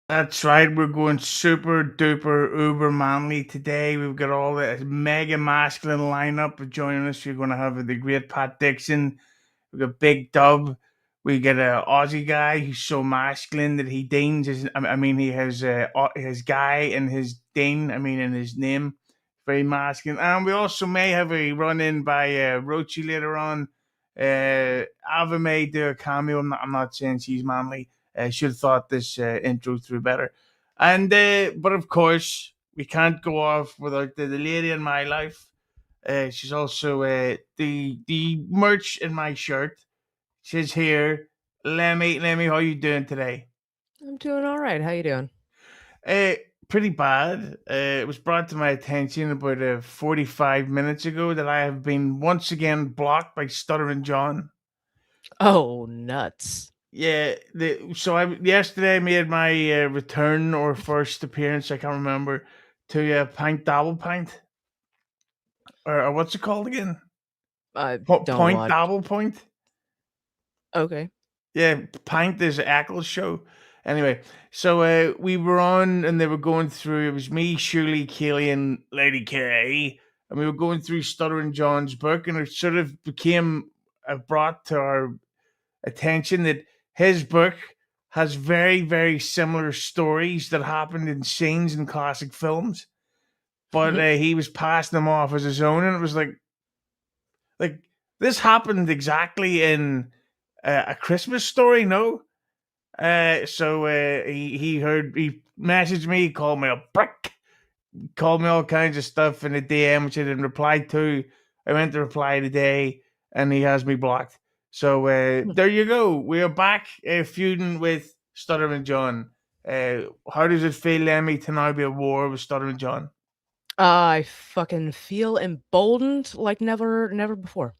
That's right. We're going super duper uber manly today. We've got all the mega masculine lineup joining us. You're going to have the great Pat Dixon. We got Big Dub. We got a Aussie guy who's so masculine that he deigns his. I mean, he has his guy and his deign. I mean, in his name, very masculine. And we also may have a run in by Roachy later on. Ava may do a cameo. I'm not saying she's manly. Should have thought this intro through better. And but of course, we can't go off without the lady in my life. She's also the merch in my shirt. She's here. Lemmi, how you doing today? I'm doing all right. How you doing? Uh, Pretty bad. It was brought to my attention about 45 minutes ago that I have been once again blocked by Stuttering John. Oh, nuts. Yeah, so I yesterday I made my return or first appearance. I can't remember to Pint Dabble Pint or what's it called again? I don't Point watch. Dabble Point. Okay. Yeah, Pint is Eccles show. Anyway, so we were on and they were going through. It was me, Shirley, Keely, and Lady K, and we were going through Stuttering John's book, and it sort of became brought to our attention that his book has very, very similar stories that happened in scenes in classic films, but he was passing them off as his own, and it was like this happened exactly in a Christmas story, no? So he messaged me, he called me a prick, called me all kinds of stuff in the DM, which I didn't reply to. I went to reply today, and he has me blocked. So there you go. We are back feuding with Stuttering John. How does it feel, Lemmy, to now be at war with Stuttering John? I fucking feel emboldened like never before.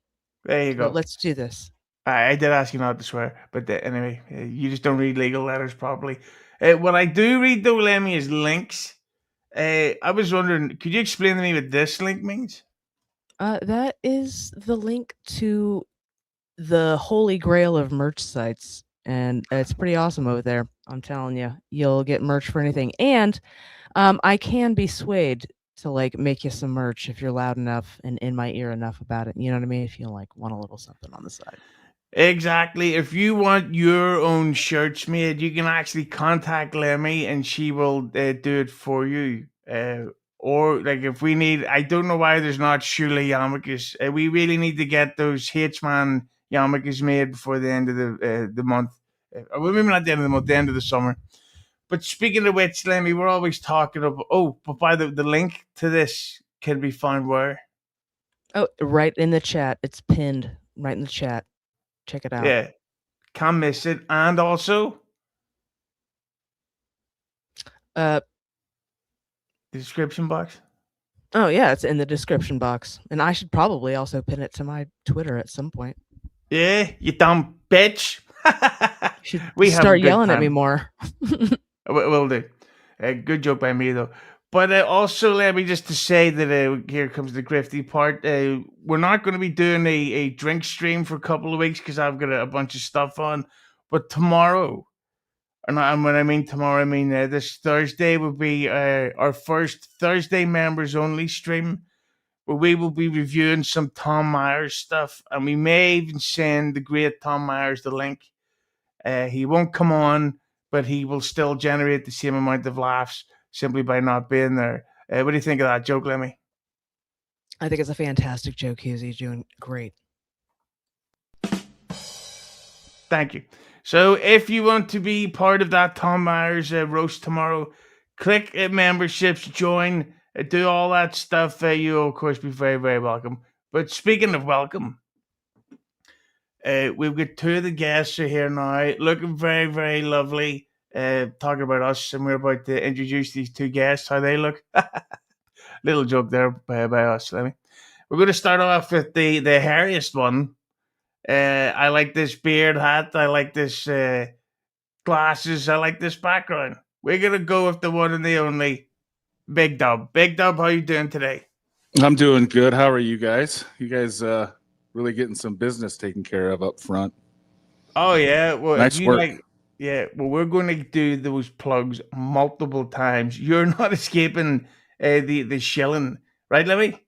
There you So go. let's do this. I did ask you not to swear, but anyway, you just don't read legal letters properly. What I do read, though, Lemmy, is links. I was wondering, could you explain to me what this link means? That is the link to the holy grail of merch sites, and it's pretty awesome over there. I'm telling you, you'll get merch for anything, and I can be swayed to like make you some merch if you're loud enough and in my ear enough about it. You know what I mean? If you like want a little something on the side. Exactly. If you want your own shirts made, you can actually contact Lemmy and she will do it for you. Or like if we need, I don't know why there's not Shula yarmulkes. We really need to get those H-Man yarmulkes made before the end of the month. Well, maybe not the end of the month, the end of the summer. But speaking of which, Lemmy, we're always talking about. Oh, but by the link to this can be found where? Oh, right in the chat. It's pinned right in the chat. Check it out. Yeah, can't miss it. And also Uh the description box. oh yeah, it's in the description box. And I should probably also pin it to my Twitter at some point. Yeah, you dumb bitch. You should We have a start good yelling at me time. more. Will do. Good joke by me though. But also, let me just to say that here comes the grifty part. We're not going to be doing a drink stream for a couple of weeks because I've got a bunch of stuff on. But tomorrow, and when I mean tomorrow, I mean this Thursday will be our first Thursday members only stream where we will be reviewing some Tom Myers stuff, and we may even send the great Tom Myers the link. He won't come on, but he will still generate the same amount of laughs simply by not being there. What do you think of that joke, Lemmy? I think it's a fantastic joke, Hughes. He's doing great. Thank you. So, if you want to be part of that Tom Myers roast tomorrow, click memberships, join, do all that stuff. You'll, of course, be very, very welcome. But speaking of welcome, we've got two of the guests are here now, looking very, very lovely. Talking about us, and we're about to introduce these two guests. How they look. Little joke there by us. Let me. We're going to start off with the hairiest one. I like this beard hat. I like this glasses. I like this background. We're gonna go with the one and the only Big Dub. Big Dub, how you doing today? I'm doing good. How are you guys? You guys really getting some business taken care of up front. Oh yeah. Well, if Nice you work. like, Yeah, well, we're going to do those plugs multiple times. You're not escaping the shilling, right, Lemmi?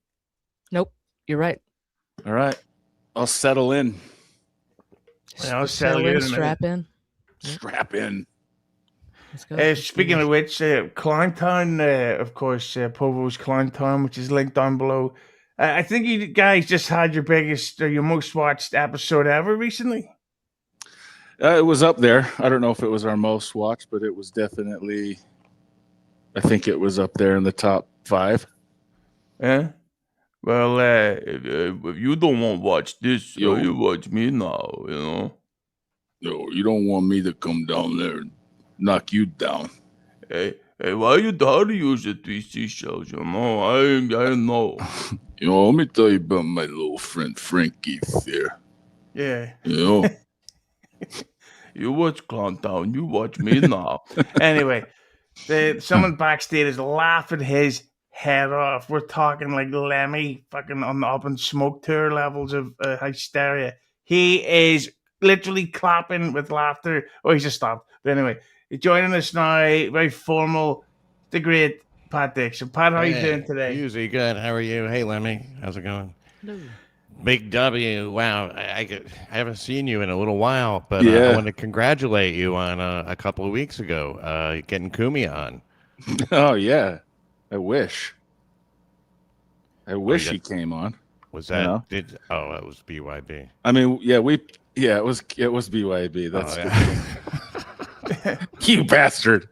Nope, you're right. All right. I'll settle in. I'll settle you in a minute. Strap in. Yep. Strap in. Let's go. Let's do Speaking this. of which, Clowntown, of course, Povo's Clowntown, which is linked down below. I think you guys just had your biggest or your most watched episode ever recently. It was up there. I don't know if it was our most watched, but it was definitely, I think it was up there in the top 5. Yeah. Well, if you don't want to watch this, you watch me now, you know. No, you don't want me to come down there and knock you down. Hey, why you how to use the 3 seashells, you know? I know. You know, let me tell you about my little friend Frankie there. Yeah. You know, You watch Clowntown, you watch me now. Anyway, someone backstage is laughing his head off. We're talking like Lemmi fucking on the up and smoke tour levels of hysteria. He is literally clapping with laughter. Oh, he's just stopped. But anyway, joining us now, very formal, the great Pat Dixon. Pat, how are you doing today? Usually good. How are you? Hey, Lemmi. How's it going? Hello. Big W. Wow. I haven't seen you in a little while, but Yeah. I want to congratulate you on a couple of weeks ago getting Kumi on. oh yeah, I wish got- he came on. Was that? No. That was BYB. I mean, it was BYB. That's Oh, yeah. you bastard.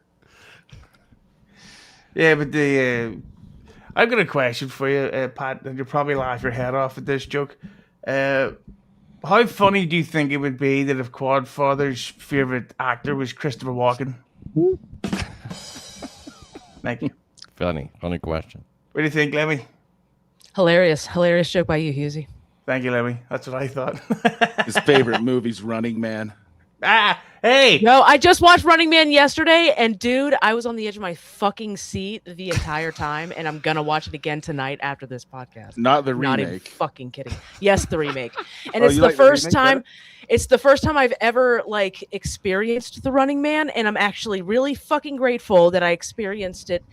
Yeah, but I've got a question for you, Pat, and you'll probably laugh your head off at this joke. How funny do you think it would be that if Quadfather's favorite actor was Christopher Walken? Thank you. Funny question. What do you think, Lemmi? Hilarious joke by you, Husey. Thank you, Lemmi. That's what I thought. His favorite movie's Running Man. Hey! No, I just watched Running Man yesterday, and dude, I was on the edge of my fucking seat the entire time, and I'm gonna watch it again tonight after this podcast. Not the Not even remake. fucking kidding. Yes, the remake. And Oh, it's you the like the first remake time. better? It's the first time I've ever experienced the Running Man, and I'm actually really fucking grateful that I experienced it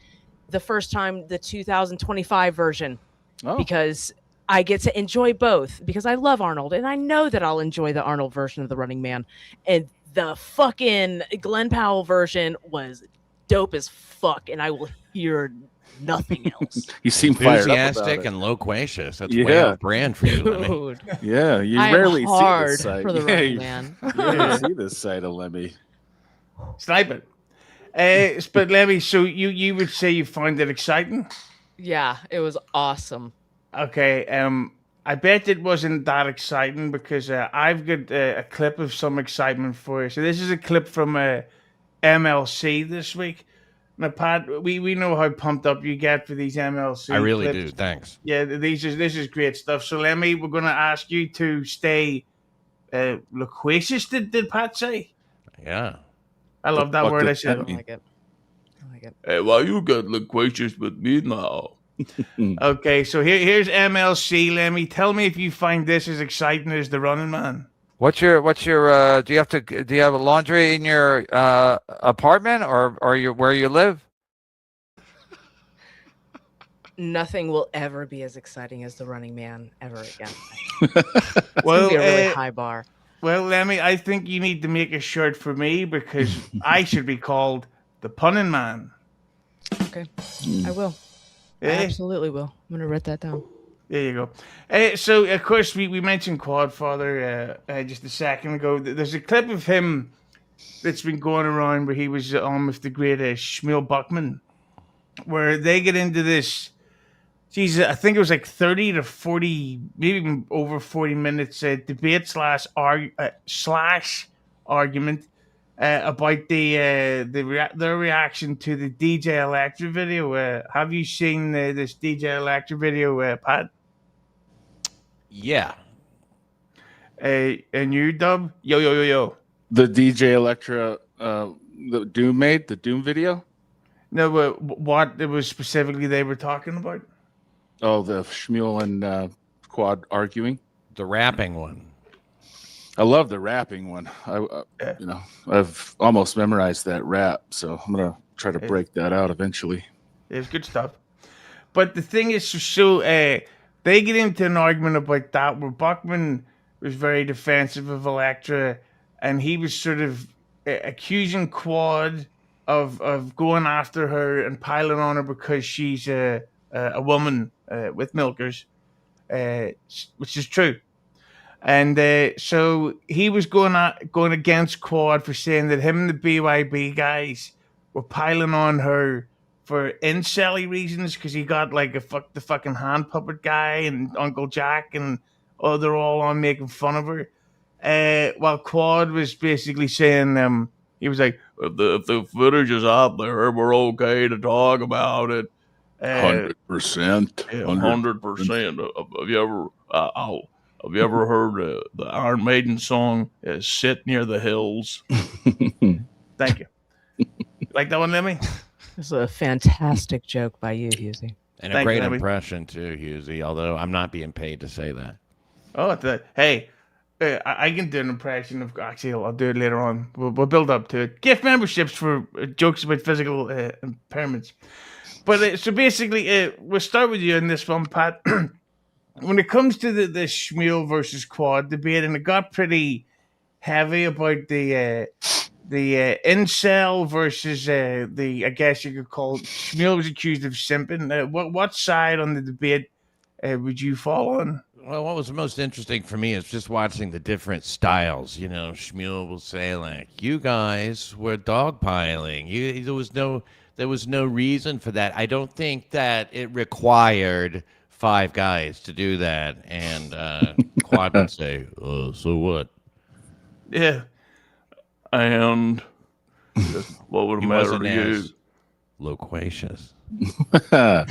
the first time, the 2025 version, because I get to enjoy both, because I love Arnold, and I know that I'll enjoy the Arnold version of the Running Man. And the fucking Glenn Powell version was dope as fuck, and I will hear nothing else. You seem fired up about Enthusiastic it. and loquacious. That's way on brand for you, Lemmi. Dude, Yeah, you I am rarely see hard this side. for the yeah, Running you Man. rarely see this side of Lemmy. Snipe it. But Lemmi, so you would say you find it exciting? Yeah, it was awesome. Okay, I bet it wasn't that exciting because I've got a clip of some excitement for you. So this is a clip from MLC this week. Now, Pat, we know how pumped up you get for these MLC I really clips. do. Thanks. Yeah, this is great stuff. So Lemmi, we're going to ask you to stay loquacious, did Pat say? Yeah. I love that fuck word. I does said that I mean? like it. I like it. Hey, why you get loquacious with me now? Okay, so here's MLC. Lemmi, tell me if you find this as exciting as the Running Man. What's your do you have a laundry in your apartment or where you live? Nothing will ever be as exciting as the Running Man ever again. Well, It's gonna be a really high bar. Well, Lemmi, I think you need to make a shirt for me because I should be called the Punning Man. Okay, I will. I Eh? absolutely will. I'm gonna write that down. There you go. So, of course, we mentioned Quadfather just a second ago. There's a clip of him that's been going around where he was on with the great Shmuel Buckman, where they get into this. Jesus, I think it was like 30 to 40, maybe even over 40 minutes debate slash argument about their reaction to the DJ Electra video. Have you seen this DJ Electra video, Pat? Yeah. And you, Dub? Yo. The DJ Electra, the Doom video. No, but what it was specifically they were talking about? Oh, the Shmuel and Quad arguing. The rapping one. I love the rapping one. I've almost memorized that rap, so I'm gonna try to break that out eventually. It's good stuff. But the thing is, so they get into an argument about that where Buckman was very defensive of Elektra, and he was sort of accusing Quad of going after her and piling on her because she's a woman with milkers, which is true. And so he was going against Quad for saying that him and the BYB guys were piling on her for incelly reasons because he got like the fucking hand puppet guy and Uncle Jack and they're all on making fun of her. While Quad was basically saying he was like, if the footage is out there, we're okay to talk about it. 100%. 100%. Have you ever heard the Iron Maiden song, Sit Near the Hills? Thank you. Like that one, Lemmi? This is a fantastic joke by you, Husey. And Thank a great you, Lemmi. impression too, Husey, although I'm not being paid to say that. Oh, hey, I can do an impression of... Actually, I'll do it later on. We'll build up to it. Gift memberships for jokes about physical impairments. But so basically, we'll start with you in this one, Pat. When it comes to the Shmuel versus Quad debate, and it got pretty heavy about the incel versus I guess you could call Shmuel was accused of simping. What side on the debate would you fall on? Well, what was most interesting for me is just watching the different styles. You know, Shmuel will say like, "You guys were dogpiling. There was no reason for that. I don't think that it required 5 guys to do that." And Quad would say, "So what?" Yeah, and what would He matter wasn't to you? as loquacious. I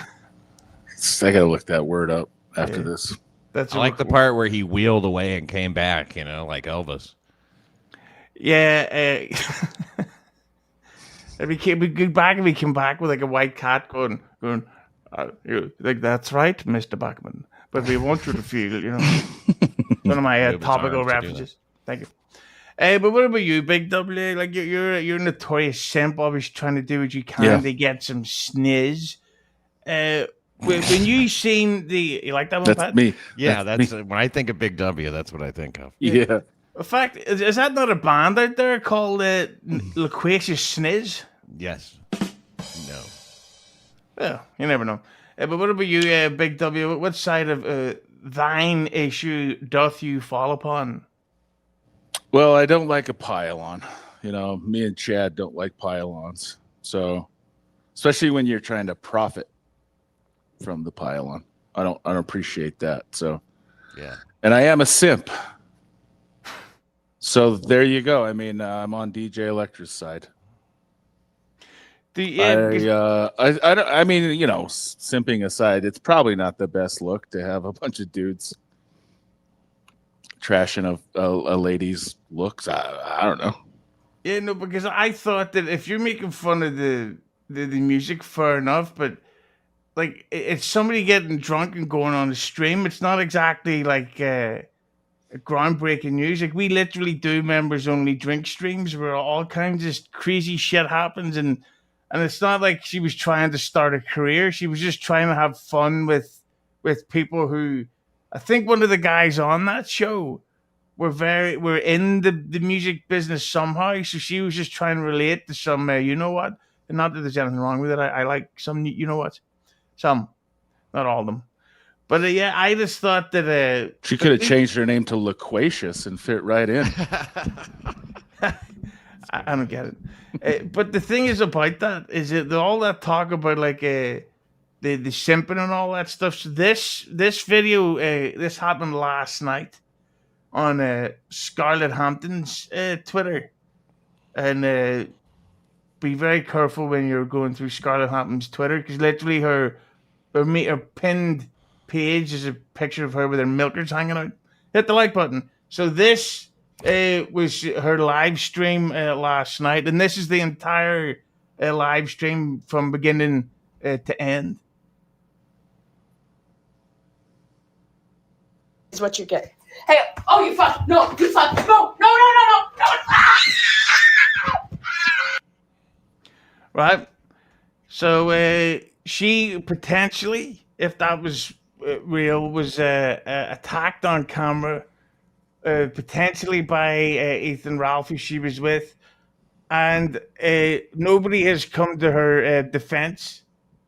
gotta look that word up after this. That's I like the part where he wheeled away and came back, you know, like Elvis. Yeah, if he came back with like a white cat going, like, that's right, Mr. Bachman. But we want you to feel, you know, one of my Move his topical arms to do references. Thank you. But what about you, Big W? Like you're a notorious simp, always trying to do what you can to get some sniz. When you seen you like that one, That's Pat? me. Yeah, That's that's when I think of Big W, that's what I think of. Yeah. In fact, is that not a band out there called Loquacious Sniz? Yes. No. Well, you never know. But what about you, Big W? What side of thine issue doth you fall upon? Well, I don't like a pile-on. You know, me and Chad don't like pile-ons. So, especially when you're trying to profit from the pile-on, I don't appreciate that. So, Yeah. and I am a simp. So there you go. I mean, I'm on DJ Electra's side. I mean, you know, simping aside, it's probably not the best look to have a bunch of dudes trashing a lady's looks. I don't know. Yeah, no, because I thought that if you're making fun of the music, fair enough, but like it's somebody getting drunk and going on a stream. It's not exactly like groundbreaking news. Like we literally do members only drink streams where all kinds of crazy shit happens, and it's not like she was trying to start a career. She was just trying to have fun with people who, I think one of the guys on that show were in the music business somehow. So she was just trying to relate to some, you know what? And not that there's anything wrong with it. I like some, you know what? Some, not all of them. But yeah, I just thought that she could have changed her name to Loquacious and fit right in. I don't get it. But the thing is about that is that all that talk about like the simping and all that stuff. So this video this happened last night on Scarlett Hampton's Twitter, and be very careful when you're going through Scarlett Hampton's Twitter because literally her pinned page is a picture of her with her milkers hanging out. Hit the like button. So this was her live stream last night, and this is the entire live stream from beginning to end. Is what you get. Hey, oh, you fuck. No, you fuck. No. Right? So she potentially, if that was real, was attacked on camera, potentially by Ethan Ralph, who she was with, and nobody has come to her defense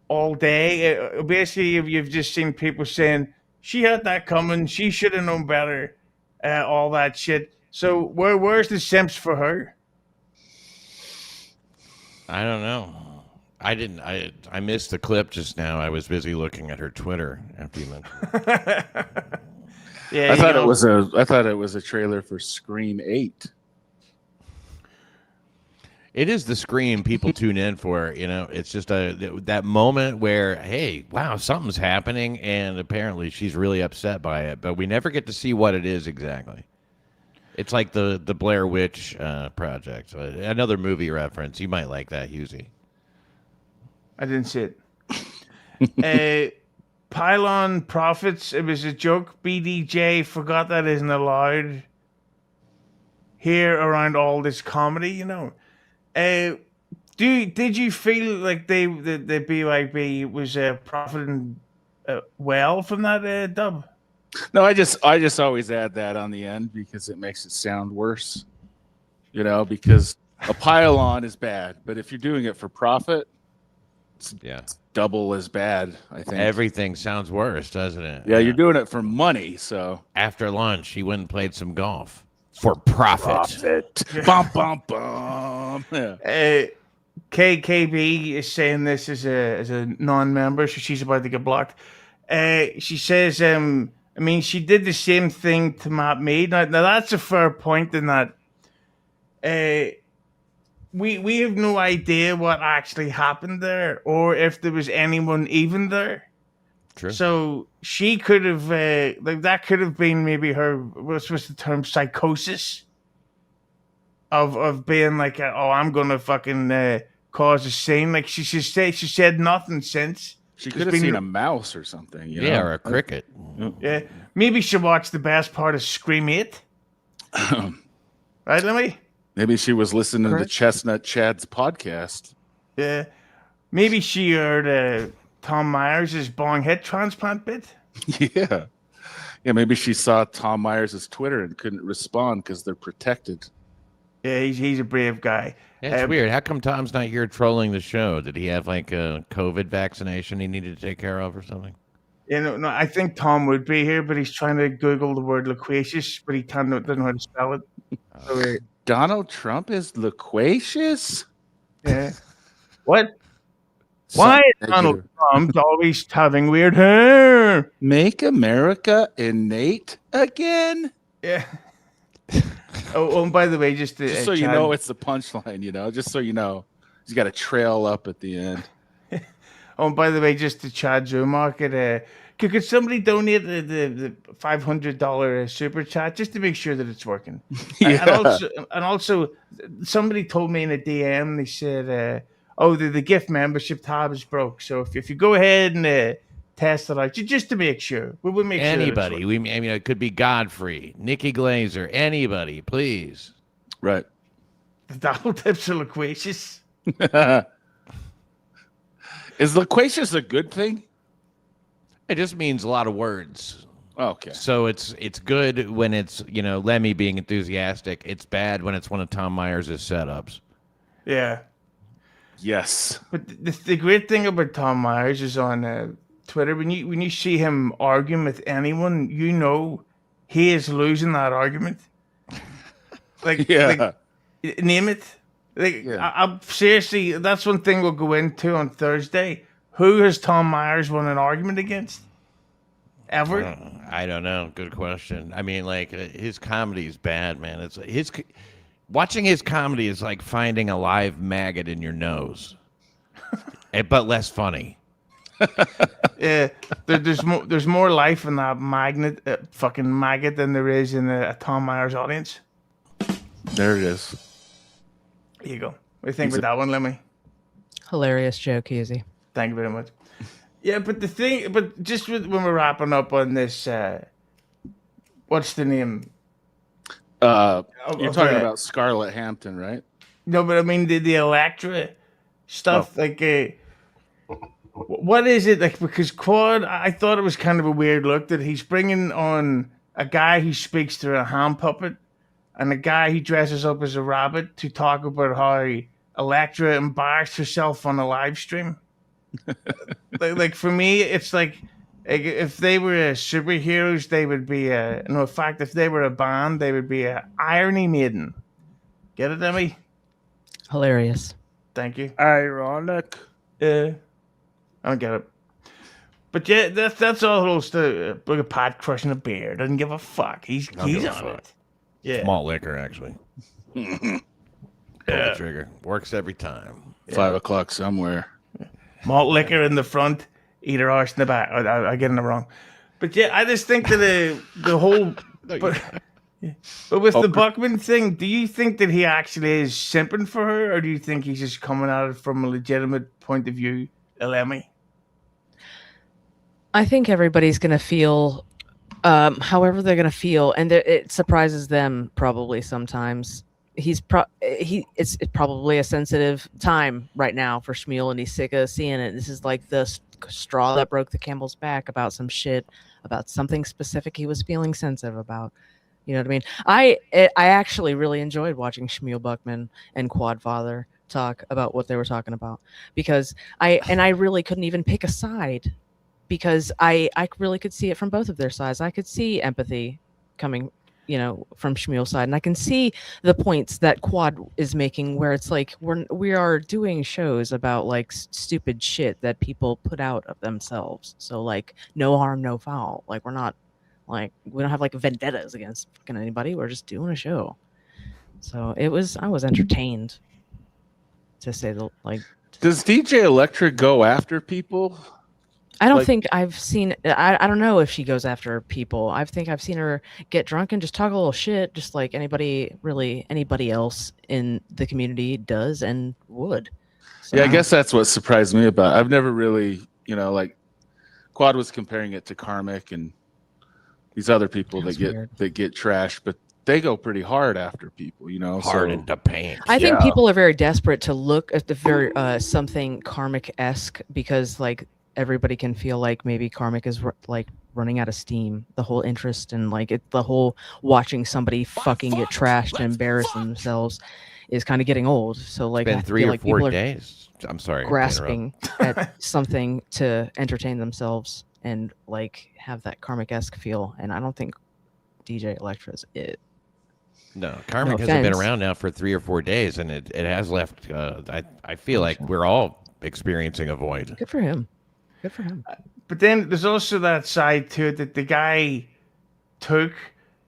all day. Basically, you've just seen people saying she had that coming, she should have known better, all that shit. So where's the simps for her? I don't know. I didn't. I missed the clip just now. I was busy looking at her Twitter after you mentioned. Yeah, I thought it was a trailer for Scream 8. It is the Scream people tune in for. You know, it's just that moment where, hey, wow, something's happening, and apparently she's really upset by it, but we never get to see what it is exactly. It's like the Blair Witch Project, another movie reference. You might like that, Husey. I didn't see it. Pylon Profits, it was a joke. BDJ forgot that isn't allowed here around all this comedy, you know. Did you feel like the BYB was profiting well from that dub? No, I just always add that on the end because it makes it sound worse. You know, because a pile-on is bad, but if you're doing it for profit, it's double as bad, I think. Everything sounds worse, doesn't it? Yeah, you're doing it for money, so. After lunch, he went and played some golf for profit. Bum, bum, bum. Yeah. KKB is saying this as a non-member, so she's about to get blocked. She says, I mean, she did the same thing to Matt Mead. Now that's a fair point in that we have no idea what actually happened there, or if there was anyone even there. True. So she could have, that could have been maybe her, what's the term, psychosis of being like, oh, I'm gonna fucking cause a scene. Like she said nothing since. She could have seen a mouse or something. You know? Or a cricket. Yeah, maybe she watched the best part of Scream 8. Right, Lemmi? Maybe she was listening to Chestnut Chad's podcast. Yeah, maybe she heard Tom Myers' bong hit transplant bit. Yeah, maybe she saw Tom Myers' Twitter and couldn't respond because they're protected. Yeah, he's a brave guy. Yeah, it's weird. How come Tom's not here trolling the show? Did he have like a COVID vaccination he needed to take care of or something? You know, no, I think Tom would be here, but he's trying to Google the word loquacious, but he doesn't know how to spell it. So, Donald Trump is loquacious? Yeah. What? Why is Donald Trump always having weird hair? Make America innate again? Yeah. Oh, and by the way, just so you know it's the punchline, you know, just so you know. He's got a trail up at the end. Oh, and by the way, just to Chad Joe Market, could somebody donate the $500 super chat just to make sure that it's working? Yeah. And also, somebody told me in a DM, they said, the gift membership tab is broke. So if you go ahead and test it out, just to make sure, we'll make sure. Anybody, it could be Godfrey, Nikki Glazer, anybody, please. Right. The Donald tips are loquacious. Is loquacious a good thing? It just means a lot of words. Okay. So it's good when it's, Lemmy being enthusiastic. It's bad when it's one of Tom Myers' setups. Yeah. Yes. But the great thing about Tom Myers is on Twitter, when you see him arguing with anyone, you know he is losing that argument. Like, name it. Like, I'm seriously, that's one thing we'll go into on Thursday. Who has Tom Myers won an argument against? Ever? I don't know. Good question. I mean, like, his comedy is bad, man. It's watching his comedy is like finding a live maggot in your nose, but less funny. Yeah, there's more life in that fucking maggot than there is in a Tom Myers audience. There it is. There you go. What do you think about that one, Lemmi? Hilarious joke, Easy. Thank you very much. Yeah, but just when we're wrapping up on this what's the name? You're Of talking the- about Scarlett Hampton, right? No, but I mean the Electra stuff. Like, what is it like? Because Quad, I thought it was kind of a weird look that he's bringing on a guy who speaks through a hand puppet and a guy who dresses up as a rabbit to talk about how Electra embarrassed herself on a live stream. like for me, it's like if they were superheroes, they would be no. In fact, if they were a band, they would be a Irony Maiden. Get it, Lemmi? Hilarious. Thank you. Ironic. I don't get it. But yeah, that's all those to look at Pat crushing a beer. Doesn't give a fuck. He's Don't give a on fuck. it. Yeah. Malt liquor, actually. Pull the trigger. Works every time. 5 o'clock somewhere. Malt liquor in the front, eater arse in the back. I get it wrong. But yeah, I just think that the whole but with the Buckman thing, do you think that he actually is simping for her, or do you think he's just coming at it from a legitimate point of view, Lemmi? I think everybody's gonna feel however they're gonna feel, and it surprises them probably sometimes. It's probably a sensitive time right now for Shmuel, and he's sick of seeing it. This is like the straw that broke the camel's back about some shit, about something specific he was feeling sensitive about. You know what I mean? I actually really enjoyed watching Shmuel Buckman and Quadfather talk about what they were talking about, because I really couldn't even pick a side, because I really could see it from both of their sides. I could see empathy coming, from Shmuel's side, and I can see the points that Quad is making, where it's like we are doing shows about like stupid shit that people put out of themselves. So like no harm, no foul. Like we're not like we don't have like vendettas against fucking anybody. We're just doing a show. So I was entertained, to say the like. Does DJ Electra go after people? I don't think I've seen. I don't know if she goes after people. I think I've seen her get drunk and just talk a little shit, just like anybody else in the community does and would. So, Yeah, I guess that's what surprised me about it. I've never really, like Quad was comparing it to Karmic and these other people that get trashed, but they go pretty hard after people, Hard in the paint. I think people are very desperate to look at the very something Karmic-esque, because like everybody can feel like maybe Karmic is like running out of steam. The whole interest in like the whole watching somebody fucking get trashed and embarrass themselves is kind of getting old. So like It's been 3 or 4 days. I'm sorry. Grasping at something to entertain themselves and like have that Karmic-esque feel. And I don't think DJ Electra's it. No, Karmic hasn't been around now for 3 or 4 days, and it has left. I feel like we're all experiencing a void. Good for him. Good for him. But then there's also that side to it that the guy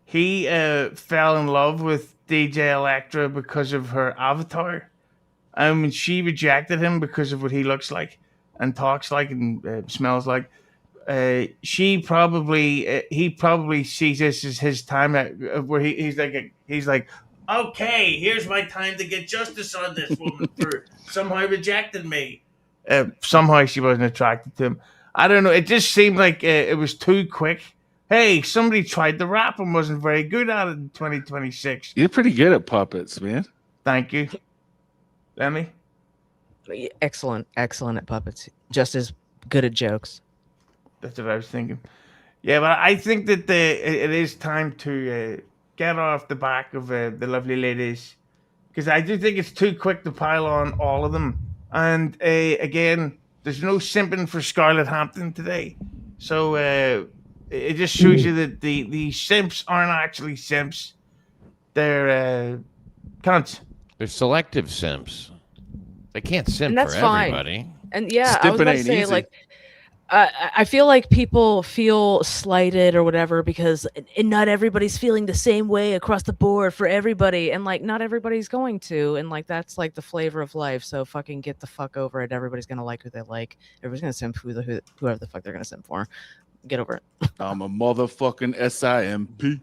he fell in love with DJ Electra because of her avatar. I mean, she rejected him because of what he looks like and talks like and smells like. He probably sees this as his time where he's like, okay, here's my time to get justice on this woman for somehow rejecting me. Somehow she wasn't attracted to him. I don't know. It just seemed like it was too quick. Hey, somebody tried to rap and wasn't very good at it in 2026. You're pretty good at puppets, man. Thank you. Lemmi? Excellent at puppets. Just as good at jokes. That's what I was thinking. Yeah, but I think that it is time to get off the back of the lovely ladies, because I do think it's too quick to pile on all of them. And again, there's no simping for Scarlett Hampton today. So it just shows you that the simps aren't actually simps. They're cunts. They're selective simps. They can't simp And that's for fine. everybody. And yeah, I was about to say, like, I feel like people feel slighted or whatever because not everybody's feeling the same way across the board for everybody, and like not everybody's going to, and like that's like the flavor of life. So fucking get the fuck over it. Everybody's gonna like who they like. Everybody's gonna simp whoever the fuck they're gonna simp for. Get over it. I'm a motherfucking SIMP.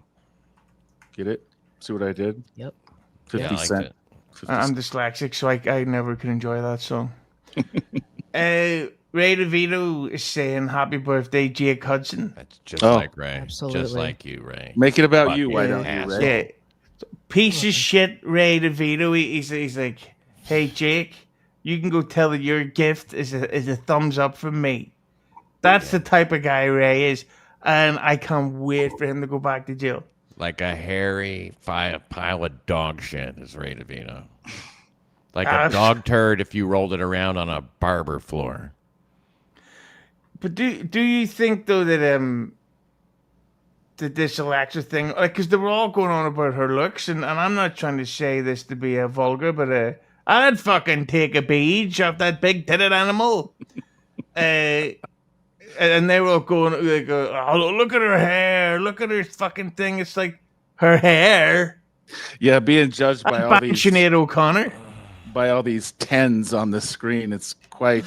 Get it? See what I did? Yep. 50 Cent. I'm dyslexic, so I never could enjoy that song. Ray DeVito is saying happy birthday, Jake Hudson. That's just Oh. like Ray. Just Absolutely. like you, Ray. Make it about Fuck you. Why yeah. don't you, Asshole. Ray? Yeah. Piece of shit, Ray DeVito. He's like, hey, Jake, you can go tell that your gift is a thumbs up from me. That's the type of guy Ray is. And I can't wait for him to go back to jail. Like a hairy pile of dog shit is Ray DeVito. Like a dog turd if you rolled it around on a barber floor. But do you think though that this Alexa thing, like, because they were all going on about her looks, and I'm not trying to say this to be vulgar, but I'd fucking take a beach off that big titted animal. And they were all going like, oh, look at her hair, look at her fucking thing. It's like her hair. Yeah, being judged by all these Sinead O'Connor. by all these tens on the screen, it's quite.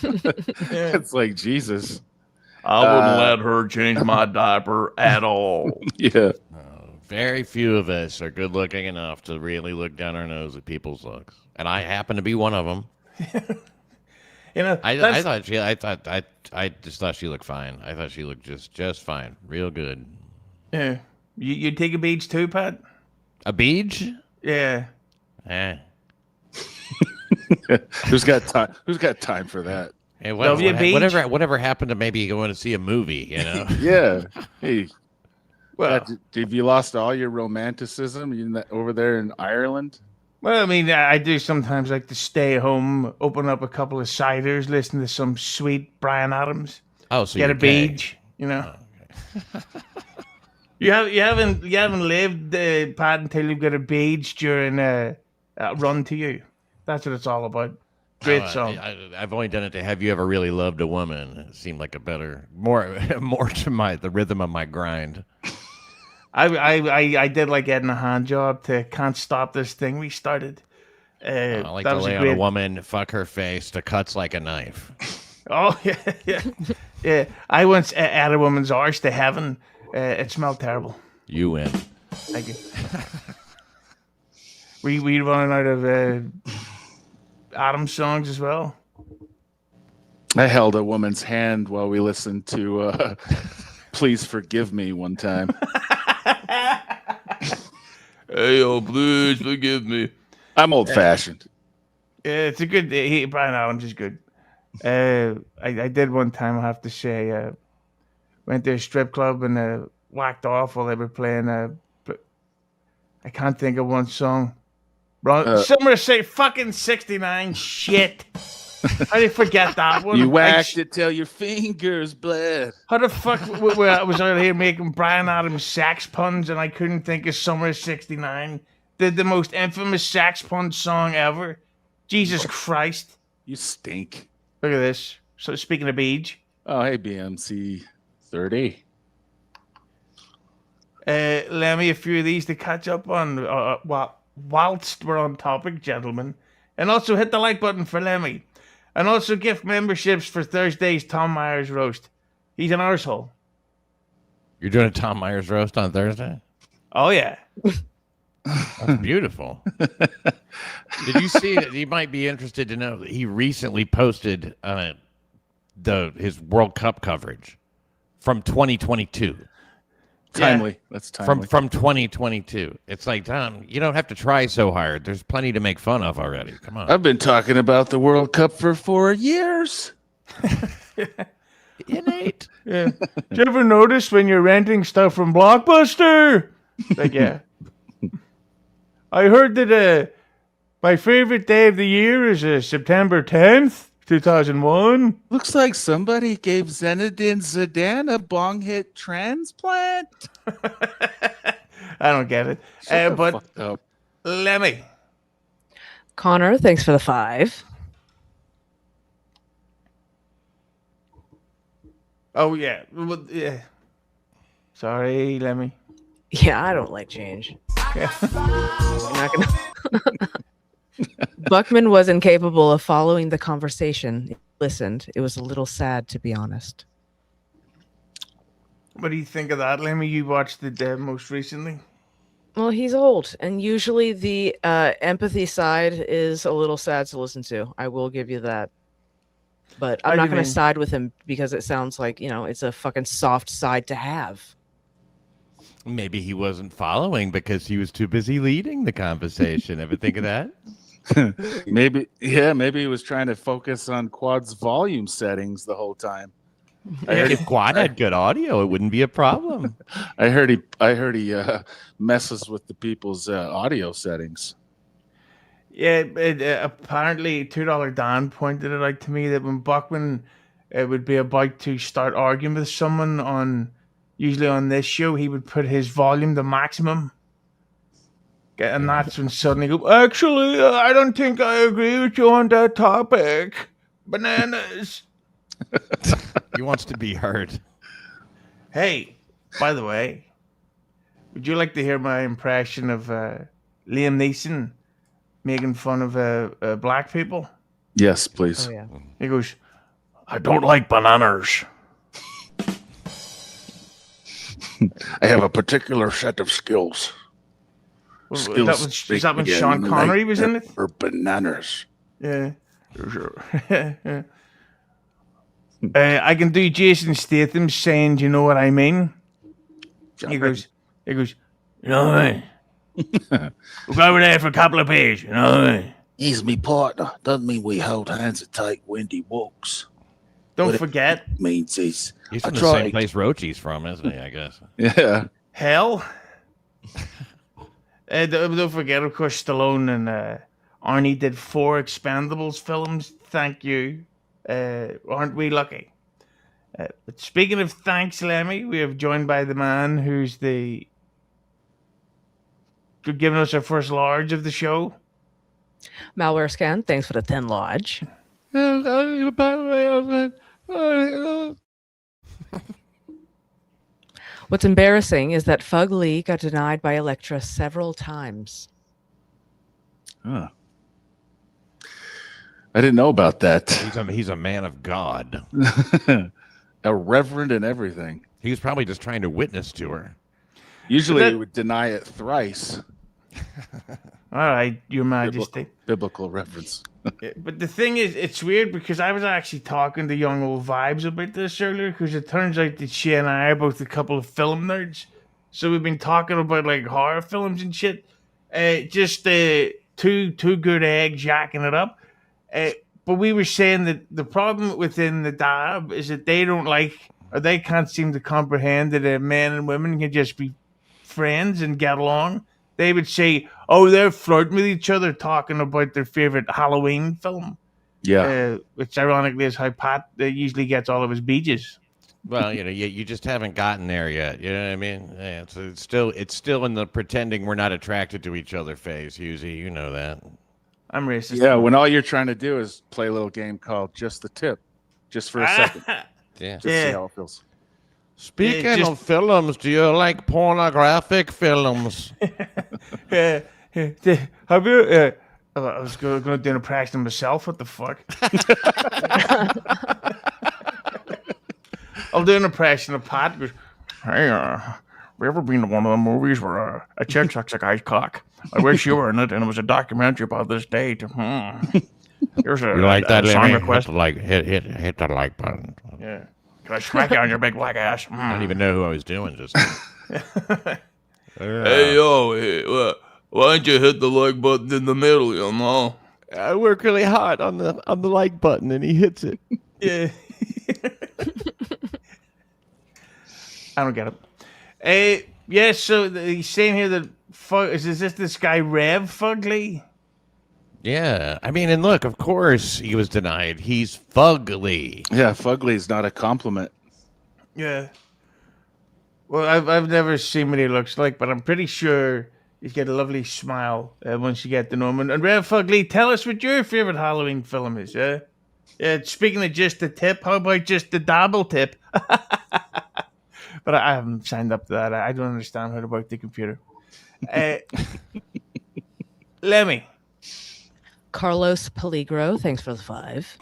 It's like Jesus. I wouldn't let her change my diaper at all. Yeah. Very few of us are good looking enough to really look down our nose at people's looks, and I happen to be one of them. You know, I just thought she looked fine. I thought she looked just fine, real good. yeah. You take a beach too, Pat? A beach? Yeah. Eh. Who's got time? Who's got time for that? Hey, Beach? whatever happened to maybe going to see a movie? You know. Yeah. Hey, Well, have you lost all your romanticism over there in Ireland? well, I mean, I do sometimes like to stay home, open up a couple of ciders, listen to some sweet Brian Adams, Oh, so get you're a gay. beach. You know. You haven't lived, Pat, until you've got a beach during a run to you. That's what it's all about. Great song. I've only done it to Have You Ever Really Loved a Woman? It seemed like a better, more to the rhythm of my grind. I did like getting a hand job to Can't Stop This Thing we started. I like that to was lay a on a great. woman, fuck her face, to cuts like a knife. Oh yeah. I once had a woman's arse to heaven. It smelled terrible. You win. Thank you. we running out of Adams songs as well. I held a woman's hand while we listened to Please Forgive Me one time. Hey, oh, please forgive me. I'm old fashioned. It's a good. Brian Adams is good. I did one time. I have to say, went to a strip club and whacked off while they were playing. I can't think of one song. Summer say fucking 69 shit. How do you forget that one? You whacked it till your fingers bled. How the fuck I was out here making Brian Adams sax puns and I couldn't think of Summer of 69? The most infamous sax pun song ever. Jesus Christ. You stink. Look at this. So speaking of beach. Oh, hey, BMC 30. Lemmi, a few of these to catch up on whilst we're on topic, gentlemen. And also hit the like button for Lemmi. And also gift memberships for Thursday's Tom Myers roast. He's an arsehole. You're doing a Tom Myers roast on Thursday? Oh, yeah. That's beautiful. Did you see that? You might be interested to know that he recently posted his World Cup coverage from 2022. Timely. Yeah. That's timely. From 2022. It's like, Tom, you don't have to try so hard. There's plenty to make fun of already. Come on. I've been talking about the World Cup for 4 years. Innate. Yeah. Did you ever notice when you're renting stuff from Blockbuster? Like, yeah. I heard that my favorite day of the year is September 10th, 2001. Looks like somebody gave Zinedine Zidane a bong hit transplant. I don't get it. But Lemmi. Connor, thanks for the 5. Oh, yeah. Well, yeah. Sorry, Lemmi. Yeah, I don't like change. Yeah. I'm not gonna... Buckman was incapable of following the conversation. He listened. It was a little sad, to be honest. What do you think of that, Lemmi? You watched it most recently. Well, he's old, and usually the empathy side is a little sad to listen to. I will give you that. But What I'm do not you going to mean? side with him because it sounds like, it's a fucking soft side to have. Maybe he wasn't following because he was too busy leading the conversation. Ever think of that? maybe he was trying to focus on Quad's volume settings the whole time. I heard If Quad had good audio, it wouldn't be a problem. I heard he messes with the people's audio settings. Yeah, apparently $2 Dan pointed it out to me that when Buckman would be about to start arguing with someone usually on this show, he would put his volume to maximum. And that's when suddenly go, actually, I don't think I agree with you on that topic. Bananas. He wants to be heard. Hey, by the way, would you like to hear my impression of Liam Neeson making fun of black people? Yes, please. Oh, yeah. He goes, I don't like bananas. I have a particular set of skills. Is that when Sean Connery was in it? Or bananas. Yeah. I can do Jason Statham saying, "Do you know what I mean?" He goes, you know what I mean? We'll go over there for a couple of beers, you know what I mean? He's me partner. Doesn't mean we hold hands and take windy walks. Don't forget. It means He's from the same place Roachy's from, isn't he, I guess? Yeah. Hell. Don't forget, of course, Stallone and Arnie did 4 Expendables films. Thank you. Aren't we lucky? But speaking of thanks, Lemmi, we have joined by the man who's giving us our first large of the show. Malware Scan, thanks for the 10 lodge. What's embarrassing is that Fug Lee got denied by Elektra several times. Huh. I didn't know about that. He's a man of God. A reverend and everything. He was probably just trying to witness to her. Usually he would deny it thrice. All right, Your Majesty. Biblical reference. But the thing is, it's weird because I was actually talking to Young Old Vibes about this earlier because it turns out that she and I are both a couple of film nerds. So we've been talking about like horror films and shit. Just two good eggs yakking it up. But we were saying that the problem within the DAB is that they don't like, or they can't seem to comprehend that men and women can just be friends and get along. They would say, oh, they're flirting with each other, talking about their favorite Halloween film. Yeah. Which ironically is how Pat usually gets all of his beaches. Well, you just haven't gotten there yet. You know what I mean? Yeah, so it's still in the pretending we're not attracted to each other phase, Husey. You know that. I'm racist. Yeah, when all you're trying to do is play a little game called Just the Tip, just for a second. Yeah. Just see how it feels. Speaking of films, do you like pornographic films? Have you? I was going to do an impression of myself. What the fuck? I'll do an impression of Pat. Goes, hey, have you ever been to one of the movies where a chick sucks a guy's cock? I wish you were in it, and it was a documentary about this date. Here's You like that, song Lemmi? request. Hit the like button. Yeah. Can I smack you on your big black ass? I don't even know who I was doing just Hey, yo, why don't you hit the like button in the middle, you know? I work really hard on the like button, and he hits it. Yeah. I don't get it. Yes, so he's saying here that is this guy Rev Fugly? Yeah, I mean, and look, of course he was denied. He's fugly. Yeah, fugly is not a compliment. Yeah. Well, I've never seen what he looks like, but I'm pretty sure he's got a lovely smile once you get to know him. And Rev Fugly, tell us what your favorite Halloween film is, yeah? Speaking of just the tip, how about just the dabble tip? But I haven't signed up to that. I don't understand how to work the computer. Lemmi. Carlos Peligro, thanks for the 5.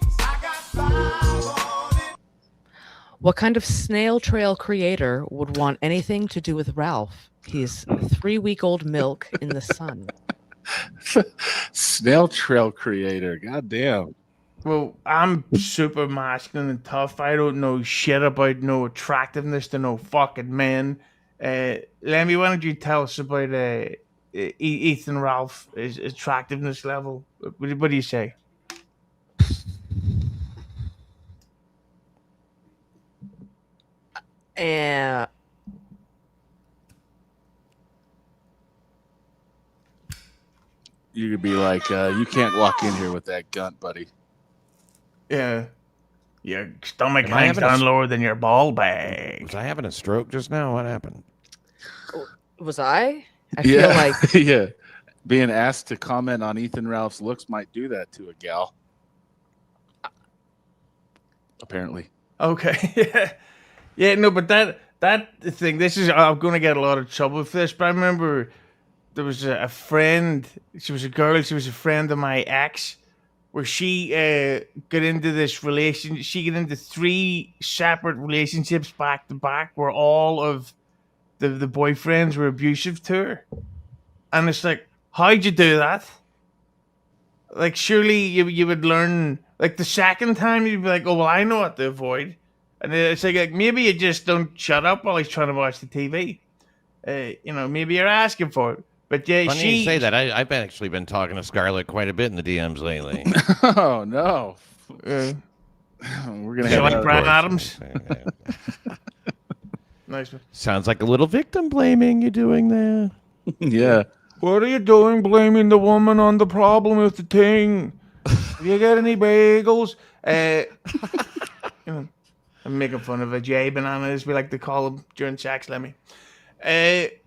What kind of snail trail creator would want anything to do with Ralph? He's 3-week-old milk in the sun. Snail trail creator. God damn. Well, I'm super masculine and tough. I don't know shit about no attractiveness to no fucking men. Lemmy, why don't you tell us about Ethan Ralph, his attractiveness level? What do you say? And You could be like, you can't walk in here with that gun, buddy. Yeah. Your stomach Am I hangs having a down s- lower than your ball bag. Was I having a stroke just now? What happened? was I? I feel like yeah. Being asked to comment on Ethan Ralph's looks might do that to a gal. Apparently. Okay. Yeah. Yeah, no, but that thing, I'm going to get a lot of trouble for this, but I remember there was a friend, she was a girl, she was a friend of my ex, where she got into this relation. She got into 3 separate relationships back to back, where all of the boyfriends were abusive to her, and it's like, how'd you do that? Like, surely you would learn. Like the second time, you'd be like, oh well, I know what to avoid, and then it's like maybe you just don't shut up while he's trying to watch the TV. Maybe you're asking for it. But yeah, Funny you say that. I've actually been talking to Scarlett quite a bit in the DMs lately. Oh no. Uh, We're gonna So have like that. Brad Adams. Nice one. Sounds like a little victim blaming you're doing there. Yeah. What are you doing blaming the woman on the problem with the thing? Have you got any bagels? I'm making fun of a J Banana, as we like to call him during sex, Lemmy.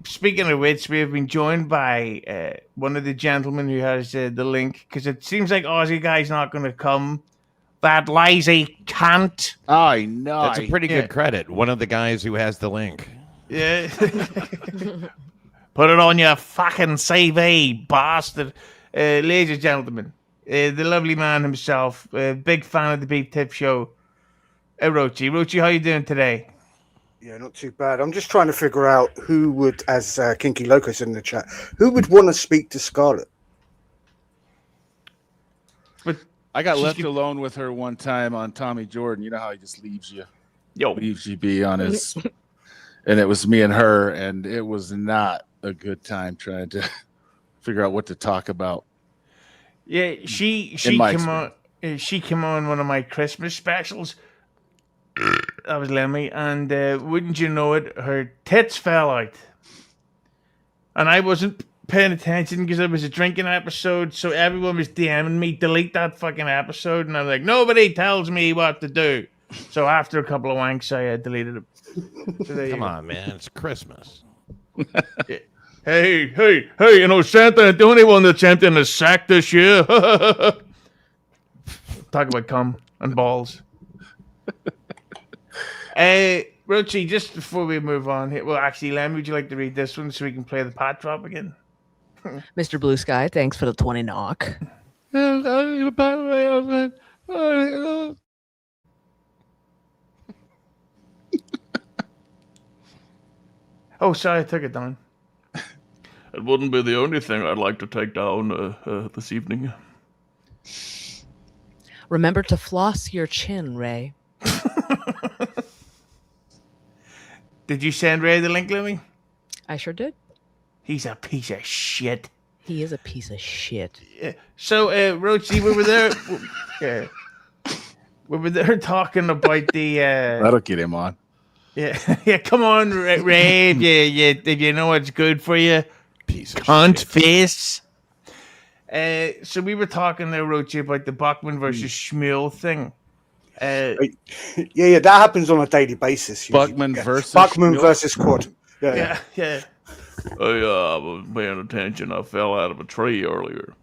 Speaking of which, we have been joined by one of the gentlemen who has the link, because it seems like Aussie guy's not going to come. That lazy cunt. I know. That's a pretty yeah. good credit. One of the guys who has the link. Yeah. Put it on your fucking CV, bastard. Ladies and gentlemen, the lovely man himself, big fan of the Beef Tip Show, Roachy. Roachy, how you doing today? Yeah, not too bad. I'm just trying to figure out who would, as Kinky Locos in the chat, who would want to speak to Scarlett? But I got she's left g- alone with her one time on Tommy Jordan. You know how he just leaves you Yo, be on his and it was me and her, and it was not a good time trying to figure out what to talk about. yeah, she my came on. She came on one of my Christmas specials. That was Lemmy, and wouldn't you know it, her tits fell out, and I wasn't paying attention because it was a drinking episode. So everyone was DMing me, delete that fucking episode, and I'm like, nobody tells me what to do. So after a couple of wanks, I deleted it. So there you Come go. on, man. It's Christmas. Hey, Santa ain't the only one that's empty in the sack this year. Talk about cum and balls. Roachy, just before we move on here, well, actually, Lem, would you like to read this one so we can play the pat drop again? Mr. Blue Sky, thanks for the 20 knock. Oh, sorry, I took it down. It wouldn't be the only thing I'd like to take down this evening. Remember to floss your chin, Ray. Did you send Ray the link, Lemmy? I sure did. He's a piece of shit. He is a piece of shit. Yeah. So, Roachy, we were there. Yeah. We were there talking about the. That'll get him on. Yeah, yeah. Come on, Ray. If you know what's good for you, Piece of cunt shit. face. So we were talking there, Roachy, about the Buckman versus Schmuel thing. Yeah, that happens on a daily basis. usually. Buckman Yeah. versus Buckman Schmuel? versus Quad. Yeah. Yeah. I was paying attention. I fell out of a tree earlier.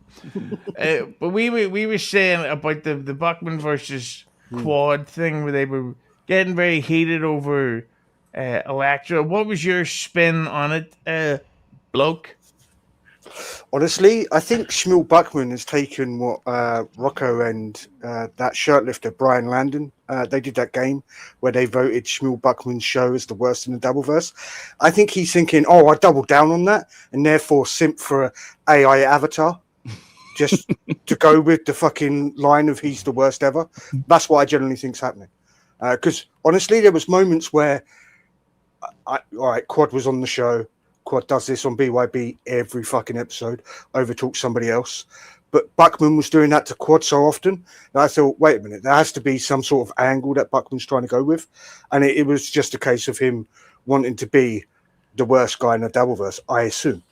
But we were saying about the Buckman versus Quad thing, where they were getting very heated over Electra. What was your spin on it, bloke? Honestly, I think Shmuel Buckman has taken what Rocco and that shirtlifter Brian Landon, they did that game where they voted Shmuel Buckman's show as the worst in the Doubleverse. I think he's thinking, oh, I doubled down on that and therefore simp for a AI avatar. just to go with the fucking line of he's the worst ever. That's what I generally think's happening. Because honestly, there was moments where, all right, Quad was on the show. Quad does this on BYB every fucking episode, overtalks somebody else. But Buckman was doing that to Quad so often that I thought, wait a minute, there has to be some sort of angle that Buckman's trying to go with. And it was just a case of him wanting to be the worst guy in the Dabbleverse, I assume.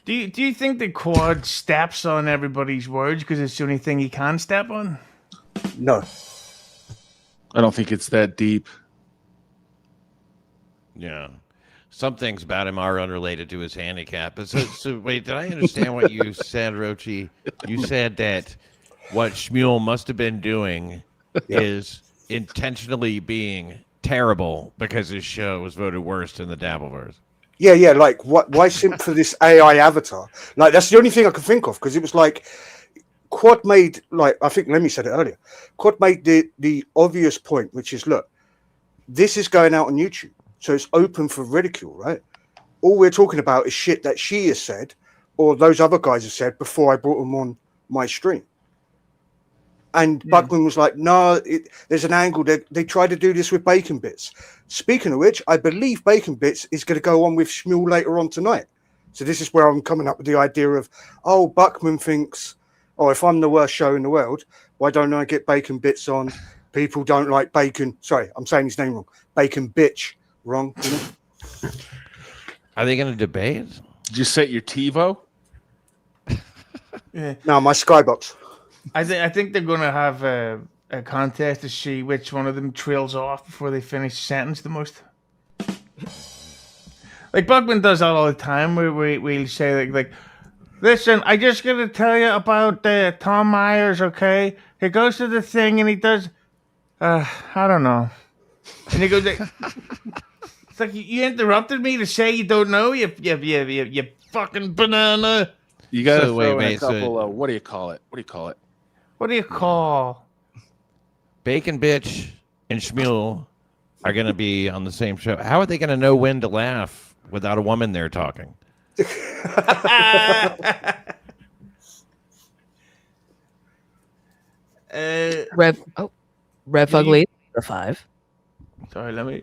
Do you think that Quad steps on everybody's words because it's the only thing he can step on? No. I don't think it's that deep. Yeah. Some things about him are unrelated to his handicap. So wait, did I understand what you said, Roachy? You said that what Shmuel must have been doing is intentionally being terrible because his show was voted worst in the Dabbleverse. Yeah, like why simp for this AI avatar? Like that's the only thing I could think of, because it was like Quad made, like I think Lemmi said it earlier. Quad made the obvious point, which is, look, this is going out on YouTube, so it's open for ridicule, right? All we're talking about is shit that she has said or those other guys have said before I brought them on my stream. And Buckman was like, no, there's an angle. They tried to do this with Bacon Bits. Speaking of which, I believe Bacon Bits is going to go on with Shmuel later on tonight. So this is where I'm coming up with the idea of, oh, Buckman thinks, oh, if I'm the worst show in the world, why don't I get Bacon Bits on? People don't like Bacon. Sorry, I'm saying his name wrong. Bacon Bitch. Wrong. You know? Are they going to debate? Did you set your TiVo? Yeah. No, my Skybox. I think they're going to have a contest to see which one of them trails off before they finish the sentence the most. Like Buckman does that all the time, where we'll say like, listen, I just got to tell you about Tom Myers, okay? He goes to the thing and he does, I don't know. And he goes like, it's like, you interrupted me to say you don't know, you fucking banana. You got to So, throw wait, in a couple. What do you call it? What do you call? Bacon Bitch and Shmuel are going to be on the same show. How are they going to know when to laugh without a woman there talking? Rev Ugly, the 5. Sorry, let me.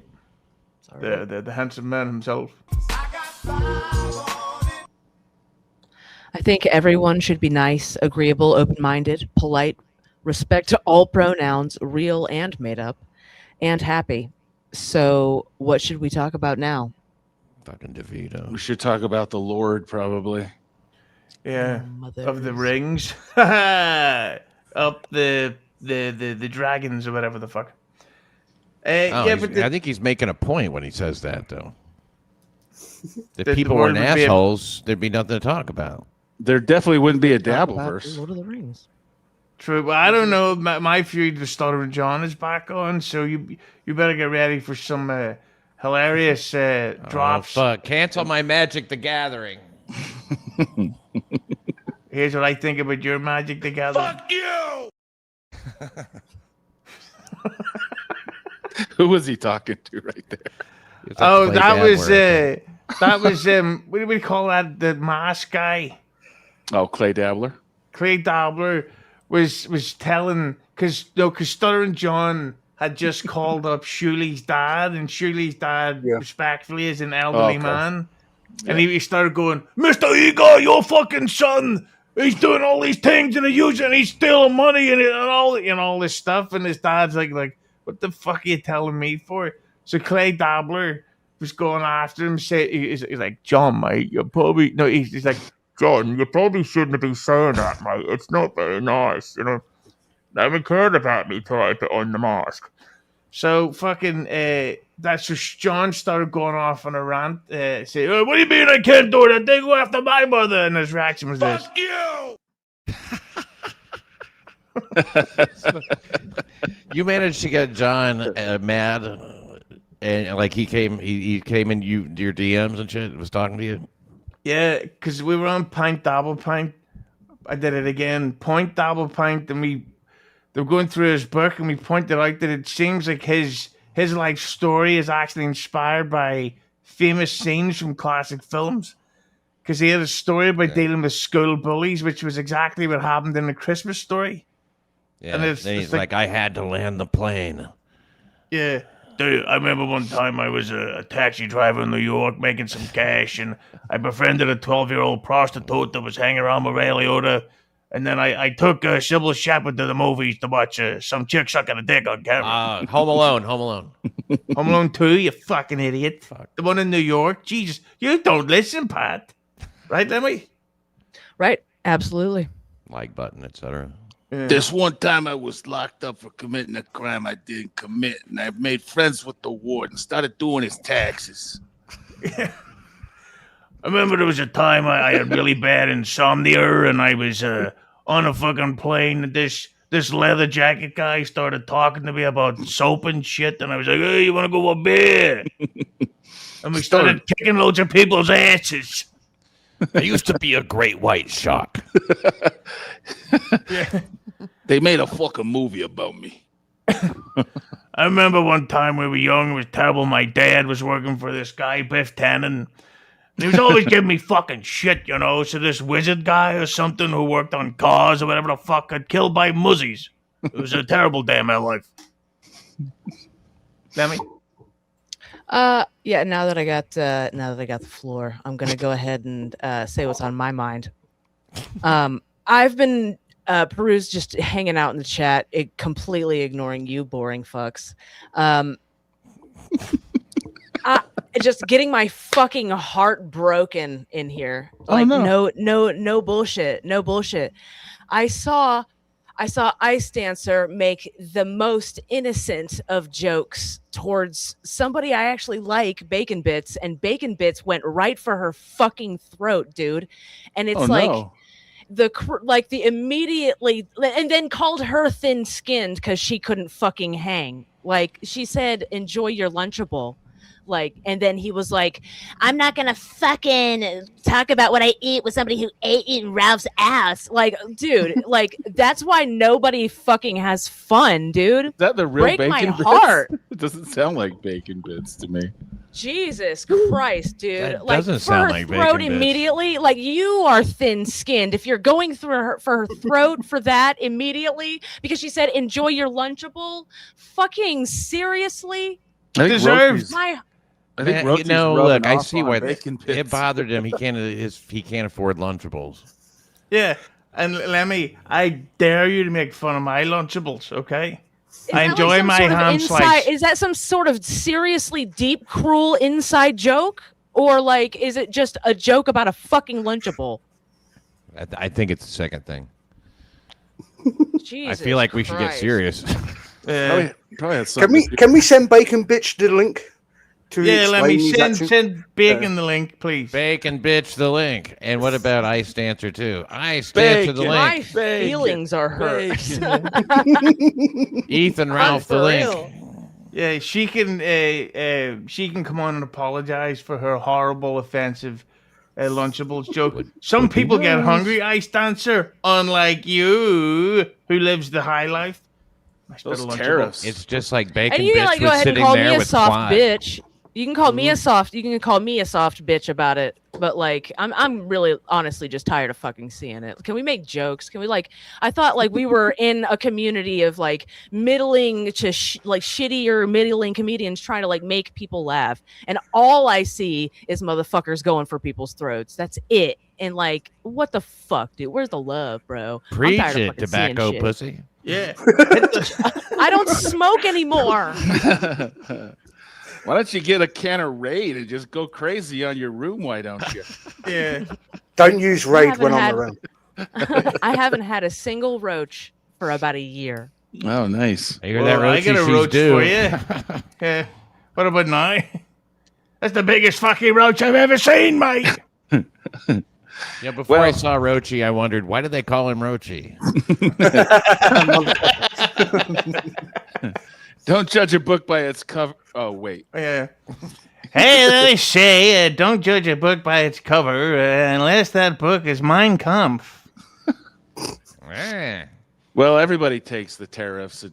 Sorry. The handsome man himself. I think everyone should be nice, agreeable, open-minded, polite, respect to all pronouns, real and made up, and happy. So what should we talk about now? Fucking DeVito. We should talk about the Lord, probably. Yeah, Mothers. of the rings. Up the dragons or whatever the fuck. Yeah, but I think he's making a point when he says that, though. If The people world weren't would be a- assholes, there'd be nothing to talk about. There definitely wouldn't be a Talk about Dabbleverse. Lord of the Rings. True, but I don't know. My feud with Stuttering John is back on, so you better get ready for some hilarious drops. Oh, fuck. Cancel my Magic the Gathering. Here's what I think about your Magic the Gathering. Fuck you! Who was he talking to right there? Oh, that was what do we call that? The mask guy. Oh, Clay Dabbler. Clay Dabbler was telling, because Stuttering John had just called up Shuley's dad, and Shuley's dad respectfully is an elderly man, and he started going, Mr. Igor, your fucking son, he's doing all these things and he's stealing money and all this stuff, and his dad's like, what the fuck are you telling me for? So Clay Dabbler was going after him, he's like, John, mate, he's like, John, you probably shouldn't be saying that, mate. It's not very nice, you know. Never cared about me till I put on the mask. So fucking that's just John started going off on a rant, saying, oh, what do you mean I can't do that? They go after my mother, and his reaction was this. Fuck you! You managed to get John mad, and like he came in your DMs and shit, was talking to you. Yeah, because we were on Pint Double Pint. I did it again, Point Double Pint, and they were going through his book, and we pointed out that it seems like his life story is actually inspired by famous scenes from classic films. because he had a story about dealing with school bullies, which was exactly what happened in the Christmas story. Yeah. And Then he's like, I had to land the plane. Yeah. Dude, I remember one time I was a taxi driver in New York making some cash, and I befriended a 12-year-old prostitute that was hanging around with Ray Liotta. And then I took Sybil Shepherd to the movies to watch some chick sucking a dick on camera. Home Alone. Home Alone. Home Alone 2, you fucking idiot. The one in New York. Jesus, you don't listen, Pat. Right, Lemmi? Right. Absolutely. Like button, etc. Yeah. This one time I was locked up for committing a crime I didn't commit, and I made friends with the warden, started doing his taxes. Yeah. I remember there was a time I had really bad insomnia, and I was on a fucking plane, and this leather jacket guy started talking to me about soap and shit, and I was like, hey, you want to go for a beer? And we started kicking loads of people's asses. I used to be a great white shark. Yeah. They made a fucking movie about me. I remember one time we were young, it was terrible. My dad was working for this guy, Biff Tannen. And he was always giving me fucking shit, you know. So this wizard guy or something who worked on cars or whatever the fuck got killed by muzzies. It was a terrible day in my life. Lemmi? Yeah. Now that I got the floor, I'm gonna go ahead and say what's on my mind. I've been perused, just hanging out in the chat, completely ignoring you, boring fucks. Just getting my fucking heart broken in here. Like, no bullshit, no bullshit. I saw Ice Dancer make the most innocent of jokes towards somebody I actually like, Bacon Bits, and Bacon Bits went right for her fucking throat, dude. And it's the immediately, and then called her thin-skinned because she couldn't fucking hang. Like, she said, enjoy your Lunchable. Like, and then he was like, I'm not gonna fucking talk about what I eat with somebody who ate in Ralph's ass. Like, dude, like, that's why nobody fucking has fun, dude. Is that the real Break Bacon my Bits? heart. It doesn't sound like Bacon Bits to me. Jesus Christ, dude. That Like, doesn't for sound her like throat Bacon Bits. immediately, like, you are thin-skinned. If you're going through her for her throat for that immediately, because she said, enjoy your Lunchable, fucking seriously? I think Deserves. I think Man, Roachy's look, rubbing I off see on why Bacon it Bits. bothered him. He can't afford Lunchables. Yeah. And Lemmi, I dare you to make fun of my Lunchables, okay? I Is that enjoy like some my sort of ham slice. Is that some sort of seriously deep, cruel inside joke? Or, like, is it just a joke about a fucking Lunchable? I think it's the second thing. Jesus I feel like we should get Christ. serious. Yeah. Probably had something to do- Can we send Bacon Bitch the link? To Yeah, let me explain his action? send Bacon the link, please. Bacon bitch the link. And what about Ice Dancer too? Ice Dancer the Bacon. My link. feelings are hurt. Ethan Ralph the For link. real. Yeah, she can come on and apologize for her horrible, offensive Lunchables joke. Some people get hungry, Ice Dancer, unlike you, who lives the high life. Nice Those bit of Lunchable. tariffs. It's just like Bacon And you can, bitch like, go was ahead and sitting call there me a with soft Quad. bitch. You can call me a soft. You can call me a soft bitch about it. But, like, I'm really honestly just tired of fucking seeing it. Can we make jokes? Can we, like? I thought, like, we were in a community of, like, middling to shitty or middling comedians trying to, like, make people laugh, and all I see is motherfuckers going for people's throats. That's it. And, like, what the fuck, dude? Where's the love, bro? I'm Preach tired of it, fucking seeing tobacco shit. pussy. Yeah. I don't smoke anymore. Why don't you get a can of Raid and just go crazy on your room? Why don't you? Yeah. Don't use Raid haven't when had- I'm around. I haven't had a single roach for about a year. Oh, nice. I hear Well, that I Roachy got a she's roach due. for you. Yeah. What about now? That's the biggest fucking roach I've ever seen, mate. Yeah, before I Well- saw Roachy, I wondered why did they call him Roachy? Don't judge a book by its cover. Oh, wait. Yeah. Hey, they say, don't judge a book by its cover unless that book is Mein Kampf. Eh. Well, everybody takes the tariffs, a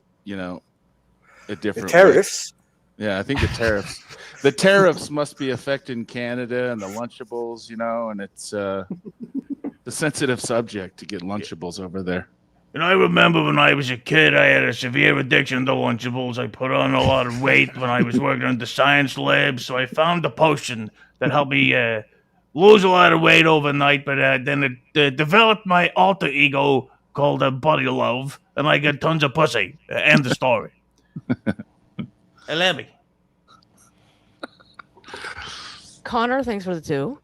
different The tariffs. way. Yeah, I think the tariffs. The tariffs must be affecting Canada and the Lunchables, and it's the sensitive subject to get Lunchables over there. And I remember when I was a kid, I had a severe addiction to Lunchables. I put on a lot of weight when I was working in the science lab, so I found a potion that helped me lose a lot of weight overnight, but then it developed my alter ego called Body Love, and I got tons of pussy. End the story. Lemmi. Connor, thanks for the 2.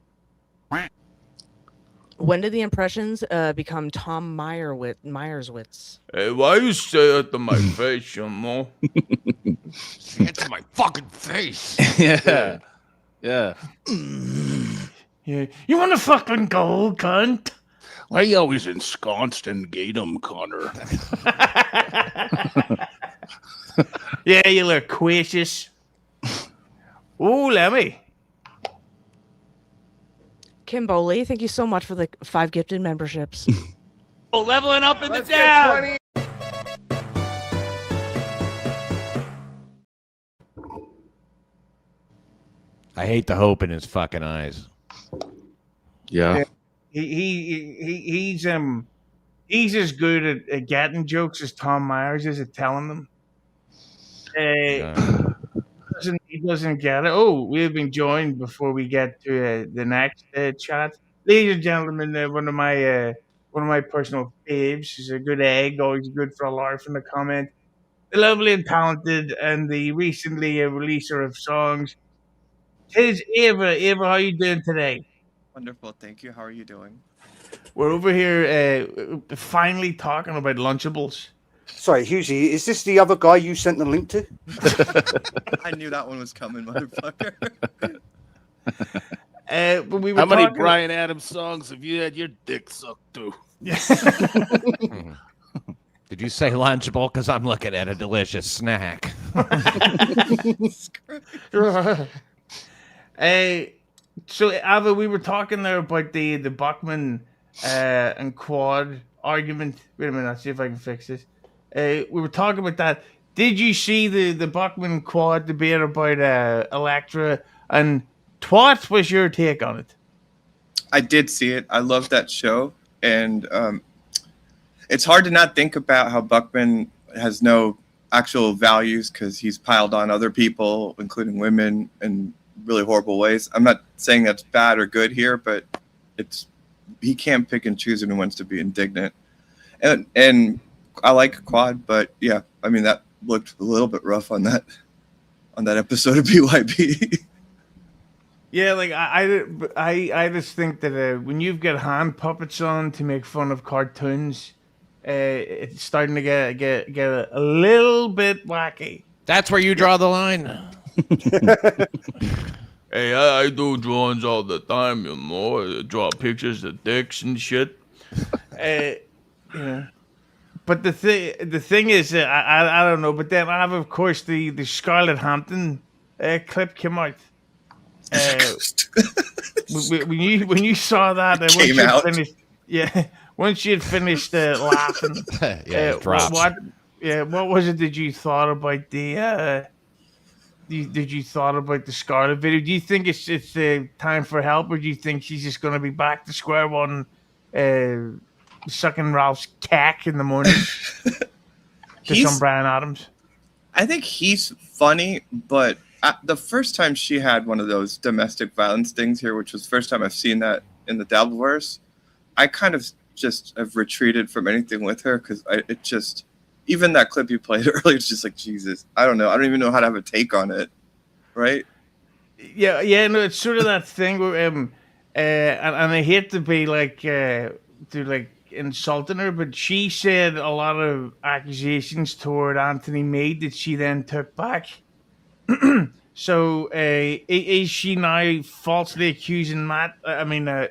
When did the impressions become Tom Myerswitz? Hey, why you say it to my face, you know? Say it to my fucking face. Yeah. Yeah. Yeah. You want to fucking go, cunt? Why are you always ensconced in Gatum, Connor? Yeah, you loquacious. Ooh, Lemmi. Kimberly, thank you so much for the 5 gifted memberships. Leveling up in the down. I hate the hope in his fucking eyes. Yeah. He's as good at getting jokes as Tom Myers is at telling them. He doesn't get it. Oh, we have been joined before we get to the next chat, ladies and gentlemen. One of my personal faves. She's a good egg, always good for a laugh in the comment. The lovely and talented, and the recently releaser of songs. Tis Ava. Ava, how you doing today? Wonderful, thank you. How are you doing? We're over here finally talking about Lunchables. Sorry, Husey, is this the other guy you sent the link to? I knew that one was coming, motherfucker. But we were How many talking- Bryan Adams songs have you had your dick sucked to? Did you say Lunchable? Because I'm looking at a delicious snack. So, Ava, we were talking there about the Buckman and Quad argument. Wait a minute, I'll see if I can fix this. We were talking about that. Did you see the Buckman Quad debate about Electra? And what was your take on it? I did see it. I love that show. And it's hard to not think about how Buckman has no actual values because he's piled on other people, including women, in really horrible ways. I'm not saying that's bad or good here, but he can't pick and choose when he wants to be indignant. And I like Quad, but yeah, I mean that looked a little bit rough on that episode of BYB. Yeah, like I just think that when you've got hand puppets on to make fun of cartoons, it's starting to get a little bit wacky. That's where you draw the line. Hey, I do drawings all the time, you know. I draw pictures of dicks and shit. Yeah. But the thing is, I don't know. But then I have, of course, the Scarlett Hampton clip came out. When you saw that, Came out. Once she had finished laughing, Yeah, it drops. What was it that you thought about the? Did you thought about the Scarlett video? Do you think it's time for help, or do you think she's just going to be back to square one, sucking Ralph's cack in the morning to some Bryan Adams? I think he's funny, but the first time she had one of those domestic violence things here, which was the first time I've seen that in the Dabbleverse, I kind of just have retreated from anything with her because even that clip you played earlier, it's just like, Jesus, I don't know. I don't even know how to have a take on it, right? Yeah, no, it's sort of that thing where, and I hate to be insulting her, but she said a lot of accusations toward Anthony Meade that she then took back. So, is she now falsely accusing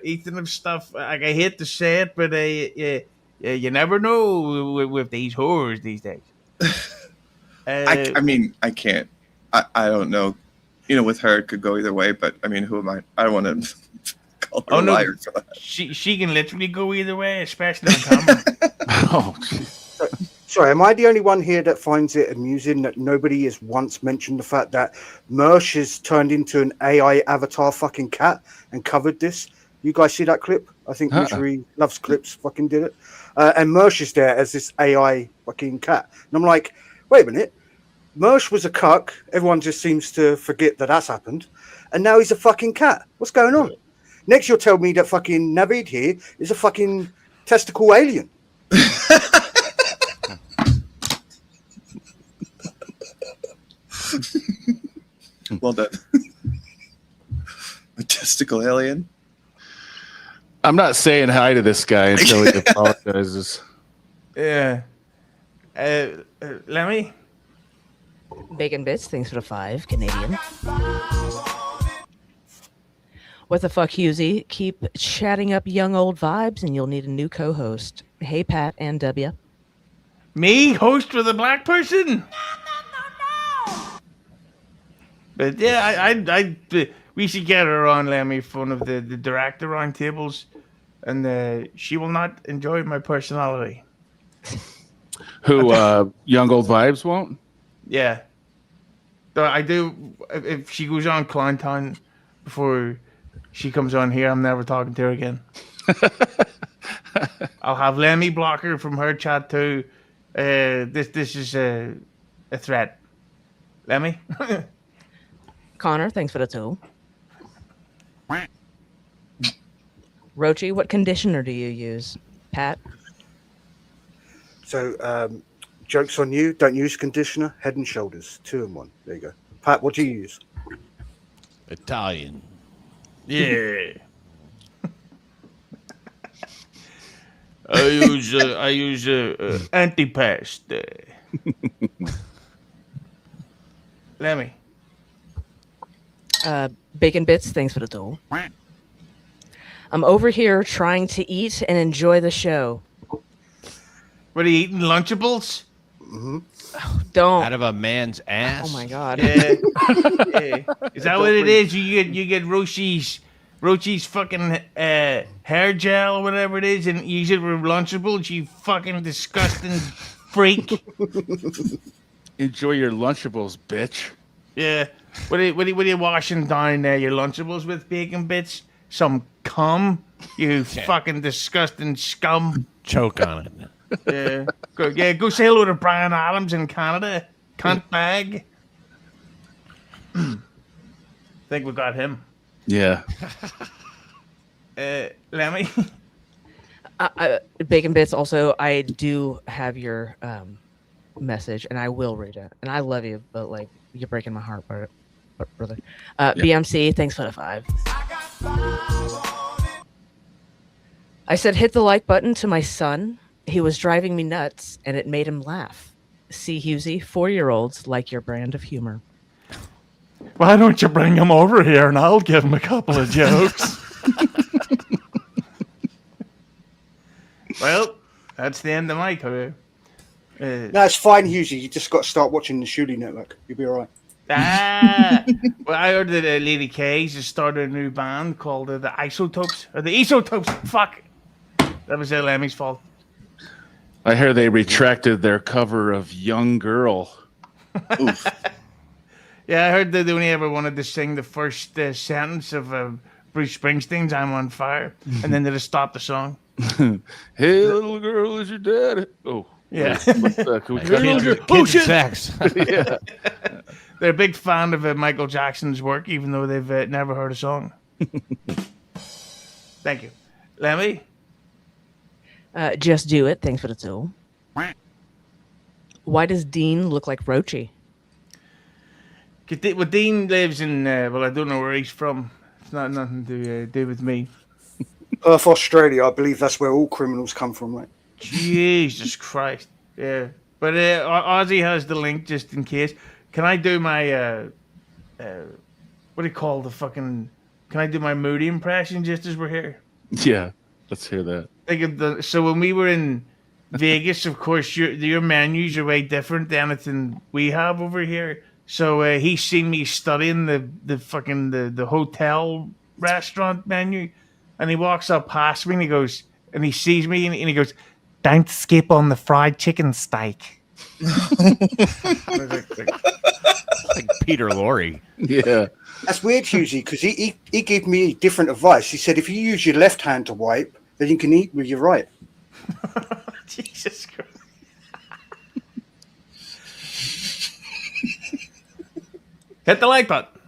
Ethan of stuff? Like, I hate to say it, but you never know with these whores these days. I mean, I can't. I don't know. With her, it could go either way, but I mean, who am I? I don't want to call her a liar for that. She can literally go either way, especially on camera. So Sorry, am I the only one here that finds it amusing that nobody has once mentioned the fact that Mersh has turned into an AI avatar fucking cat and covered this? You guys see that clip? I think Misery Loves Clips fucking did it. And Mersh is there as this AI fucking cat. And I'm like, wait a minute. Mersh was a cuck. Everyone just seems to forget that that's happened. And now he's a fucking cat. What's going on? Next, you'll tell me that fucking Navid here is a fucking testicle alien. Well done. A testicle alien. I'm not saying hi to this guy until he apologizes. Yeah. Lemmi? Bacon Bits, thanks for the 5 Canadian. What the fuck, Husey? Keep chatting up young old vibes and you'll need a new co-host. Hey, Pat and DubYah. Me? Host with a black person? No. But yeah, we should get her on, Lemmi, for one of the director roundtables, and she will not enjoy my personality. Who, Young Old Vibes won't? Yeah. So I do, if she goes on Clowntown before she comes on here, I'm never talking to her again. I'll have Lemmi block her from her chat too. This is a threat. Lemmi? Connor, thanks for the 2. Roachy, what conditioner do you use? Pat? So, joke's on you. Don't use conditioner. Head and Shoulders. 2 in 1. There you go. Pat, what do you use? Italian. Yeah. I use Antipast. Lemmi. Bacon Bits, thanks for the 2. I'm over here trying to eat and enjoy the show. What are you eating? Lunchables? Mm-hmm. Don't. Out of a man's ass. Oh my god. Yeah. Yeah. Is that what it is? You get Roachy's fucking hair gel or whatever it is, and use it for Lunchables. You fucking disgusting freak. Enjoy your Lunchables, bitch. Yeah. What are you washing down there? Your Lunchables with, Bacon Bits? Some cum? You fucking disgusting scum. Choke on it. Go say hello to Brian Adams in Canada. Cunt bag. Think we got him. Yeah. Lemmi. Bacon Bits, also, I do have your message, and I will read it. And I love you, but, like, you're breaking my heart, brother. BMC, thanks for the 5. I said hit the like button to my son. He was driving me nuts, and it made him laugh. See, Husey, 4-year-olds like your brand of humor. Why don't you bring him over here, and I'll give him a couple of jokes. Well, that's the end of my career. No, it's fine, Husey. You just got to start watching the Shooty Network. You'll be all right. Well, I heard that Lady K's just started a new band called the Isotopes. Or the Isotopes. Fuck. That was Lemmy's fault. I hear they retracted their cover of Young Girl. Oof. Yeah, I heard that they only ever wanted to sing the first sentence of Bruce Springsteen's I'm on Fire. And then they just stopped the song. Hey, little girl, is your daddy? Oh. Yeah. Can we cut Kids and sex. yeah. They're a big fan of Michael Jackson's work, even though they've never heard a song. Thank you. Lemmi? Just do it. Thanks for the 2. Why does Dean look like Roachy? Well, Dean lives in, well, I don't know where he's from. It's not nothing to do with me. Perth, Australia. I believe that's where all criminals come from, right? Jesus Christ. Yeah. But Ozzy has the link just in case. Can I do my, what do you call the fucking, can I do my Moody impression just as we're here? Yeah. Let's hear that. So when we were in Vegas, of course, your menus are way different than anything we have over here. So he's seen me studying the fucking the hotel restaurant menu, and he walks up past me and he goes, and he sees me and he goes, Don't skip on the fried chicken steak. Like Peter Lorre. Yeah. That's weird, Husey, because he gave me different advice. He said if you use your left hand to wipe, then you can eat with your right. Jesus Christ. Hit the like button.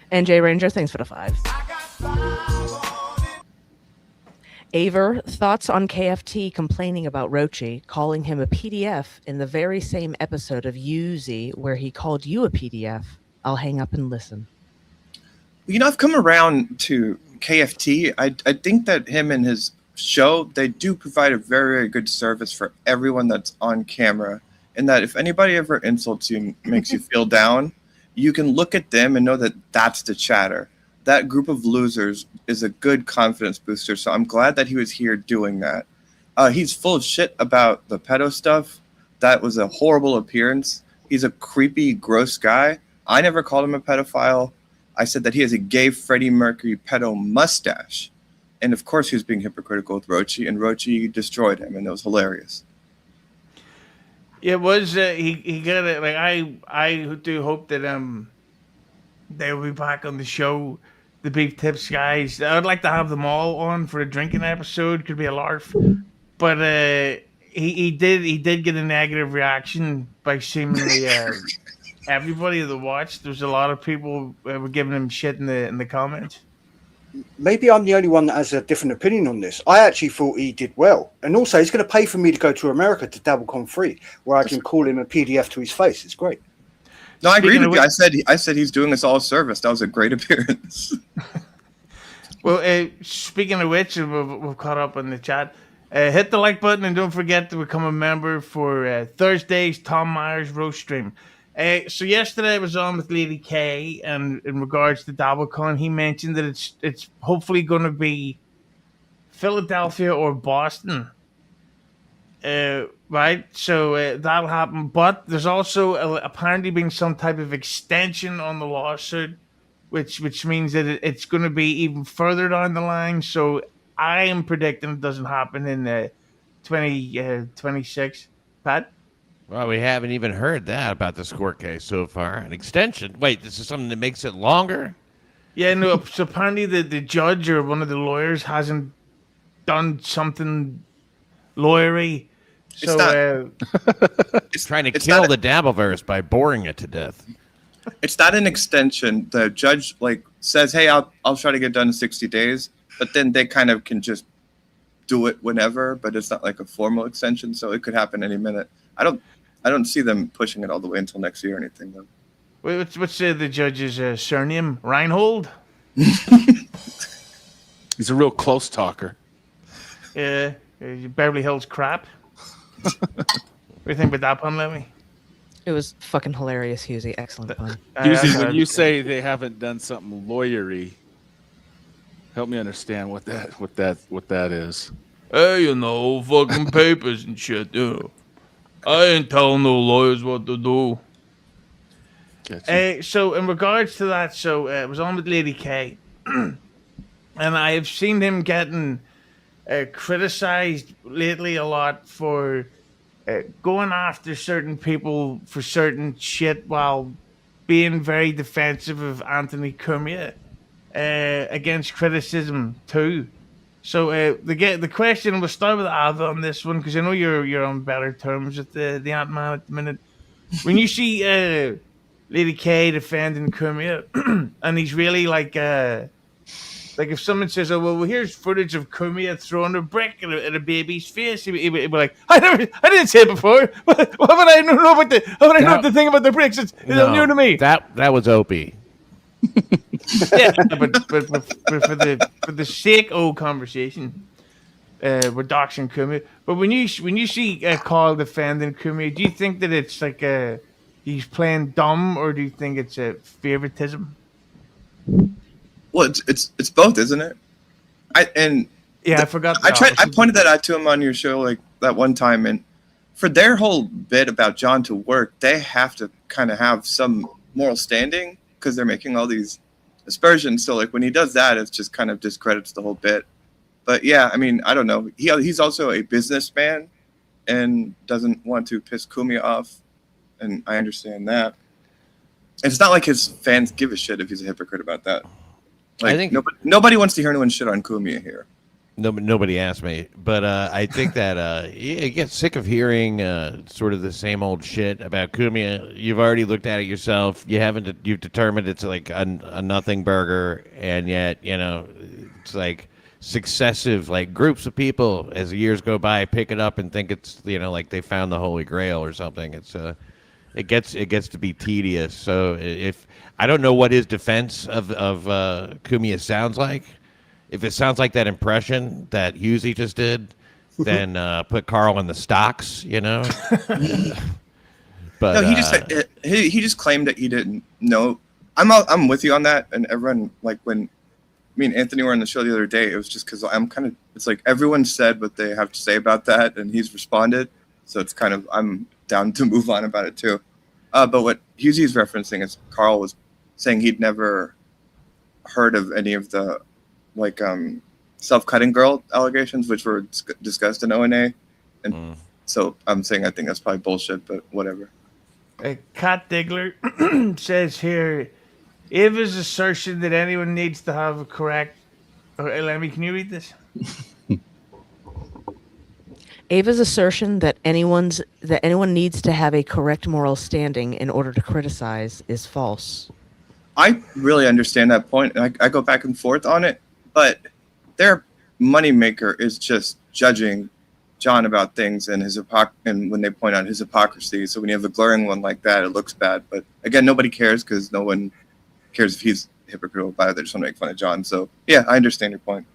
NJ Ranger, thanks for the 5. Aver, thoughts on KFT complaining about Roachy, calling him a PDF in the very same episode of UZ where he called you a PDF. I'll hang up and listen. You know, I've come around to KFT. I think that him and his show, they do provide a very, very good service for everyone that's on camera. And that if anybody ever insults you and makes you feel down, you can look at them and know that that's the chatter. That group of losers is a good confidence booster. So I'm glad that he was here doing that. He's full of shit about the pedo stuff. That was a horrible appearance. He's a creepy, gross guy. I never called him a pedophile. I said that he has a gay Freddie Mercury pedo mustache. And of course he was being hypocritical with Roachy, and Roachy destroyed him, and it was hilarious. It was he got it. Like I do hope that they'll be back on the show, the Beef Tips guys. I would like to have them all on for a drinking episode. Could be a larf, but he did get a negative reaction by seemingly everybody that watched. There's a lot of people were giving him shit in the comments. Maybe I'm the only one that has a different opinion on this. I actually thought he did well. And also, he's going to pay for me to go to America to DoubleCon free, where I can call him a PDF to his face. It's great. No, I agree with you. I said he's doing us all a service. That was a great appearance. Well, speaking of which, we've caught up in the chat. Hit the like button and don't forget to become a member for Thursday's Tom Myers roast stream. So yesterday I was on with Lady K, and in regards to DoubleCon, he mentioned that it's hopefully going to be Philadelphia or Boston. Right, so that'll happen. But there's also apparently been some type of extension on the lawsuit, which means that it's going to be even further down the line. So I am predicting it doesn't happen in 2026. Pat? Well, we haven't even heard that about this court case so far. An extension. Wait, this is something that makes it longer? Yeah, no. So apparently the judge or one of the lawyers hasn't done something lawyery. So it's trying to kill the Dabbleverse by boring it to death. It's not an extension. The judge says, "Hey, I'll try to get done in 60 days," but then they kind of can just do it whenever. But it's not like a formal extension, so it could happen any minute. I don't see them pushing it all the way until next year or anything, though. Wait, what's the judge's surname? Reinhold? He's a real close talker. Yeah, Beverly Hills crap. What do you think about that pun, Lemmi? It was fucking hilarious, Husey. Excellent pun. Usually when you say they haven't done something lawyery, help me understand what that is. Hey, fucking papers and shit, I ain't telling no lawyers what to do. Gotcha. So in regards to that, it was on with Lady K, and I have seen him getting criticized lately a lot for going after certain people for certain shit while being very defensive of Anthony Cumia against criticism too. So the question, we'll start with Alva on this one because I know you're on better terms with the Ant-Man at the minute. When you see Lady K defending Cumia, and he's really like if someone says, "Oh well, here's footage of Cumia throwing a brick at a baby's face," he'd be like, "I didn't say it before. What would I know about know the thing about the bricks? It's new to me." That was Opie. Yeah, but for the sake of conversation, we're doxing Cumia. But when you see Carl defending Cumia, do you think that it's like he's playing dumb, or do you think it's a favoritism? Well, it's both, isn't it? I forgot. I pointed that out to him on your show that one time, and for their whole bit about John to work, they have to kind of have some moral standing because they're making all these aspersions. So when he does that, it just kind of discredits the whole bit. But yeah, I mean, I don't know. He's also a businessman and doesn't want to piss Kumiya off, and I understand that. It's not like his fans give a shit if he's a hypocrite about that. Like, I think nobody wants to hear anyone shit on Kumiya here. nobody asked me, but I think that you get sick of hearing sort of the same old shit about Kumiya. You've already looked at it yourself. You've determined it's like a nothing burger, and yet it's like successive like groups of people as the years go by pick it up and think it's like they found the Holy Grail or something. It gets to be tedious. So if I don't know what his defense of Kumiya sounds like. If it sounds like that impression that Husey just did, then put Carl in the stocks, But no, he just claimed that he didn't know. I'm with you on that, and everyone, like, when me and Anthony were on the show the other day, it was just because it's like everyone said what they have to say about that, and he's responded, so it's kind of, I'm down to move on about it too. But what Husey's referencing is Carl was saying he'd never heard of any of the self-cutting girl allegations, which were discussed in O&A, and so I'm saying I think that's probably bullshit, but whatever. Cat Diggler says here, Ava's assertion that anyone needs to have a correct... Lemmi, can you read this? Ava's assertion that anyone needs to have a correct moral standing in order to criticize is false. I really understand that point, and I go back and forth on it, but their moneymaker is just judging John about things and and when they point out his hypocrisy. So when you have a glaring one like that, it looks bad. But again, nobody cares because no one cares if he's hypocritical about it. They just want to make fun of John. So yeah, I understand your point.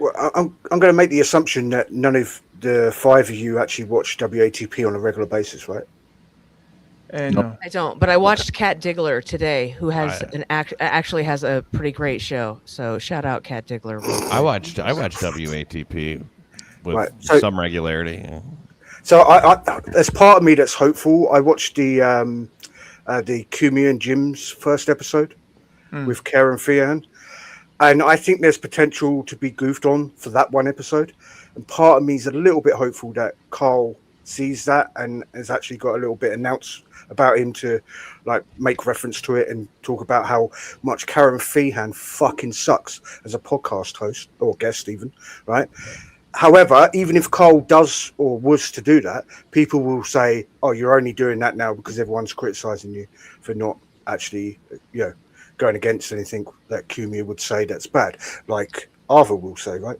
Well, I'm going to make the assumption that none of the five of you actually watch WATP on a regular basis, right? No. I don't, but I watched Cat Diggler today, who has actually has a pretty great show. So shout out Cat Diggler. I watched WATP with some regularity. Yeah. So I there's part of me that's hopeful. I watched the Kumiya and Jim's first episode with Karen Feehan, and I think there's potential to be goofed on for that one episode. And part of me is a little bit hopeful that Carl sees that and has actually got a little bit announced about him to like make reference to it and talk about how much Karen Feehan fucking sucks as a podcast host or guest even, right? However, even if Carl does or was to do that, people will say, oh, you're only doing that now because everyone's criticizing you for not actually, going against anything that Kumiya would say that's bad, like Arthur will say, right?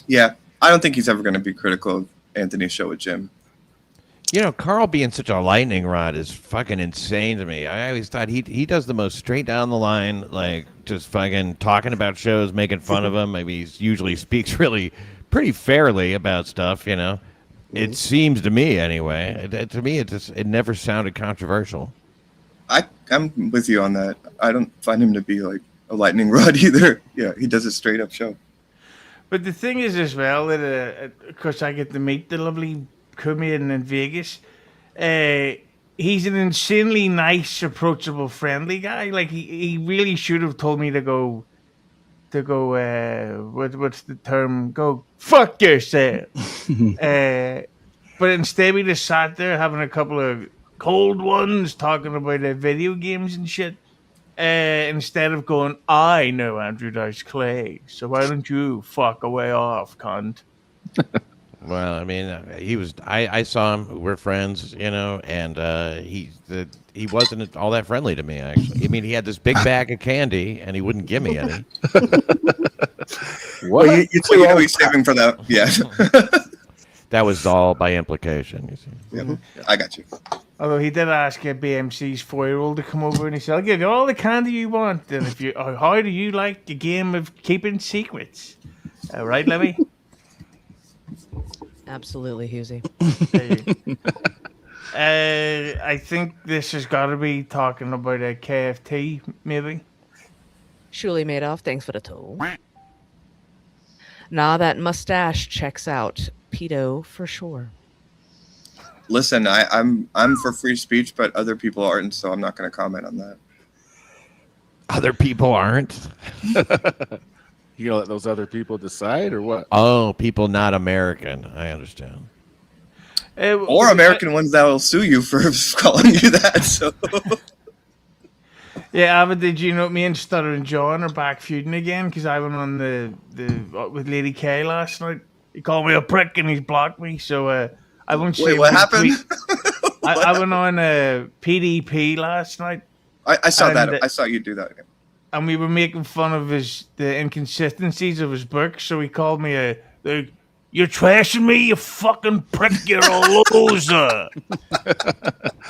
Yeah, I don't think he's ever going to be critical of Anthony's show with Jim. Carl being such a lightning rod is fucking insane to me. I always thought he does the most straight down the line, like just fucking talking about shows, making fun of them. Maybe he usually speaks really pretty fairly about stuff, It seems to me anyway. To me, it never sounded controversial. I'm with you on that. I don't find him to be like a lightning rod either. Yeah, he does a straight up show. But the thing is as well that, of course, I get to meet the lovely Kumiya in Vegas. He's an insanely nice, approachable, friendly guy. Like he really should have told me to go. What's the term? Go fuck yourself. But instead, we just sat there having a couple of cold ones, talking about video games and shit. Instead of going, I know Andrew Dice Clay, so why don't you fuck away off, cunt? Well, I mean, I saw him. We're friends, and he wasn't all that friendly to me, actually. I mean, he had this big bag of candy, and he wouldn't give me any. What? Well, you're always saving for that. Yeah. That was all by implication, you see. Yeah, I got you. Although he did ask BMC's 4-year-old to come over and he said, I'll give you all the candy you want. And how do you like the game of keeping secrets? Right, Lemmi? Absolutely, Husey. I think this has got to be talking about a KFT, maybe. Shuli Madoff, thanks for the toll. Nah, that mustache checks out. Pedo for sure. Listen, I'm for free speech, but other people aren't, so I'm not going to comment on that. Other people aren't? You gonna let those other people decide or what? Oh, people not American. I understand. Or American ones that will sue you for calling you that. So Yeah, but did you know me and Stuttering John are back feuding again? Because I went on the with Lady K last night. He called me a prick and he's blocked me. So I won't say. wait, what happened? I went on PDP last night. I saw that. I saw you do that. And we were making fun of the inconsistencies of his book. So he called me "You're trashing me, you fucking prick, you're a loser."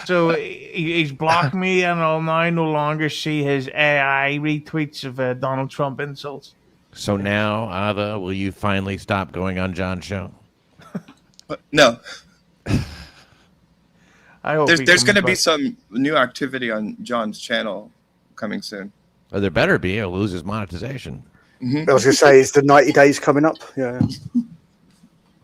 So he's blocked me, and I'll now no longer see his AI retweets of Donald Trump insults. So now, Ada, will you finally stop going on John's show? No. I hope there's going to be some new activity on John's channel coming soon. Oh, there better be. He'll lose his monetization. I was going to say, is the 90 days coming up? Yeah.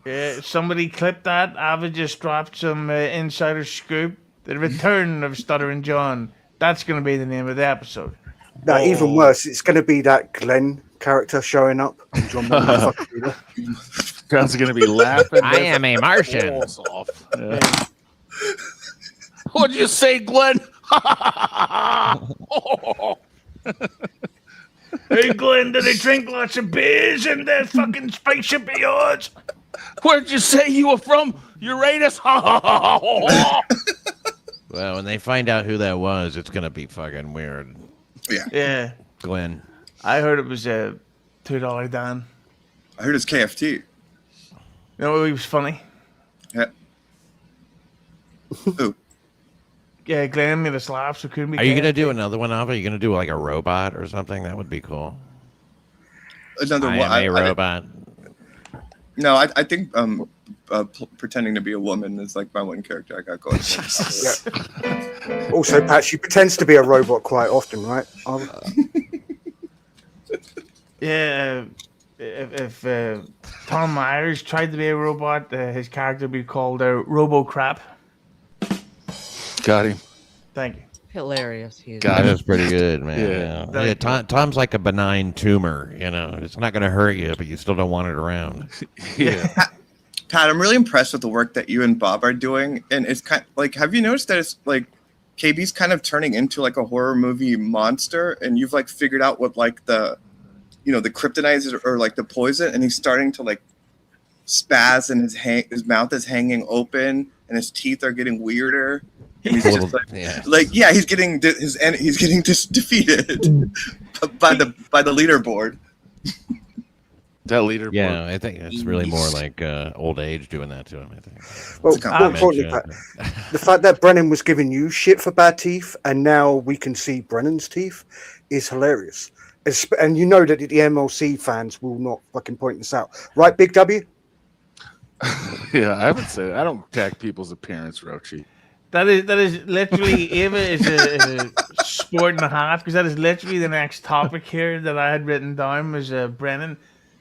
Yeah, somebody clipped that. Ava just dropped some insider scoop. The return of Stuttering John. That's going to be the name of the episode. No, even worse, it's going to be that Glenn character showing up. John John's going to be laughing. I am a Martian. Yeah. What'd you say, Glenn? Hey, Glenn, did they drink lots of beers in that fucking spaceship of yours? Where'd you say you were from? Uranus? Well, when they find out who that was, it's going to be fucking weird. Yeah. Glenn. I heard it was a $2 Dan. I heard it's KFT. You know, he was funny. Yeah. Who? Yeah, Glenn made us laugh, so couldn't be. Are you going to do another one, Alva? Are you going to do like a robot or something? That would be cool. Another one. I am a robot. No, I think pretending to be a woman is like my one character I got going. Yeah. Also, Pat, she pretends to be a robot quite often, right? Yeah. If Tom Myers tried to be a robot, his character would be called Robo Crap. Got him. Thank you. Hilarious. Got That was pretty good, man. Yeah. Yeah, Tom's like a benign tumor. You know, it's not going to hurt you, but you still don't want it around. Yeah. Pat, I'm really impressed with the work that you and Bob are doing, and it's kind of, like, have you noticed that it's like KB's kind of turning into like a horror movie monster, and you've like figured out what like the kryptonite is or like the poison, and he's starting to like spaz, and his mouth is hanging open, and his teeth are getting weirder. And he's just he's getting defeated by the leaderboard. That leaderboard. Yeah, I think it's really more like old age doing that to him. I think. Well, more importantly, Pat, the fact that Brennan was giving you shit for bad teeth, and now we can see Brennan's teeth, is hilarious. And you know that the MLC fans will not fucking point this out, right, Big W? Yeah, I would say I don't attack people's appearance, Roachy. That is literally Ava is a sport and a half, because that is literally the next topic here that I had written down was Brennan.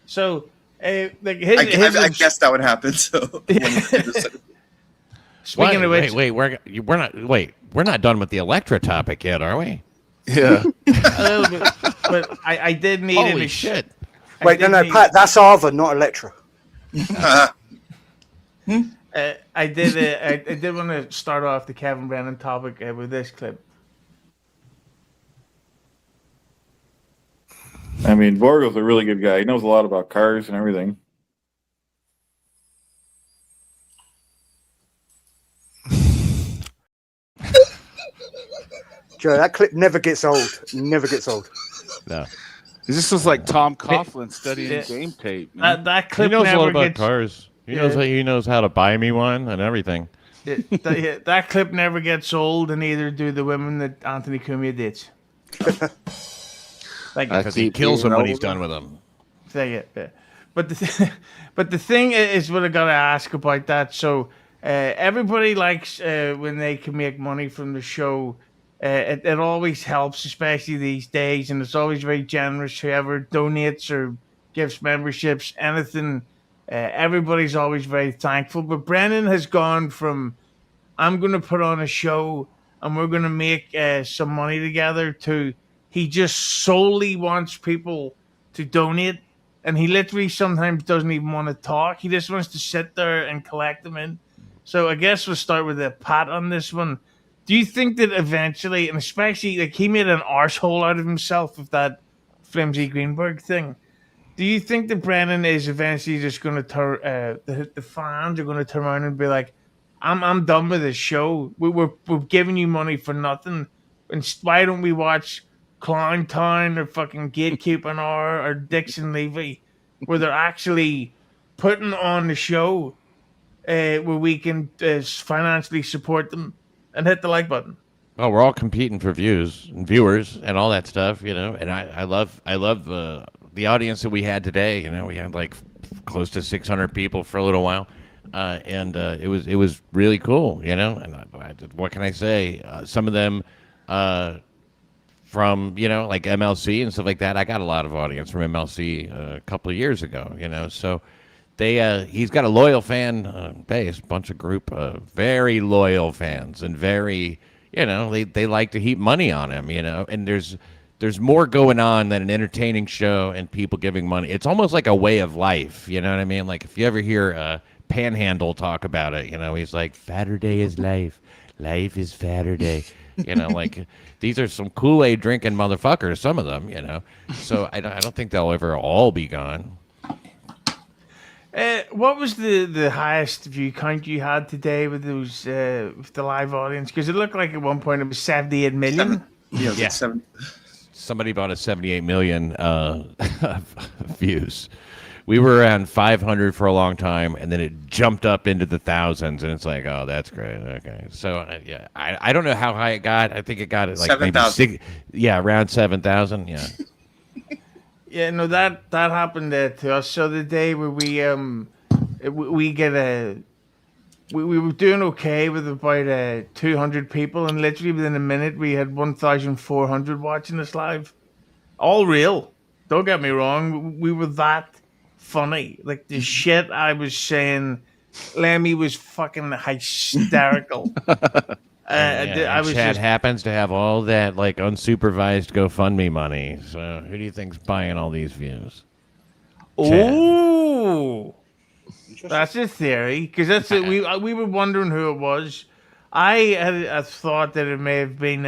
So like I guess that would happen. So speaking of which, we're not done with the Electra topic yet, are we? Yeah. a little bit, but I did need Holy shit! Wait, no, Pat, that's Arva, not Electra. I did want to start off the Kevin Brennan topic with this clip. I mean, Vorgo's a really good guy. He knows a lot about cars and everything. Joe, that clip never gets old. Never gets old. No. This is like Tom Coughlin studying game tape. That clip he knows never all about gets, cars. He knows how to buy me one and everything. That clip never gets old, and neither do the women that Anthony Cumia dates. Because he kills them when he's done with them. But the thing is what I gotta ask about that. So everybody likes when they can make money from the show. It always helps, especially these days, and it's always very generous. Whoever donates or gives memberships, anything, everybody's always very thankful. But Brennan has gone from I'm going to put on a show and we're going to make some money together to he just solely wants people to donate and he literally sometimes doesn't even want to talk. He just wants to sit there and collect them in. So I guess we'll start with a Pat on this one. Do you think that eventually, and especially like he made an arsehole out of himself with that flimsy Greenberg thing? Do you think that Brennan is eventually just going to turn the fans are going to turn around and be like, I'm done with this show. We're giving you money for nothing. And why don't we watch Clown Town or fucking Gatekeeping or Dixon Levy, where they're actually putting on the show where we can financially support them and hit the like button. Oh, we're all competing for views and viewers and all that stuff, you know. And I love the audience that we had today. You know, we had like close to 600 people for a little while, and it was really cool, you know. And what can I say? Some of them from, you know, like MLC and stuff like that. I got a lot of audience from MLC a couple of years ago, you know. So he's got a loyal fan base, bunch of group, very loyal fans, and very, you know, they like to heap money on him, you know. And there's more going on than an entertaining show and people giving money. It's almost like a way of life, you know what I mean? Like if you ever hear Panhandle talk about it, you know, he's like, Fatterday is life. Life is Fatterday. You know, like these are some Kool-Aid drinking motherfuckers, some of them, you know. So I don't think they'll ever all be gone. What was the highest view count you had today with those with the live audience? Because it looked like at one point it was 78 million. Yeah. Somebody bought a 78 million views. We were around 500 for a long time, and then it jumped up into the thousands, and it's like, oh, that's great. Okay, so yeah, I don't know how high it got. I think it got like 7,000. Yeah, around 7,000. Yeah. Yeah, no, that happened to us. So the day where we were doing okay with about 200 people, and literally within a minute we had 1,400 watching us live. All real. Don't get me wrong. We were that funny. Like the shit I was saying, Lemmi was fucking hysterical. I was Chad happens to have all that like unsupervised GoFundMe money. So who do you think's buying all these views? Oh, that's a theory, because that's it. We were wondering who it was. I had a thought that it may have been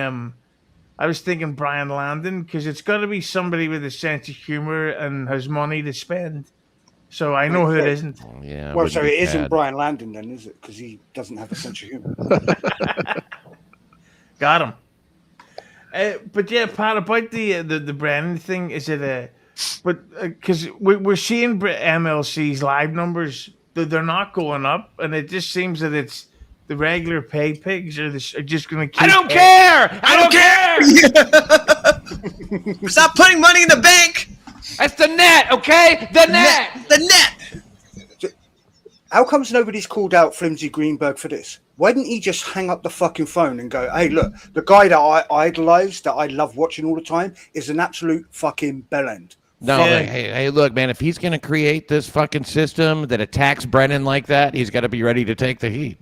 I was thinking Brian Landon, because it's got to be somebody with a sense of humor and has money to spend. So I know who it isn't. Yeah. Well, so it isn't Brian Landon then, is it? Because he doesn't have a sense of humor. Got him. But yeah, Pat, about the Brennan thing, is it because we're seeing MLC's live numbers, they're not going up, and it just seems that it's the regular paid pigs are just going to keep. I don't care. Stop putting money in the bank. That's the net, okay? The net. How comes nobody's called out Flimsy Greenberg for this? Why didn't he just hang up the fucking phone and go, hey, look, the guy that I idolize, that I love watching all the time, is an absolute fucking bellend. No, hey, look, man, if he's going to create this fucking system that attacks Brennan like that, he's got to be ready to take the heat.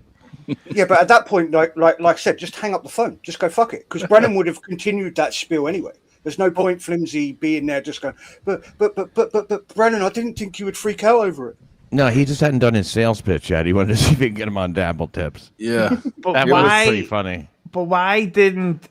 Yeah, but at that point, like I said, just hang up the phone. Just go fuck it. Because Brennan would have continued that spiel anyway. There's no point Flimsy being there just going, but Brennan, I didn't think you would freak out over it. No, he just hadn't done his sales pitch yet. He wanted to see if he could get him on Dabble Tips. Yeah. That was pretty funny. But why didn't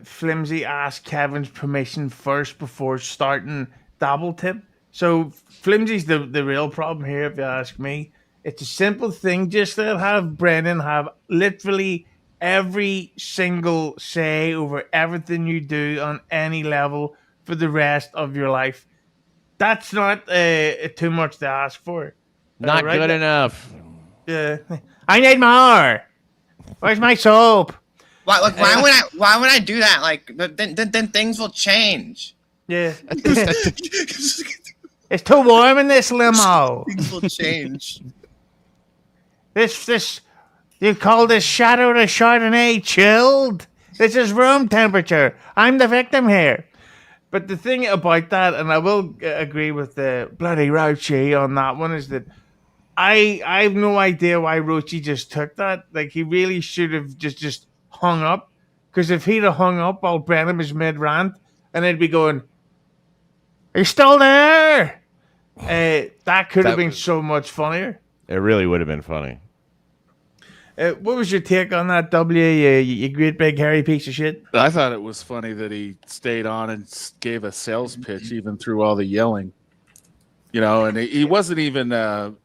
Flimsy ask Kevin's permission first before starting Dabble Tip? So Flimsy's the real problem here, if you ask me. It's a simple thing. Just have Brennan have literally every single say over everything you do on any level for the rest of your life. That's not too much to ask for. Not right? good enough. Yeah. I need more. Where's my soap? Why would I do that? Like then things will change. Yeah. It's too warm in this limo. Things will change. This you call this shadow of Chardonnay chilled? This is room temperature. I'm the victim here. But the thing about that, and I will agree with the bloody Roachy on that one, is that I have no idea why Roachy just took that. Like, he really should have just hung up. Because if he'd have hung up while Brennan was mid-rant, and they'd be going, "Are you still there?" That could have That been was- so much funnier. It really would have been funny. What was your take on that, W? You great big hairy piece of shit. I thought it was funny that he stayed on and gave a sales pitch even through all the yelling. You know, and he wasn't even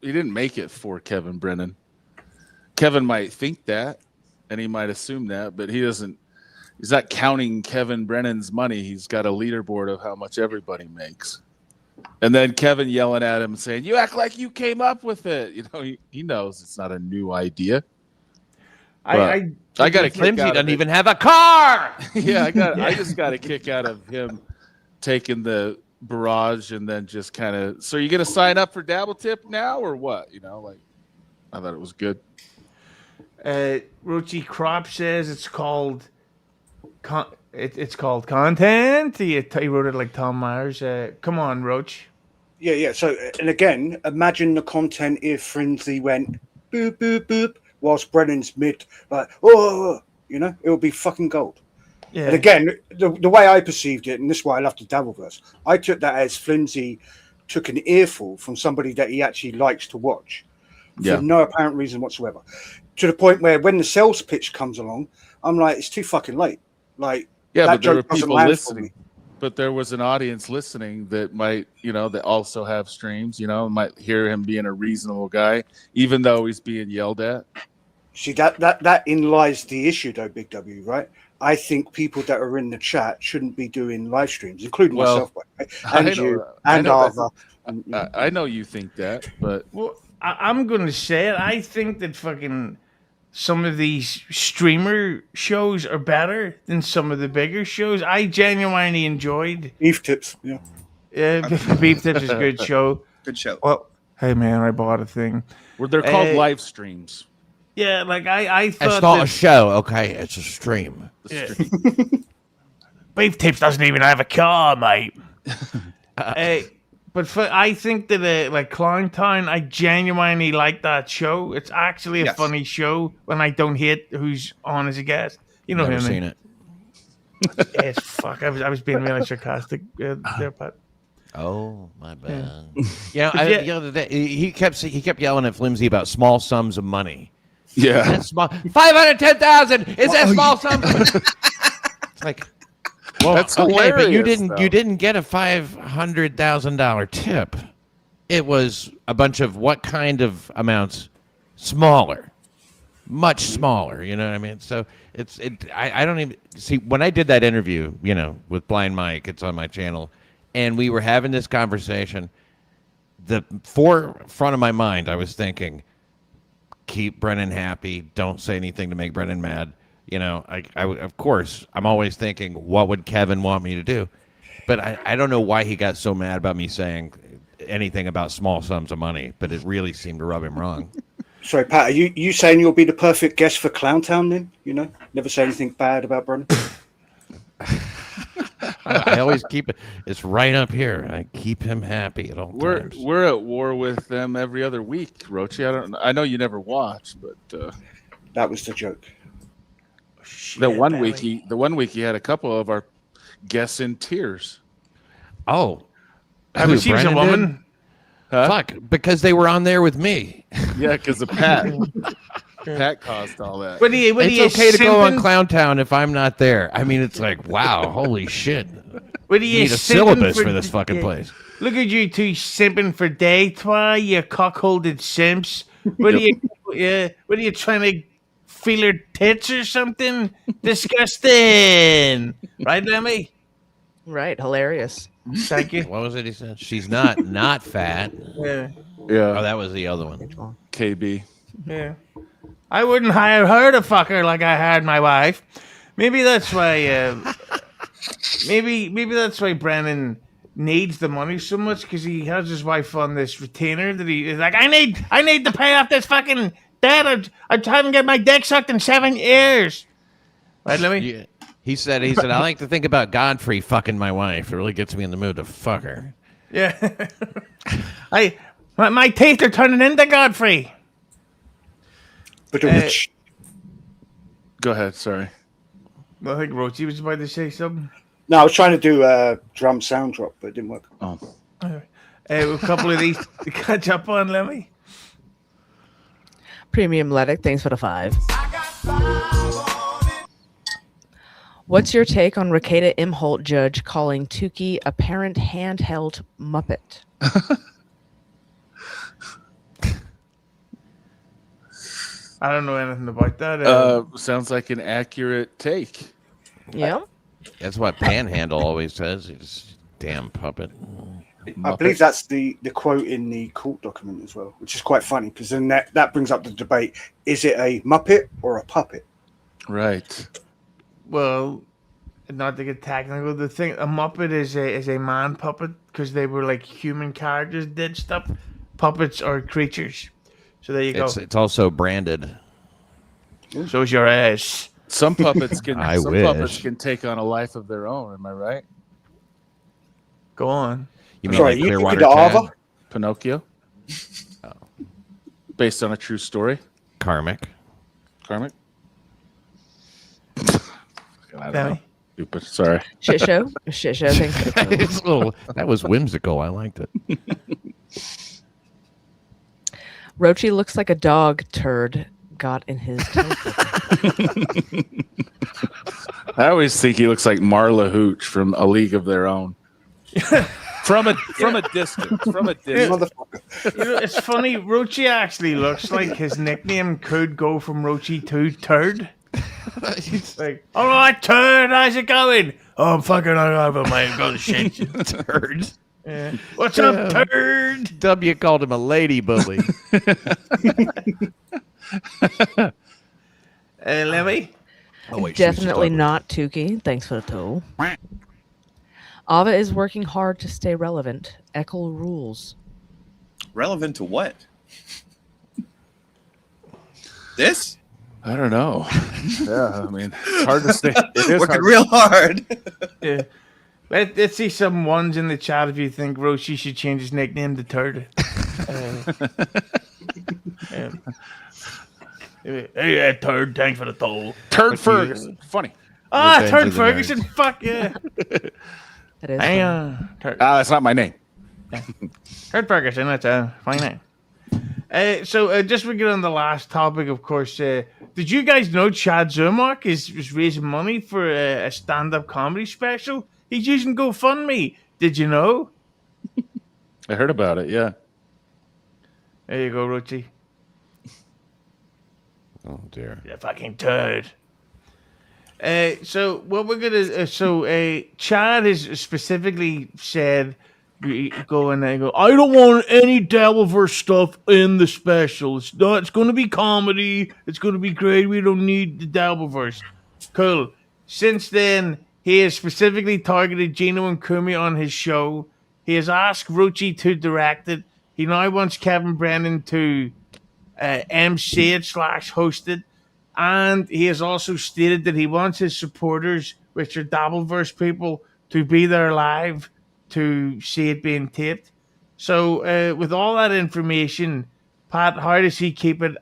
he didn't make it for Kevin Brennan. Kevin might think that, and he might assume that, but he doesn't. He's not counting Kevin Brennan's money. He's got a leaderboard of how much everybody makes. And then Kevin yelling at him saying, "You act like you came up with it." You know, he knows it's not a new idea. I got a kick Flimsy out of doesn't it. even have a car. Yeah, I just got a kick out of him taking the barrage and then just kind of. So you gonna sign up for Dabble Tip now or what? You know, like I thought it was good. Roachy Crop says it's called it's called content. He wrote it like Tom Myers. Come on, Roach. Yeah. So, and again, imagine the content if Frenzy went boop, boop, boop, whilst Brennan's mid, like, oh, you know, it would be fucking gold. Yeah. And again, the way I perceived it, and this is why I love the Dabbleverse, I took that as Flimsy took an earful from somebody that he actually likes to watch for no apparent reason whatsoever. To the point where when the sales pitch comes along, I'm like, it's too fucking late. Like, Yeah, that but there were joke doesn't people land for listening. me. But there was an audience listening that might, you know, that also have streams, you know, might hear him being a reasonable guy, even though he's being yelled at. See, that in lies the issue, though, Big W, right? I think people that are in the chat shouldn't be doing live streams, including myself, by the way, and you, and Arva. I know you think that, but Well, I'm going to say it. I think that fucking some of these streamer shows are better than some of the bigger shows. I genuinely enjoyed Beef Tips. Yeah. Beef Tips is a good show. Good show. Well, hey man, I bought a thing. where they're called live streams. Yeah, like I thought It's not that a show, okay? It's a stream. Yeah. Beef Tips doesn't even have a car, mate. But I think that like Clown Town, I genuinely like that show. It's actually a funny show when I don't hate who's on as a guest. You know Never what I seen mean? it. Yes, fuck. I was being really sarcastic there, Pat. Oh, my bad. Yeah. Yeah, Yeah. the other day he kept yelling at Flimsy about small sums of money. Yeah. That's small. 510,000. Is that small sum? It's like, well, That's okay, but you hilarious, though. didn't get a $500,000 tip. It was a bunch of what kind of amounts? Smaller, much smaller. You know what I mean? So I don't even see when I did that interview. You know, with Blind Mike, it's on my channel, and we were having this conversation. The forefront of my mind, I was thinking, keep Brennan happy. Don't say anything to make Brennan mad. You know, I of course, I'm always thinking, what would Kevin want me to do? But I don't know why he got so mad about me saying anything about small sums of money, but it really seemed to rub him wrong. Sorry, Pat, are you saying you'll be the perfect guest for Clowntown then? You know, never say anything bad about Brennan? I always keep it. It's right up here. I keep him happy at all times. We're at war with them every other week, Roachy. I know you never watch, but That was the joke. the one week he had a couple of our guests in tears. Oh, I was she was a Brennan did? woman. Huh? Fuck, because they were on there with me. Yeah, because of Pat. Pat caused all that. What are you It's okay to go on simping? Clowntown if I'm not there. I mean, it's like, wow, holy shit. What are you Need a simping syllabus for d- this fucking yeah. place. Look at you two simping for Daytwa, you cockholded simps. What are you? What are you trying to feel her tits or something? Disgusting, right, Lemmi? Right, hilarious. Thank you. What was it he said? She's not fat. Yeah, Oh, Yeah, that was the other one. KB. yeah. I wouldn't hire her to fuck her like I hired my wife. Maybe that's why. Maybe that's why Brennan needs the money so much because he has his wife on this retainer that he is like, I need to pay off this fucking debt. I haven't get my dick sucked in 7 years. Right, Lemmy? Yeah. He said, I like to think about Godfrey fucking my wife. It really gets me in the mood to fuck her. Yeah. My teeth are turning into Godfrey. But Go ahead. Sorry. I think Roachy was about to say something. no, I was trying to do a drum sound drop, but it didn't work. Oh, A couple of these to catch up on, Lemmy. Premium Letic, thanks for the 5. What's your take on Rakeda Imholt judge calling Tukey a parent handheld Muppet? I don't know anything about that. Sounds like an accurate take. Yeah. That's what Panhandle always says. He's damn puppet. I believe that's the quote in the court document as well, which is quite funny because then that brings up the debate: is it a Muppet or a puppet? Right. Well, not to get technical, a Muppet is a man puppet because they were like human characters did stuff. Puppets are creatures. So there you go. It's also branded. So is your ass. Some puppets can. Puppets wish. can take on a life of their own. Am I right? Go on. You mean Sorry, like you Clearwater the Chad? Ava? Pinocchio. Based on a true story. Karmic. Karmic. I don't Lemmy. know. Stupid. Sorry. Shit show? Shit show, thanks for the 2. It's a little, that was whimsical. I liked it. Roachy looks like a dog turd got in his tail. I always think he looks like Marla Hooch from A League of Their Own. From a distance. From a distance. You know, it's funny. Roachy actually looks like his nickname could go from Roachy to Turd. He's like, all right, Turd, how's it going? Oh, I'm fucking hungover, mate. Got the shit. Turd. Yeah. What's up, Turd? W called him a lady bully. Lemmy? Oh, wait, Definitely not Tukey. Thanks for the 2. Ava is working hard to stay relevant. Eckel rules. Relevant to what? This? I don't know. Yeah, I mean, it's hard to say. It is Working hard. real hard. Yeah. Let's see some ones in the chat if you think Roachy should change his nickname to Turd. Hey, Turd, thanks for the toll. Turd Ferguson. Funny. Ah, Revenge Turd of the Ferguson. Fuck yeah. That is Hang funny. on. Turd. That's not my name. Turd Ferguson, that's a fine name. So just to get on the last topic, of course, did you guys know Chad Zermark is raising money for a stand-up comedy special? He's using GoFundMe. Did you know? I heard about it. Yeah. There you go, Roachy. Oh, dear. You fucking turd. So what we're gonna Chad has specifically said go in there and go, I don't want any Devilverse stuff in the special. It's gonna be comedy, it's gonna be great, we don't need the Devilverse. Cool. Since then, he has specifically targeted Gino and Kumi on his show. He has asked Roachy to direct it. He now wants Kevin Brennan to MC it / host it. And he has also stated that he wants his supporters, which are Dabbleverse people, to be there live to see it being taped. So with all that information, Pat, how does he keep it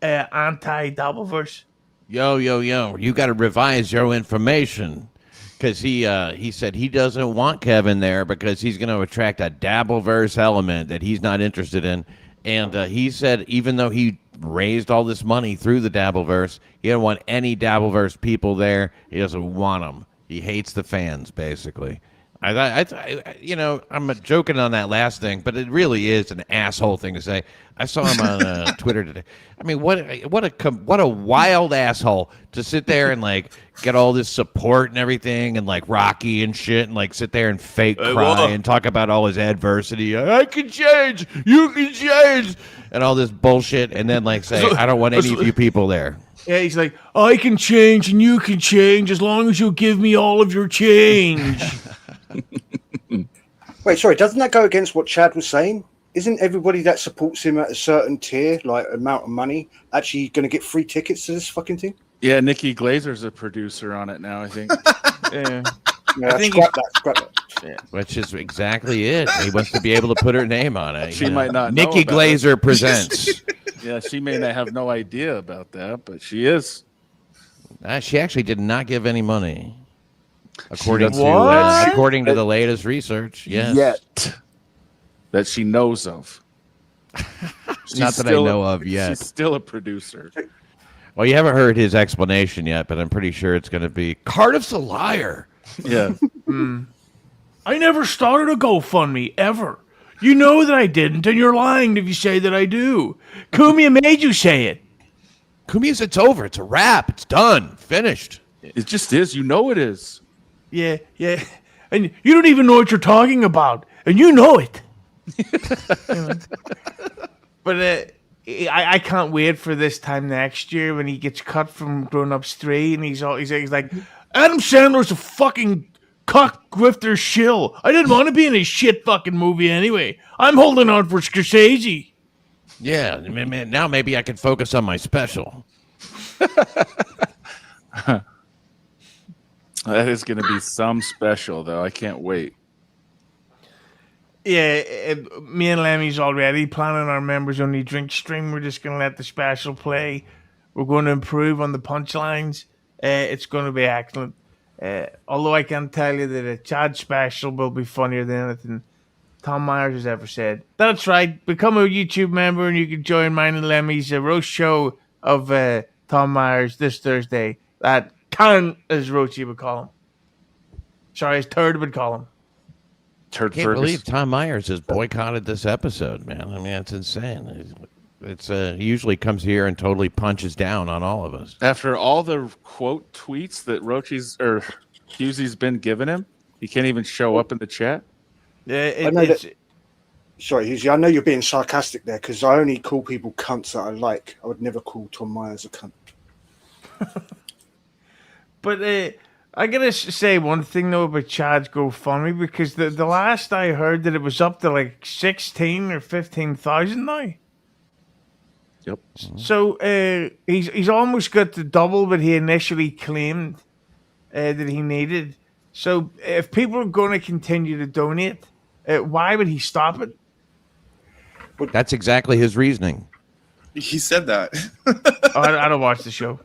anti-Dabbleverse? Yo, you got to revise your information. Because he said he doesn't want Kevin there because he's going to attract a Dabbleverse element that he's not interested in. And he said even though he raised all this money through the Dabbleverse, he didn't want any Dabbleverse people there. He doesn't want them. He hates the fans, basically. I'm joking on that last thing, but it really is an asshole thing to say. I saw him on Twitter today. I mean, what a wild asshole to sit there and like get all this support and everything, and like Rocky and shit, and like sit there and fake cry and talk about all his adversity. I can change, you can change, and all this bullshit, and then like say, I don't want any of you people there. Yeah, he's like, I can change and you can change as long as you give me all of your change. Wait, sorry, doesn't that go against what Chad was saying? Isn't everybody that supports him at a certain tier, like amount of money, actually going to get free tickets to this fucking thing? Yeah, Nikki Glazer's a producer on it now, I think. Yeah. Yeah, scrap that. Yeah. Which is exactly it. He wants to be able to put her name on it. She might not know Nikki about Glazer it. presents. Yeah, she may not have no idea about that, but she is. She actually did not give any money, according to What? according to the latest research. Yes. Yet. that she knows of. Not that I know of yet. She's still a producer. Well, you haven't heard his explanation yet, but I'm pretty sure it's going to be Cardiff's a liar. Yeah. I never started a GoFundMe, ever. You know that I didn't, and you're lying if you say that I do. Kumia made you say it. Kumi's, it's over. It's a wrap. It's done. Finished. It just is. You know it is. Yeah. And you don't even know what you're talking about, and you know it. But I can't wait for this time next year when he gets cut from Grown Ups 3, and he's like, Adam Sandler's a fucking cock grifter shill. I didn't want to be in his shit fucking movie anyway. I'm holding on for Scorsese. Yeah, man, now maybe I can focus on my special. That is going to be some special, though. I can't wait. Yeah, me and Lemmy's already planning our members only drink stream. We're just going to let the special play. We're going to improve on the punchlines. It's going to be excellent. Although I can tell you that a Chad special will be funnier than anything Tom Myers has ever said. That's right. Become a YouTube member and you can join mine and Lemmy's roast show of Tom Myers this Thursday. That Karen, as Roachy would call him. Sorry, as Turd would call him. I can't believe Tom Myers has boycotted this episode, man. I mean, that's insane. He usually comes here and totally punches down on all of us. After all the quote tweets that Roachy's or Hughesy's been giving him, he can't even show up in the chat. Yeah, sorry, Hughes, I know you're being sarcastic there because I only call people cunts that I like. I would never call Tom Myers a cunt. But I gotta say one thing though about Chad's GoFundMe, because the last I heard that it was up to like 16 or 15,000 now. Yep. So he's almost got the double what he initially claimed that he needed. So if people are going to continue to donate, why would he stop it? That's exactly his reasoning. He said that. I don't watch the show.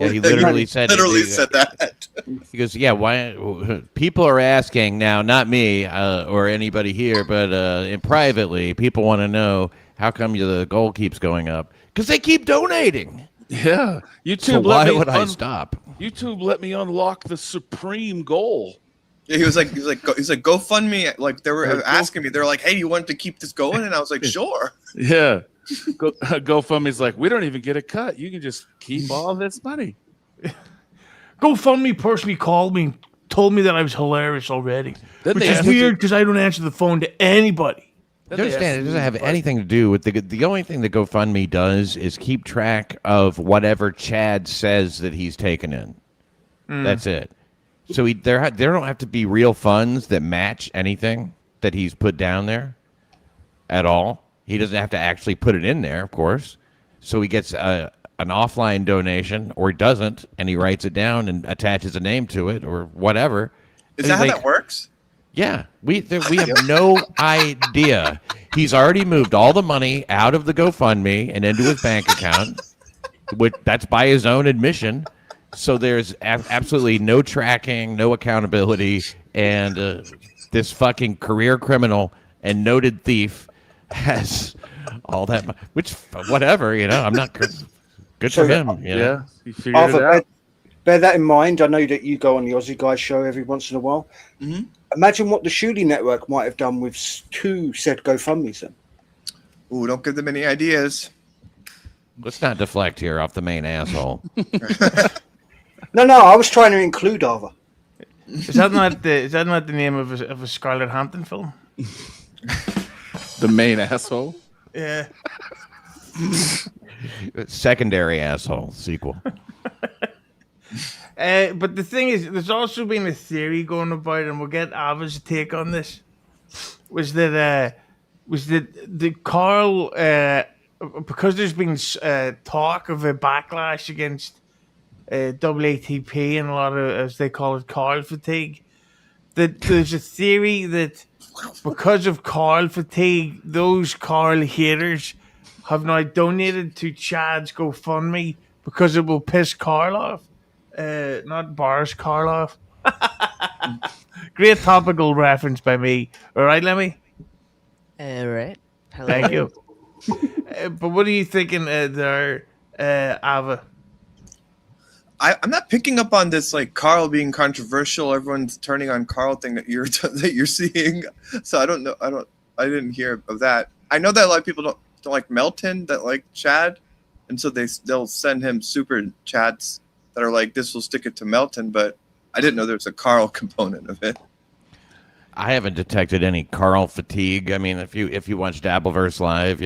Yeah, he literally said that. He goes, yeah, why? People are asking now, not me or anybody here, but privately, people want to know how come the goal keeps going up? Because they keep donating. Yeah. YouTube, so why would I stop? YouTube let me unlock the supreme goal. Yeah, he was like, GoFundMe. Like they were asking me, they're like, hey, you want to keep this going? And I was like, sure. Yeah. GoFundMe's like, we don't even get a cut. You can just keep all this money. GoFundMe personally called me and told me that I was hilarious already. Then which is weird because I don't answer the phone to anybody. You understand? It doesn't have anything to do with the only thing that GoFundMe does is keep track of whatever Chad says that he's taken in. That's it. So there don't have to be real funds that match anything that he's put down there at all. He doesn't have to actually put it in there, of course. So he gets an offline donation, or he doesn't, and he writes it down and attaches a name to it or whatever. Is that how that works? Yeah, we have no idea. He's already moved all the money out of the GoFundMe and into his bank account, which that's by his own admission. So there's absolutely no tracking, no accountability, and this fucking career criminal and noted thief has all that. Which whatever, I'm not good for him. Yeah, he figured Arthur, it out. Bear that in mind. I know that you go on the Aussie Guys show every once in a while. Mm-hmm. Imagine what the Shuli Network might have done with two said GoFundMes then. Ooh, don't give them any ideas. Let's not deflect here off the main asshole. No, I was trying to include Arthur. Is that not the name of a Scarlett Hampton film? The main asshole. Yeah. Secondary asshole sequel. But the thing is, there's also been a theory going about, and we'll get Ava's take on this. Was that the Carl because there's been talk of a backlash against WATP and a lot of, as they call it, Carl fatigue. That there's a theory that because of Carl fatigue, those Carl haters have now donated to Chad's GoFundMe because it will piss Carl off. Not bars Carl off. Great topical reference by me. All right, Lemmi? All right. Hello. Thank you. But what are you thinking there, Ava? I'm not picking up on this like Carl being controversial. Everyone's turning on Carl thing that you're seeing. So I don't know. I didn't hear of that. I know that a lot of people don't like Melton, that like Chad, and so they'll send him super chats that are like, this will stick it to Melton. But I didn't know there's a Carl component of it. I haven't detected any Carl fatigue. I mean, if you watch Dabbleverse live,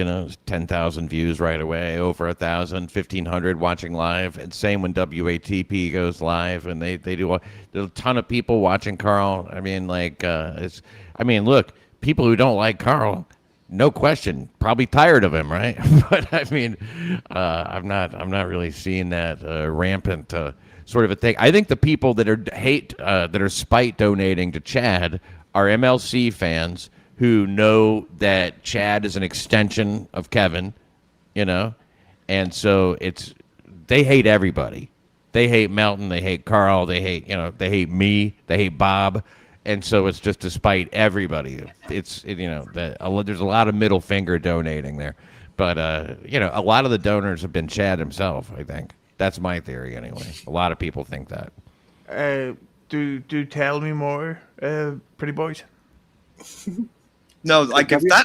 10,000 views right away, over 1,000, 1,500 watching live, and same when WATP goes live, and they do. There's a ton of people watching Carl. I mean, look, people who don't like Carl, no question, probably tired of him, right? But I mean, I'm not really seeing that rampant sort of a thing. I think the people that are spite donating to Chad are MLC fans who know that Chad is an extension of Kevin, and so they hate everybody. They hate Melton, they hate Carl, they hate me, they hate Bob, and so it's just to spite everybody. There's a lot of middle finger donating there, but a lot of the donors have been Chad himself. I think that's my theory anyway. A lot of people think that. Do tell me more, pretty boys. No, like if that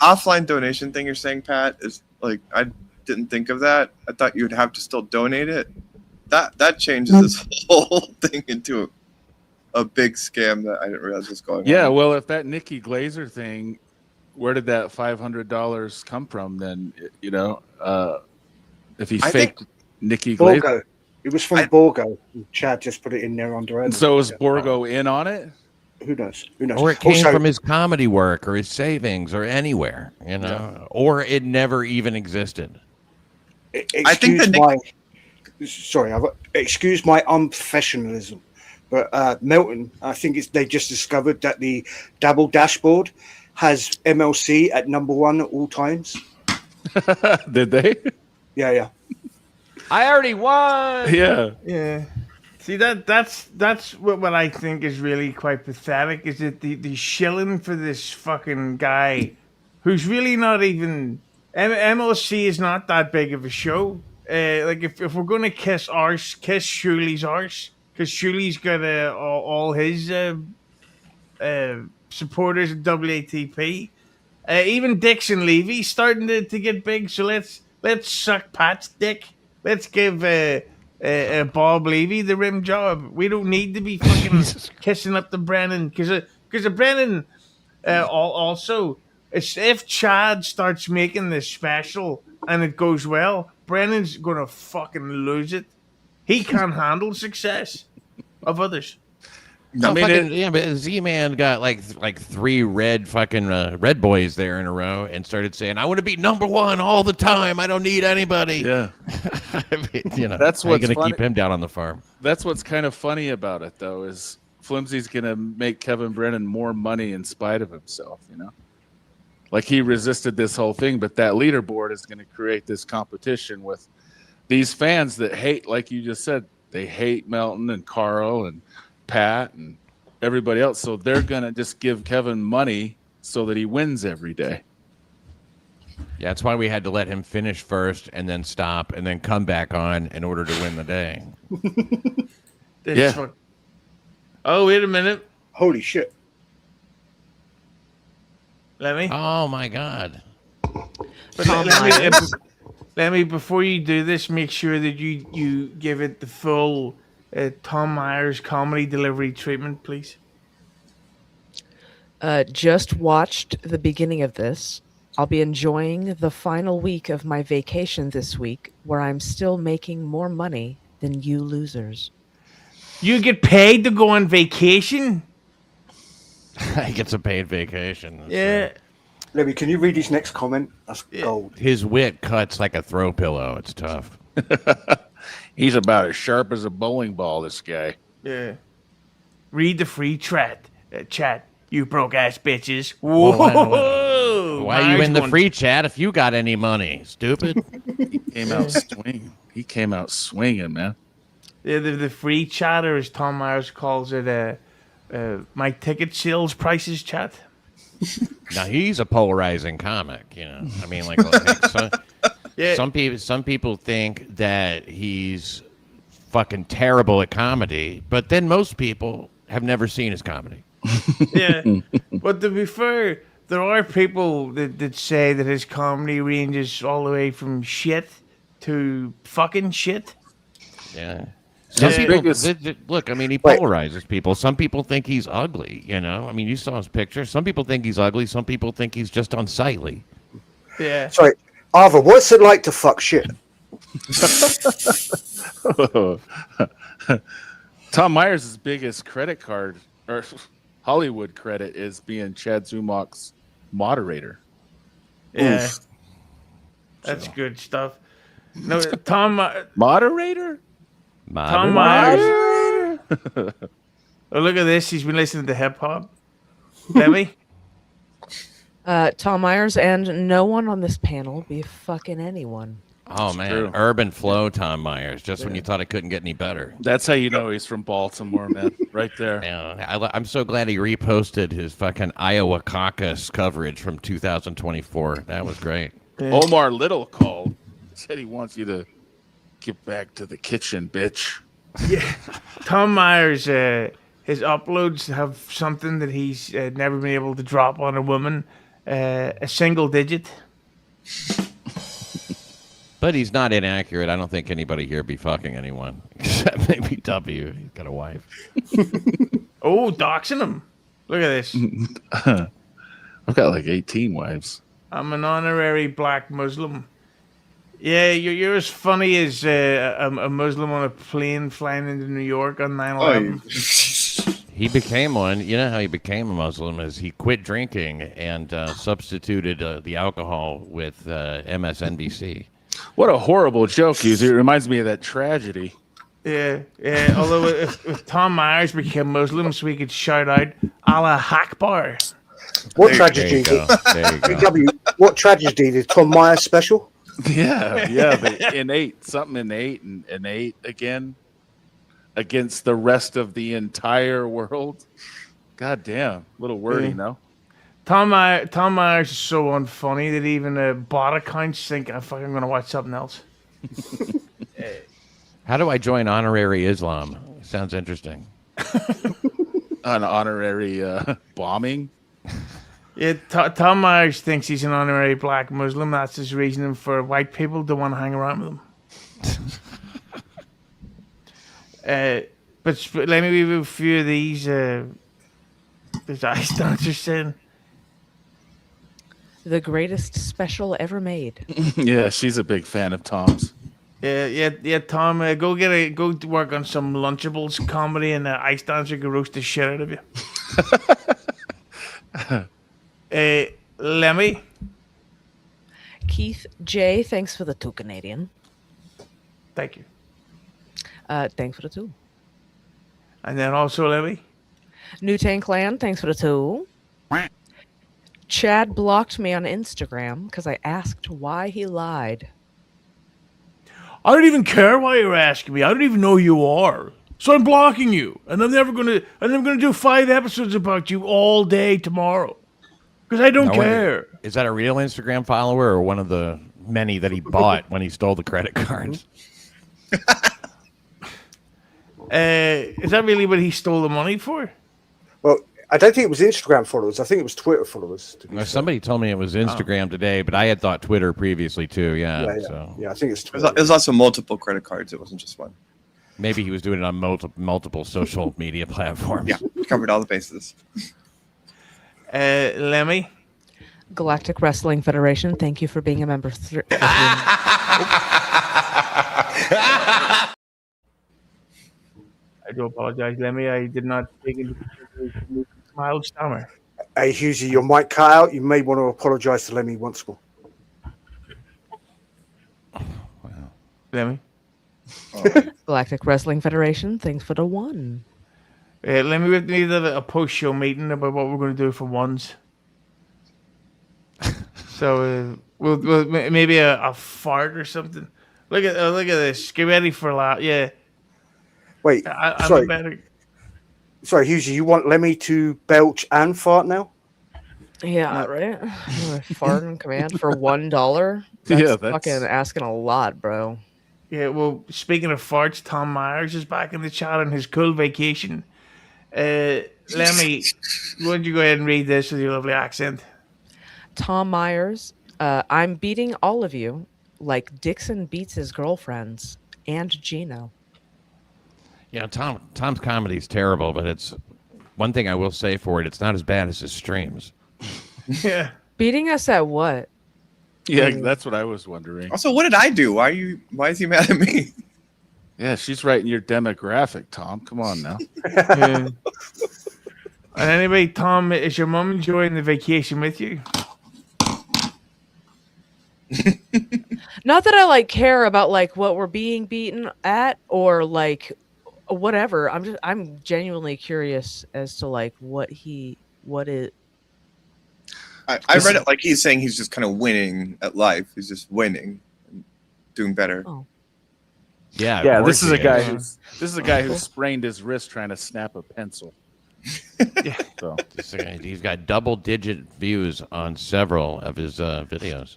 offline donation thing you're saying, Pat, is like, I didn't think of that. I thought you would have to still donate it. That changes this whole thing into a big scam that I didn't realize was going on. Yeah, well, if that Nikki Glazer thing, where did that $500 come from? Then if he faked Nikki Glazer. Borgo. It was from Borgo. Chad just put it in there under it. So is Borgo in on it? Who knows? Who knows? Or it came from his comedy work or his savings or anywhere, or it never even existed. I think that excuse my unprofessionalism, but Melton, I think they just discovered that the Dabble dashboard has MLC at #1 at all times. Did they? Yeah. I already won. Yeah. See, that's what I think is really quite pathetic, is that the shilling for this fucking guy who's really not even MLC is not that big of a show. Like if we're gonna kiss Shuley's arse, because Shuley's got all his supporters at WATP. Even Dixon Levy's starting to get big, so let's suck Pat's dick. Let's give Bob Levy the rim job. We don't need to be fucking kissing up the Brennan, because the Brennan also, if Chad starts making this special and it goes well, Brennan's gonna fucking lose it. He can't handle success of others. No, but Z-Man got like 3 red boys there in a row and started saying, "I want to be #1 all the time. I don't need anybody." Yeah, I mean, that's what's going to funny. keep him down on the farm. That's what's kind of funny about it, though, is Flimsy's going to make Kevin Brennan more money in spite of himself. Like he resisted this whole thing, but that leaderboard is going to create this competition with these fans that hate, like you just said, they hate Melton and Carl and Pat and everybody else, so they're gonna just give Kevin money so that he wins every day. Yeah, that's why we had to let him finish first and then stop and then come back on in order to win the day. Yeah. Oh, wait a minute. Holy shit. Lemmi? Oh my God. Lemmi, before you do this, make sure that you give it the full Tom Myers comedy delivery treatment, please. Just watched the beginning of this. I'll be enjoying the final week of my vacation this week, where I'm still making more money than you losers. You get paid to go on vacation? He gets a paid vacation. Yeah. Lemmi, can you read his next comment? That's gold. His wit cuts like a throw pillow. It's tough. He's about as sharp as a bowling ball, this guy. Yeah. Read the free chat, you broke ass bitches. Whoa! Why are you in the free chat if you got any money, stupid? He came out swinging, man. Yeah, the free chatter, as Tom Myers calls it, my ticket sales prices chat. Now he's a polarizing comic, you know. I mean, like some people think that he's fucking terrible at comedy, but then most people have never seen his comedy. Yeah, but to be fair, there are people that say that his comedy ranges all the way from shit to fucking shit. Yeah. Some Yeah. people look. I mean, he polarizes people. Some people think he's ugly. You know. I mean, you saw his picture. Some people think he's ugly. Some people think he's just unsightly. Yeah. Sorry, Arthur, what's it like to fuck shit? Tom Myers' biggest credit card or Hollywood credit is being Chad Zumach's moderator. Yeah. That's good stuff. No, Tom Moderator? Tom Myers. Oh, look at this. He's been listening to hip hop. Lemmi? Tom Myers and no one on this panel be fucking anyone. Oh man, true. urban flow, Tom Myers. Just when you thought it couldn't get any better. That's how you know he's from Baltimore, man. Right there. Yeah, I'm so glad he reposted his fucking Iowa caucus coverage from 2024. That was great. Omar Little called. Said he wants you to get back to the kitchen, bitch. Yeah. Tom Myers, his uploads have something that he's never been able to drop on a woman, a single digit. But he's not inaccurate. I don't think anybody here be fucking anyone except maybe W. He's got a wife. Oh, doxing him. Look at this. I've got like 18 wives. I'm an honorary black Muslim. Yeah, you're as funny as a Muslim on a plane flying into New York on 9/11. He became one. You know how he became a Muslim is he quit drinking and substituted the alcohol with MSNBC. What a horrible joke, It reminds me of that tragedy. Yeah. Although if Tom Myers became Muslim, so we could shout out Allah Akbar. What tragedy? What tragedy did Tom Myers special? Yeah, the innate again against the rest of the entire world. God damn, little wordy, no? Tom Myers is so unfunny that even bot accounts think I'm fucking gonna watch something else. How do I join honorary Islam? Sounds interesting. An honorary bombing. Yeah, Tom Myers thinks he's an honorary black Muslim. That's his reasoning for white people to want to hang around with him. But let me review a few of these. There's ice dancers saying. The greatest special ever made. Yeah, she's a big fan of Tom's. Yeah, Tom, go work on some Lunchables comedy, and Ice Dancer can roast the shit out of you. Lemmi? Keith J, thanks for the 2 Canadian. Thank you. Thanks for the 2. And then also Lemmi? New Tank Land, thanks for the 2. Chad blocked me on Instagram because I asked why he lied. I don't even care why you're asking me. I don't even know who you are. So I'm blocking you. And I'm never gonna do 5 episodes about you all day tomorrow. Because I don't care. Is that a real Instagram follower or one of the many that he bought when he stole the credit cards? Is that really what he stole the money for? Well, I don't think it was Instagram followers. I think it was Twitter followers. Somebody told me it was Instagram today, but I had thought Twitter previously too. Yeah, I think it's Twitter. It was also multiple credit cards. It wasn't just one. Maybe he was doing it on multiple social media platforms. Yeah, covered all the bases. Lemmi? Galactic Wrestling Federation, thank you for being a member. I do apologize, Lemmi. I did not take into consideration Miles Summer. Hey, Husey, your mic cut out. You may want to apologise to Lemmy once more. Lemmi? Galactic Wrestling Federation, thanks for the 1. Lemmi, we need a post-show meeting about what we're going to do for ones. So we'll maybe a fart or something. Look at this. Get ready for a lot. Yeah. Wait, sorry. Sorry, Husey, you want Lemmy to belch and fart now? Yeah, right. Fart on command for $1. Yeah, Fucking that's asking a lot, bro. Yeah, well, speaking of farts, Tom Myers is back in the chat on his cool vacation. Lemmy, why don't you go ahead and read this with your lovely accent? Tom Myers, I'm beating all of you like Dixon beats his girlfriends and Gino. Yeah, Tom's comedy is terrible, but it's one thing I will say for it. It's not as bad as his streams. Yeah. Beating us at what? yeah, that's what I was wondering. Also, what did I do? Why is he mad at me? Yeah, she's right in your demographic, Tom. Come on now. Yeah. And anyway, Tom, is your mum enjoying the vacation with you? Not that I like care about like what we're being beaten at or like whatever. I'm genuinely curious as to like what it. I read it like he's saying he's just kind of winning at life. He's just winning, and doing better. Oh. Yeah, Yeah, of this is course a he guy is. who sprained his wrist trying to snap a pencil. Yeah. So He's got double-digit views on several of his videos.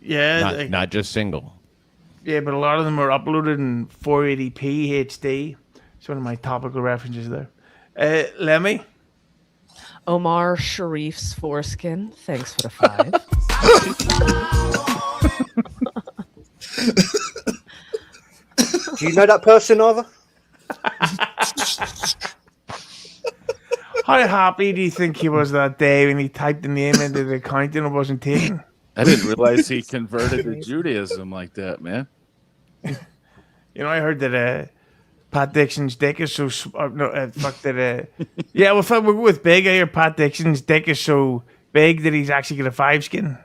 Yeah. Not just single. Yeah, but a lot of them are uploaded in 480p HD. It's one of my topical references there. Lemmy? Omar Sharif's foreskin. Thanks for the 5. Do you know that person, Arthur? How happy do you think he was that day when he typed the name into the account and it wasn't taken? I didn't realize he converted to Judaism like that, man. You know, I heard that Pat Dixon's dick is so... fuck that... yeah, well, if I work with Big, I hear Pat Dixon's dick is so big that he's actually got a 5 skin.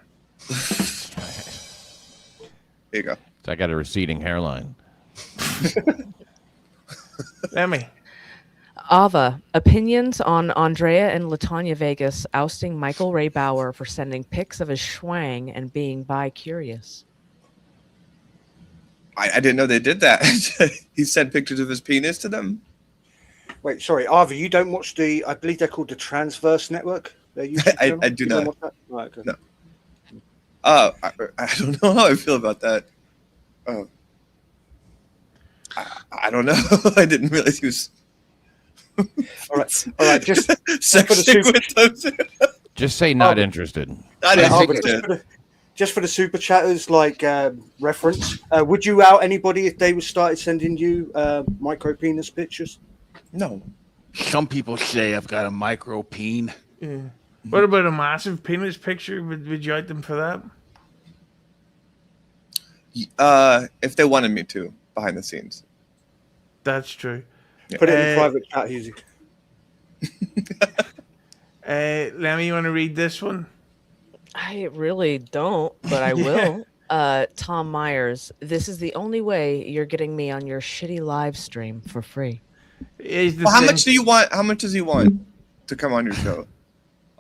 There you go. So I got a receding hairline. Lemmy? Ava, opinions on Andrea and Latanya Vegas ousting Michael Ray Bauer for sending pics of his schwang and being bi-curious. I didn't know they did that. He sent pictures of his penis to them. Wait, sorry, Arthur, you don't watch I believe they're called the Transverse Network? Their YouTube channel? I do You don't not. watch that? Right, okay. No. I don't know how I feel about that. I don't know. I didn't realize he was All right. Just for the sexting with them. Just say not interested. Not Arthur, interested. just for the super chatters, like reference, would you out anybody if they started sending you micro penis pictures? No. Some people say I've got a micro peen. Yeah. What about a massive penis picture? Would you out them for that? If they wanted me to, behind the scenes. That's true. Put it in the private chat, easy. Lemmy, you want to read this one? I really don't, but I will. Tom Myers, this is the only way you're getting me on your shitty live stream for free. Well, how much do you want? How much does he want to come on your show?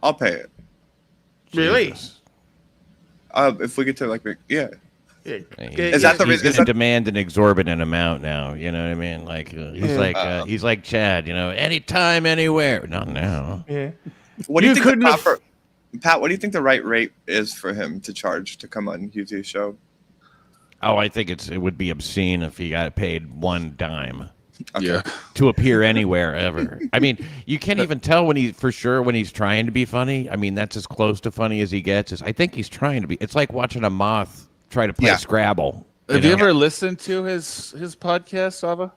I'll pay it. Really? Jesus. If we get to Yeah. Is that the He's reason? going to demand an exorbitant amount now. You know what I mean? Like he's like Chad. You know, anytime, anywhere. Not now. Yeah. What do you You think the couldn't have- proper Pat? What do you think the right rate is for him to charge to come on YouTube's show? Oh, I think it would be obscene if he got paid one dime Okay. Yeah. to appear anywhere ever. I mean, you can't even tell when he's trying to be funny. I mean, that's as close to funny as he gets. I think he's trying to be. It's like watching a moth try to play Yeah. Scrabble. Have know? you ever listened to his podcast, Ava?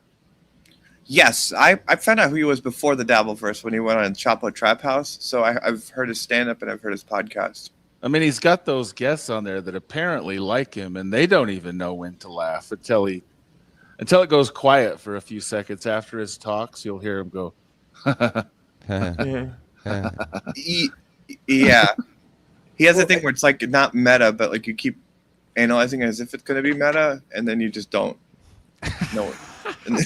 Yes, I found out who he was before the Dabbleverse when he went on Chapo Trap House. So I've heard his stand up and I've heard his podcast. I mean, he's got those guests on there that apparently like him, and they don't even know when to laugh until it goes quiet for a few seconds after his talks. You'll hear him go, Yeah. Yeah, he has a thing where it's like not meta, but like you keep analyzing it as if it's going to be meta, and then you just don't know it.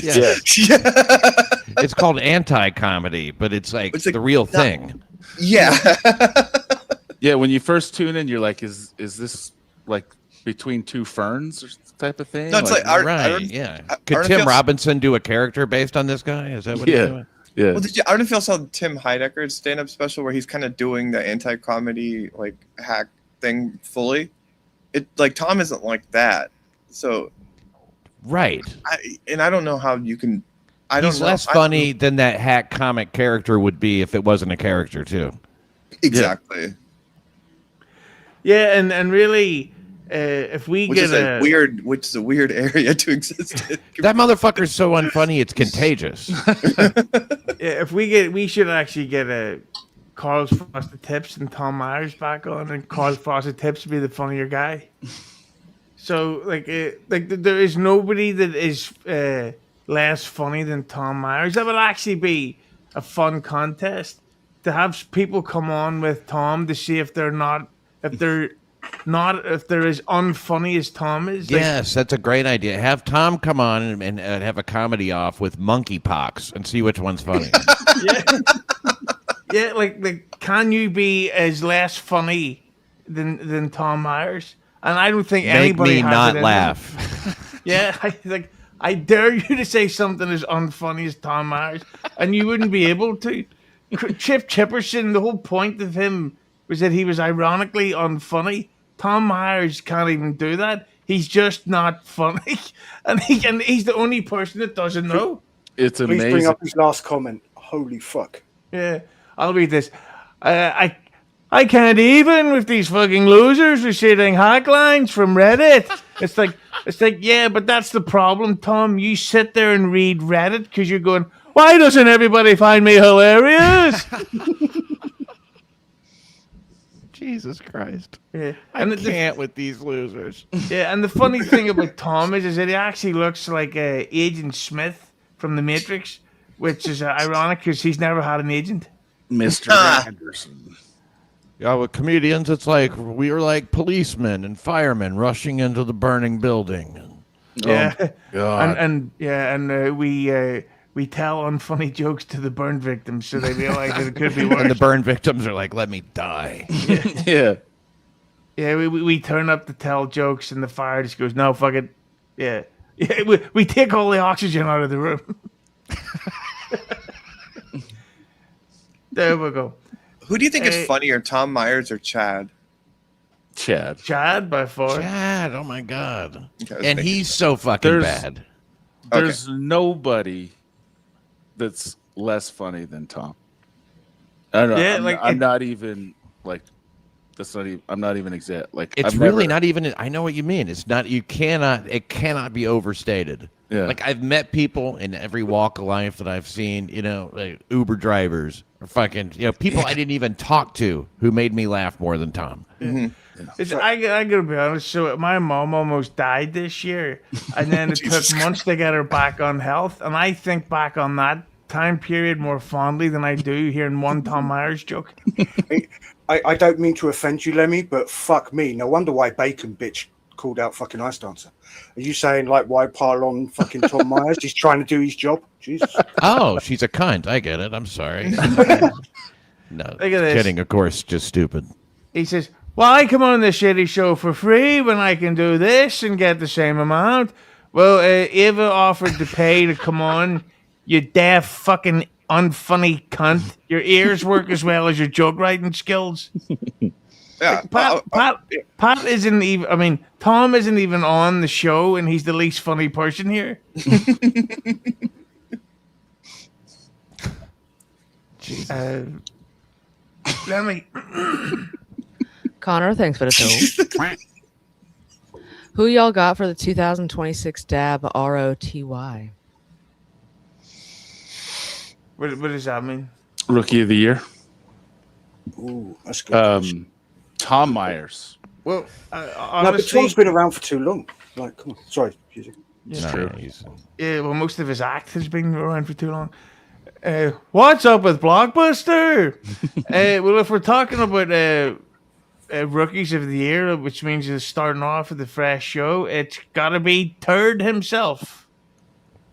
Yeah. Yeah. It's called anti-comedy, but it's like the real thing. Yeah. yeah. When you first tune in, you're like, is this like between two ferns or type of thing? No, it's like Right, yeah. Could Arn Tim feels- Robinson do a character based on this guy? Is that what he's doing? Yeah. Well, I don't know if y'all saw Tim Heidecker's stand-up special where he's kind of doing the anti-comedy like hack thing fully. It like Tom isn't like that, so Right. I don't know how you can. I don't He's know. less funny than that hack comic character would be if it wasn't a character too. Exactly. Yeah, and really, if we Which get is a weird area to exist in. That motherfucker's so unfunny, it's contagious. if we should actually get a Carl's Frosted Tips and Tom Myers back on, and Carl's Frosted Tips be the funnier guy. So like there is nobody that is less funny than Tom Myers. That would actually be a fun contest to have people come on with Tom to see if they're as unfunny as Tom is. Yes, that's a great idea. Have Tom come on and have a comedy off with monkeypox and see which one's funny. Yeah, like can you be as less funny than Tom Myers? And I don't think Make anybody me has not it in laugh. them. Yeah, I dare you to say something as unfunny as Tom Myers, and you wouldn't be able to. Chip Chipperson, the whole point of him was that he was ironically unfunny. Tom Myers can't even do that. He's just not funny, and he's the only person that doesn't know. It's Please amazing. bring up his last comment. Holy fuck. Yeah, I'll read this. I can't even with these fucking losers reciting hack lines from Reddit. It's like, yeah, but that's the problem, Tom. You sit there and read Reddit because you're going, why doesn't everybody find me hilarious? Jesus Christ. Yeah. I can't with these losers. Yeah, and the funny thing about Tom is that he actually looks like Agent Smith from The Matrix, which is ironic because he's never had an agent. Mr. Anderson. Yeah, with comedians, it's like we are like policemen and firemen rushing into the burning building. Yeah, God. and we tell unfunny jokes to the burn victims so they realize that it could be worse. And the burn victims are like, let me die. Yeah. Yeah, we turn up to tell jokes and the fire just goes, no, fuck it. Yeah, we take all the oxygen out of the room. There we go. Who do you think is funnier, Tom Myers or Chad? Chad by far. Chad, oh my God. Okay, And he's so fucking bad. There's nobody that's less funny than Tom. I don't know. Yeah, I'm not even like. That's not even. I'm not even exact. Like It's really not even. I know what you mean. It's not. You cannot. It cannot be overstated. Yeah. Like I've met people in every walk of life that I've seen. You know, like Uber drivers or fucking. You know, people I didn't even talk to who made me laugh more than Tom. Mm-hmm. I gotta be honest. So my mom almost died this year, and then it took months to get her back on health. And I think back on that time period more fondly than I do hearing one Tom Myers joke. I don't mean to offend you, Lemmy, but fuck me. No wonder why Bacon bitch called out fucking Ice Dancer. Are you saying like why pile on fucking Tom Myers? He's trying to do his job. Jesus. Oh, she's a cunt. I get it. I'm sorry. No, Look at this. kidding. Of course, just stupid. He says, why come on this shitty show for free when I can do this and get the same amount? Well, Ava offered to pay to come on, you deaf fucking unfunny cunt. Your ears work as well as your joke writing skills. Yeah, Pat isn't even, I mean, Tom isn't even on the show and he's the least funny person here. Let me... Connor, thanks for the tool. Who y'all got for the 2026 DAB ROTY? What does that mean? Rookie of the year. Ooh, that's good. Tom Myers. Well, No, but honestly, Tom's been around for too long. Like, come on. Sorry. It's true. yeah, well, most of his act has been around for too long. What's up with Blockbuster? Well, if we're talking about rookies of the year, which means you're starting off with a fresh show, it's got to be Turd himself.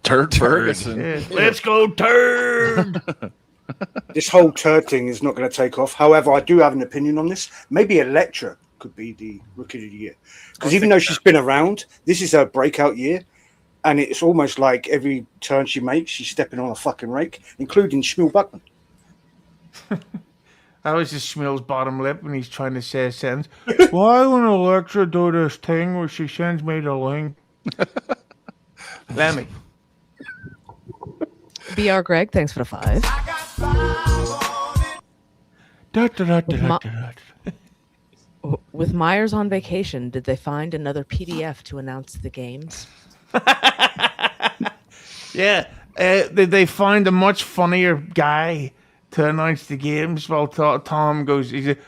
Turd Ferguson. Yeah. Let's go, Turd! This whole turd thing is not going to take off. However, I do have an opinion on this. Maybe Electra could be the rookie of the year. Because even though she's been around, this is her breakout year. and it's almost like every turn she makes, she's stepping on a fucking rake, including Shmuel Buckman. That was just Shmuel's bottom lip when he's trying to say a sentence. Why when Alexa do this thing where she sends me the link? Lemmi. BR Greg, thanks for the 5. With Myers on vacation, did they find another PDF to announce the games? Yeah, they find a much funnier guy to announce the games while Tom goes, he's like,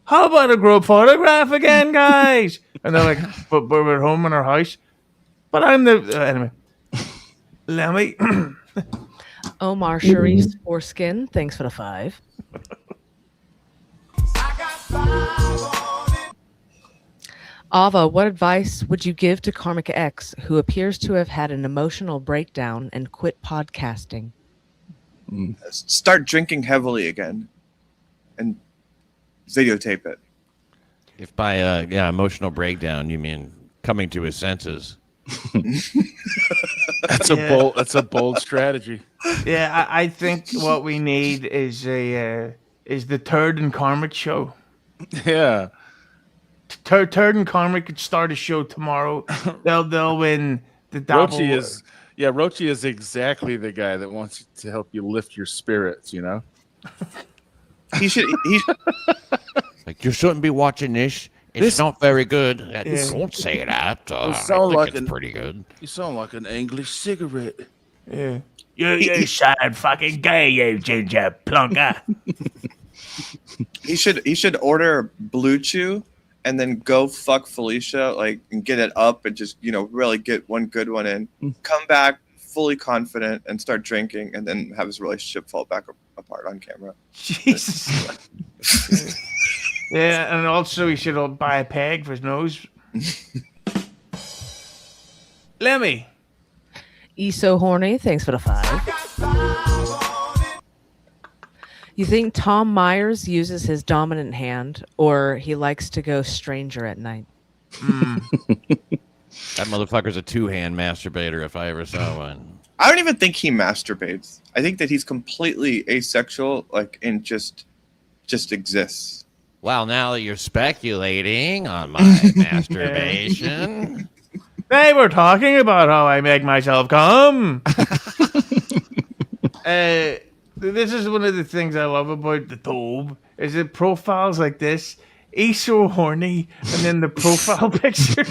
how about a group photograph again, guys? And they're like, but we're home in our house. But I'm the... anyway. Lemmi. Omar Sharif's foreskin, thanks for the 5. Ava, what advice would you give to Karmic X, who appears to have had an emotional breakdown and quit podcasting? Start drinking heavily again, and videotape it. If by emotional breakdown you mean coming to his senses. That's a bold strategy. Yeah, I think what we need is the Turd and Karmic show. Yeah. Turd and Karmic could start a show tomorrow. They'll win the double. Roachy is exactly the guy that wants to help you lift your spirits, you know? He should Like, you shouldn't be watching this. It's not very good. Don't say that. I think it's pretty good. You sound like an English cigarette. Yeah. You sound fucking gay, you ginger plunker. He should order Blue Chew and then go fuck Felicia, like, and get it up and just, really get one good one in. Come back fully confident and start drinking, and then have his relationship fall back apart on camera. Jesus. Yeah, and also he should buy a peg for his nose. Lemmi. So horny, thanks for the 5. You think Tom Myers uses his dominant hand, or he likes to go stranger at night? That motherfucker's a two-hand masturbator if I ever saw one. I don't even think he masturbates. I think that he's completely asexual, and just exists. Well, now that you're speculating on my masturbation. They were talking about how I make myself come. This is one of the things I love about the Tobe, is it profiles like this. He's so horny, and then the profile picture.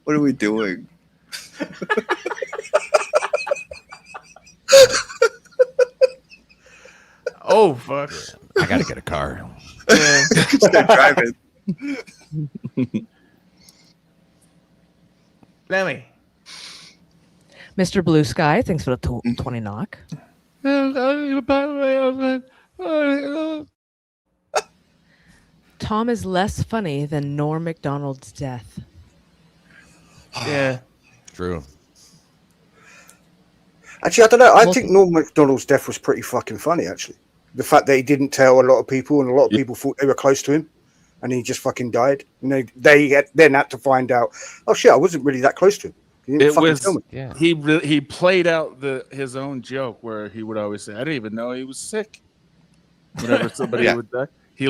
What are we doing? Oh, fuck. I gotta get a car. Start driving. Lemmi. Mr. Blue Sky, thanks for the 20 knock. Tom is less funny than Norm Macdonald's death. Yeah. True. Actually, I don't know. I think Norm Macdonald's death was pretty fucking funny, actually. The fact that he didn't tell a lot of people, and a lot of people thought they were close to him, and he just fucking died. And they then had to find out, oh shit, I wasn't really that close to him. He didn't fucking tell me. Yeah. He played out his own joke where he would always say, I didn't even know he was sick. Whenever somebody would die. He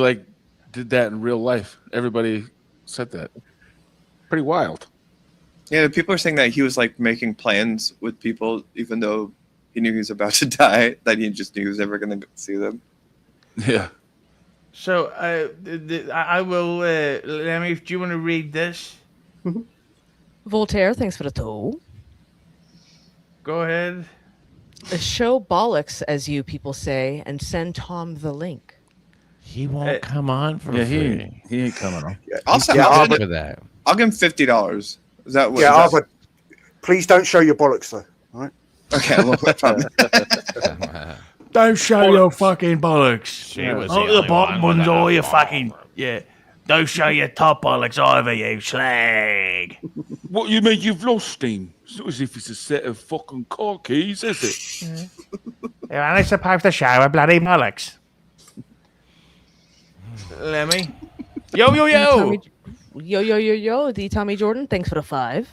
did that in real life. Everybody said that. Pretty wild. Yeah, people are saying that he was making plans with people, even though he knew he was about to die, that he just knew he was never going to see them. Yeah. So I will. Lemmi, do you want to read this? Voltaire, thanks for the toe. Go ahead. Show bollocks, as you people say, and send Tom the link. He won't come on for free. He ain't coming on. Yeah, I'll give him $50. Is that what? Yeah, but please don't show your bollocks, though. All right. Okay, I won't promise. Don't show your fucking bollocks. She was the bottom ones, all your fucking Don't show your top bollocks either, you slag. What you mean you've lost him? It's not as if it's a set of fucking car keys, is it? You're only supposed to show a bloody bollocks. Lemmi. Yo. Yo, the Tommy Jordan, thanks for the 5.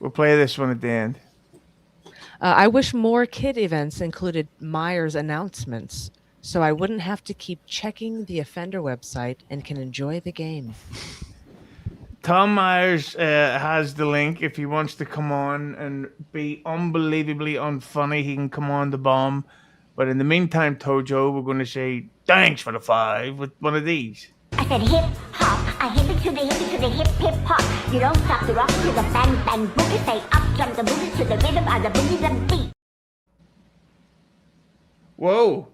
We'll play this one at the end. I wish more kid events included Myers announcements, so I wouldn't have to keep checking the offender website and can enjoy the game. Tom Myers has the link. If he wants to come on and be unbelievably unfunny, he can come on the bomb. But in the meantime, Tojo, we're going to say thanks for the 5 with one of these. I said hip hop, I hip it to the hip hip hop. You don't stop the rock to the bang bang boogie. Say up jump the boogie to the rhythm of the boogie the beat. Whoa.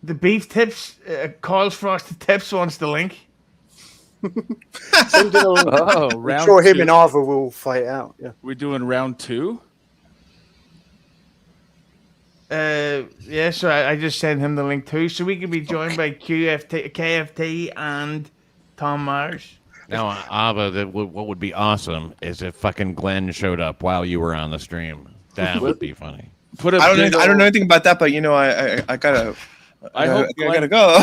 The Beef Tips, Carl's Frosted Tips wants the link. Send it along. Oh, I'm round sure him two. and Arva will fight out. Yeah. We're doing round 2. Yeah, so I just sent him the link too, so we can be joined by KFT and Tom Myers. Now, Ava, what would be awesome is if fucking Glenn showed up while you were on the stream. That would be funny. Put a I big don't know old- anything about that, but you know, I gotta. I hope I gotta Glenn, go.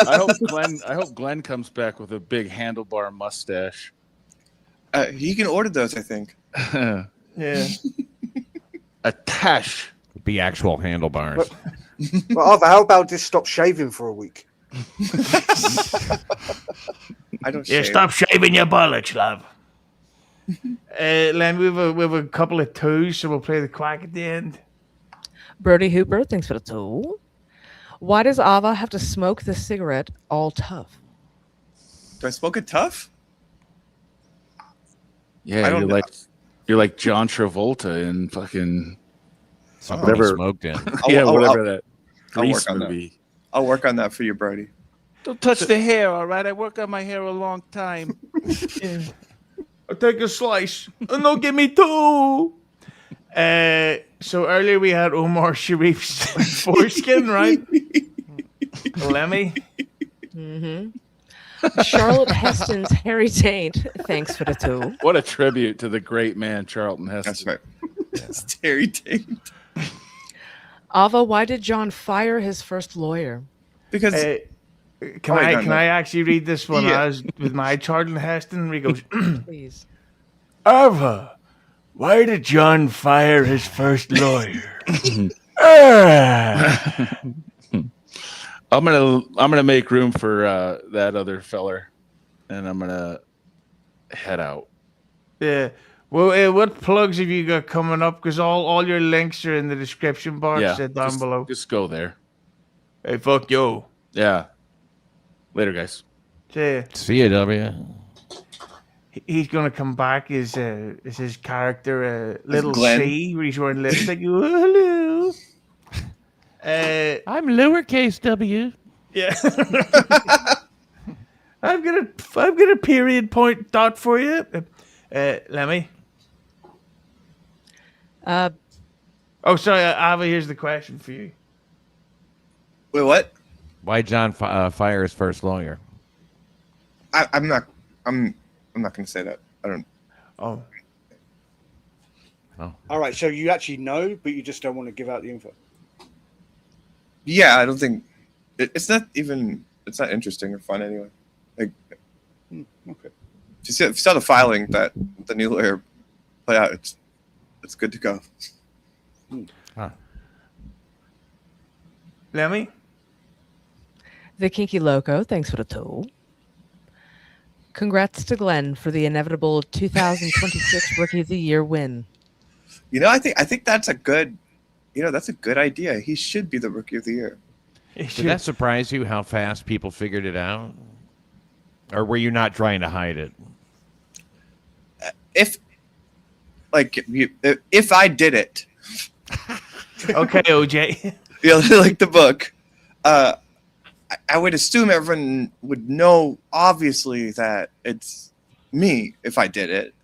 I hope Glenn comes back with a big handlebar mustache. He can order those, I think. Yeah. A tash. Be actual handlebars. But Arva, how about just stop shaving for a week? I don't. Yeah, shave. stop shaving your bollocks, love. Len, we have a couple of 2s, so we'll play the quack at the end. Brody Hooper, thanks for the 2. Why does Ava have to smoke the cigarette all tough? Do I smoke it tough? Yeah, I don't know. you're like John Travolta in fucking Something whatever. smoked in. whatever that I'll Grease work on that. movie. I'll work on that for you, Brody. Don't touch the hair, all right? I work on my hair a long time. Yeah. I'll take a slice, and they'll give me 2. So earlier we had Omar Sharif's foreskin, right? Lemmy. Mm-hmm. Charlotte Heston's hairy taint, thanks for the 2. What a tribute to the great man Charlton Heston. That's right. It's Terry Tate. Ava, why did John fire his first lawyer? Because Can I actually read this one Yeah. as with my Charlton Heston? Where he goes, Please. Ava, why did John fire his first lawyer? Ah. I'm gonna make room for that other feller, and I'm gonna head out. Yeah. Well, what plugs have you got coming up? Because all your links are in the description box down below. Just go there. Hey, fuck you. Yeah. Later, guys. See you, W. He's gonna come back as his character, Little Glenn. C, where he's wearing lipstick. Oh, hello. I'm lowercase W. Yeah. I've got a period point dot for you. Lemmy. Oh, sorry, Ava. Here's the question for you. Wait, what? Why John fire his first lawyer? I'm not going to say that. I don't. Oh. All right, so you actually know, but you just don't want to give out the info. Yeah, I don't think it's not even. It's not interesting or fun anyway. Like, Okay. if you saw the filing that the new lawyer put out, it's good to go. Lemmy. The Kinky Loco, thanks for the 2. Congrats to Glenn for the inevitable 2026 Rookie of the Year win. You know, I think that's a good. That's a good idea. He should be the Rookie of the Year. Did that surprise you how fast people figured it out? Or were you not trying to hide it? If I did it, Okay, OJ. like the book, I would assume everyone would know, obviously, that it's me if I did it.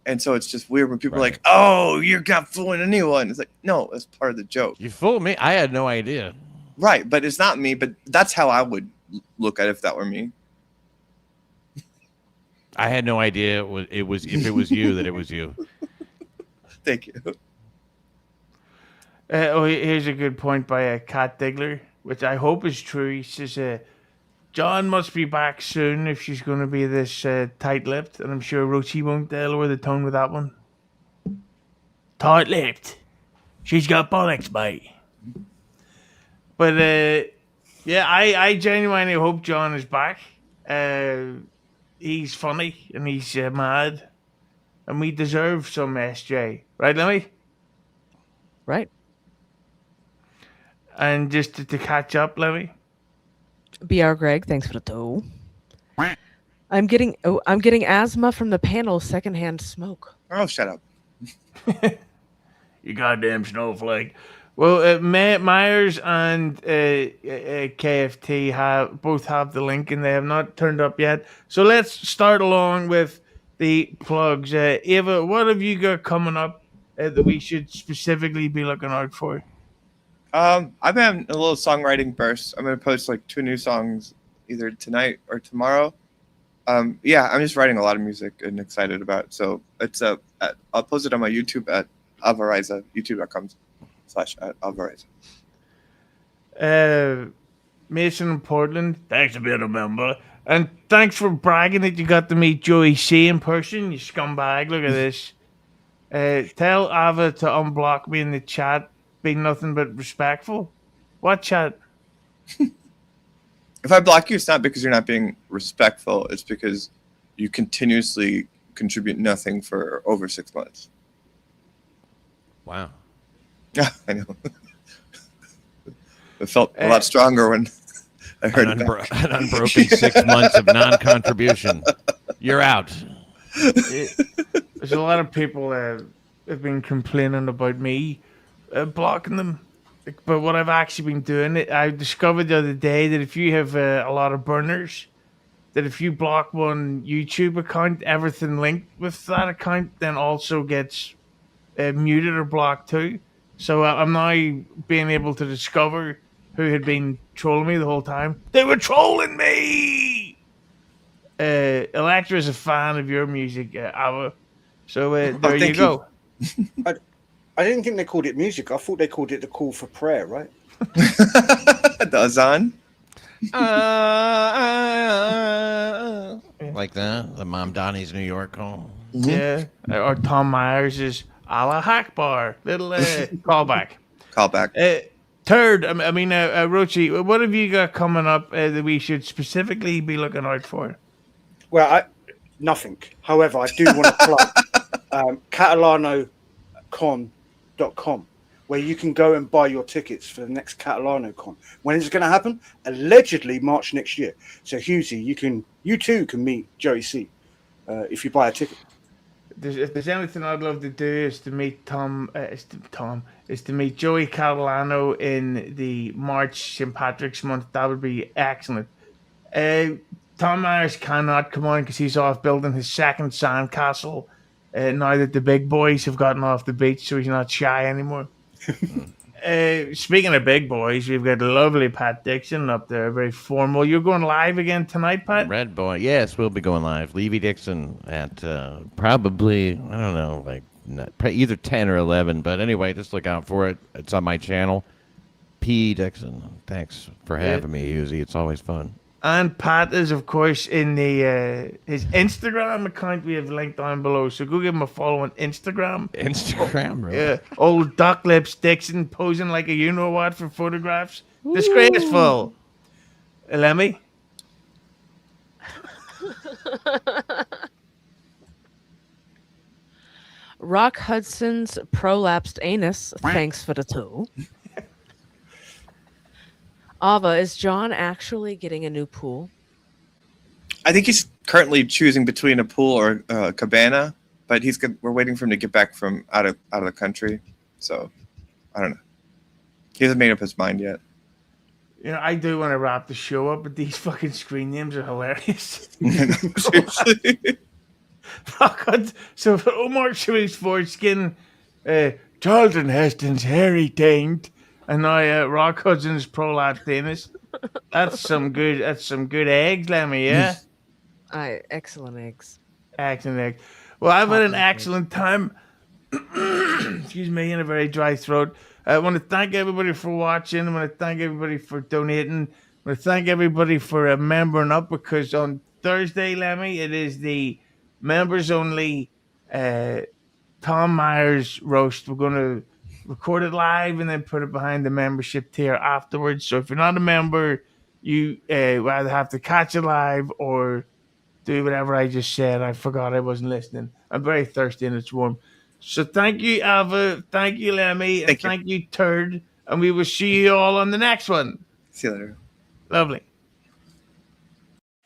And so it's just weird when people are like, oh, you're not fooling anyone. It's like, no, that's part of the joke. You fooled me. I had no idea. Right, but it's not me, but that's how I would look at it if that were me. I had no idea it was if it was you that it was you. Thank you. Here's a good point by Kat Digler, which I hope is true. He says, John must be back soon if she's going to be this tight-lipped, and I'm sure Roachy won't lower the tone with that one. Tight-lipped. She's got bollocks, mate. But yeah, I genuinely hope John is back. He's funny and he's mad, and we deserve some SJ, right, Lemmi? Right. And just to catch up, Lemmi. BR Greg, thanks for the toe. I'm getting asthma from the panel secondhand smoke. Oh, shut up. You goddamn snowflake. Well, Myers and KFT both have the link, and they have not turned up yet. So let's start along with the plugs. Ava, what have you got coming up that we should specifically be looking out for? I've been having a little songwriting burst. I'm gonna post like 2 new songs either tonight or tomorrow. Yeah, I'm just writing a lot of music and excited about it. So it's I'll post it on my YouTube at Raiza, youtube.com/Raiza. Mason in Portland, thanks for being a member. And thanks for bragging that you got to meet Joey C in person, you scumbag. Look at this. Tell Ava to unblock me in the chat. Be nothing but respectful. What chat? If I block you, it's not because you're not being respectful. It's because you continuously contribute nothing for over 6 months. Wow. Yeah, I know. It felt a lot stronger when I heard an unbroken 6 months of non-contribution. You're out. There's a lot of people that have been complaining about me blocking them. But what I've actually been doing, I discovered the other day that if you have a lot of burners, that if you block one YouTube account, everything linked with that account then also gets muted or blocked too. So I'm now being able to discover who had been trolling me the whole time. They were trolling me! Electra is a fan of your music, Ava. So there you go. I didn't think they called it music. I thought they called it the call for prayer, right? The Azan? Like that? The Mom Donnie's New York call? Yeah. Or Tom Myers is Allah Akbar. Little callback. Callback. Third, Roachy, what have you got coming up that we should specifically be looking out for? Well, nothing. However, I do want to plug CatalanoCon.com, where you can go and buy your tickets for the next CatalanoCon. When is it going to happen? Allegedly March next year. So, Husey, you too can meet Joey C if you buy a ticket. If there's anything I'd love to do is to meet is to meet Joey Catalano in the March St. Patrick's month. That would be excellent. Tom Myers cannot come on because he's off building his second sandcastle now that the big boys have gotten off the beach, so he's not shy anymore. Speaking of big boys, we've got lovely Pat Dixon up there, very formal. You're going live again tonight, Pat? Red Boy. Yes, we'll be going live. Levy Dixon at probably, I don't know, like either 10 or 11. But anyway, just look out for it. It's on my channel. P. Dixon. Thanks for having me, Husey. It's always fun. And Pat is, of course, in the his Instagram account we have linked down below. So go give him a follow on Instagram. Instagram, really? Yeah. Old Duck Lips Dixon posing like a you-know-what for photographs. Ooh. Disgraceful. Lemmi? Rock Hudson's prolapsed anus. Thanks for the toe. Ava, is John actually getting a new pool? I think he's currently choosing between a pool or a cabana, but we're waiting for him to get back from out of the country. So I don't know. He hasn't made up his mind yet. You know, I do want to wrap the show up, but these fucking screen names are hilarious. Seriously. So for Omar Sharif's foreskin, Charlton Heston's hairy taint, and now Rock Hudson's prolapsed anus. That's some good eggs, Lemmi, yeah? Excellent eggs. Excellent eggs. Well, I've had an excellent time. Excuse me, in a very dry throat. I want to thank everybody for watching. I want to thank everybody for donating. Well, thank everybody for membering up, because on Thursday, Lemmy, it is the members only Tom Myers roast. We're going to record it live and then put it behind the membership tier afterwards. So if you're not a member, you either have to catch it live or do whatever I just said. I forgot, I wasn't listening. I'm very thirsty and it's warm. So thank you, Alva. Thank you, Lemmy. And thank you, Turd. And we will see you all on the next one. See you later. Lovely.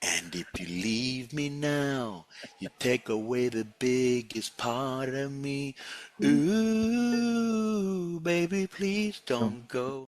And if you leave me now, you take away the biggest part of me. Ooh, baby, please don't go.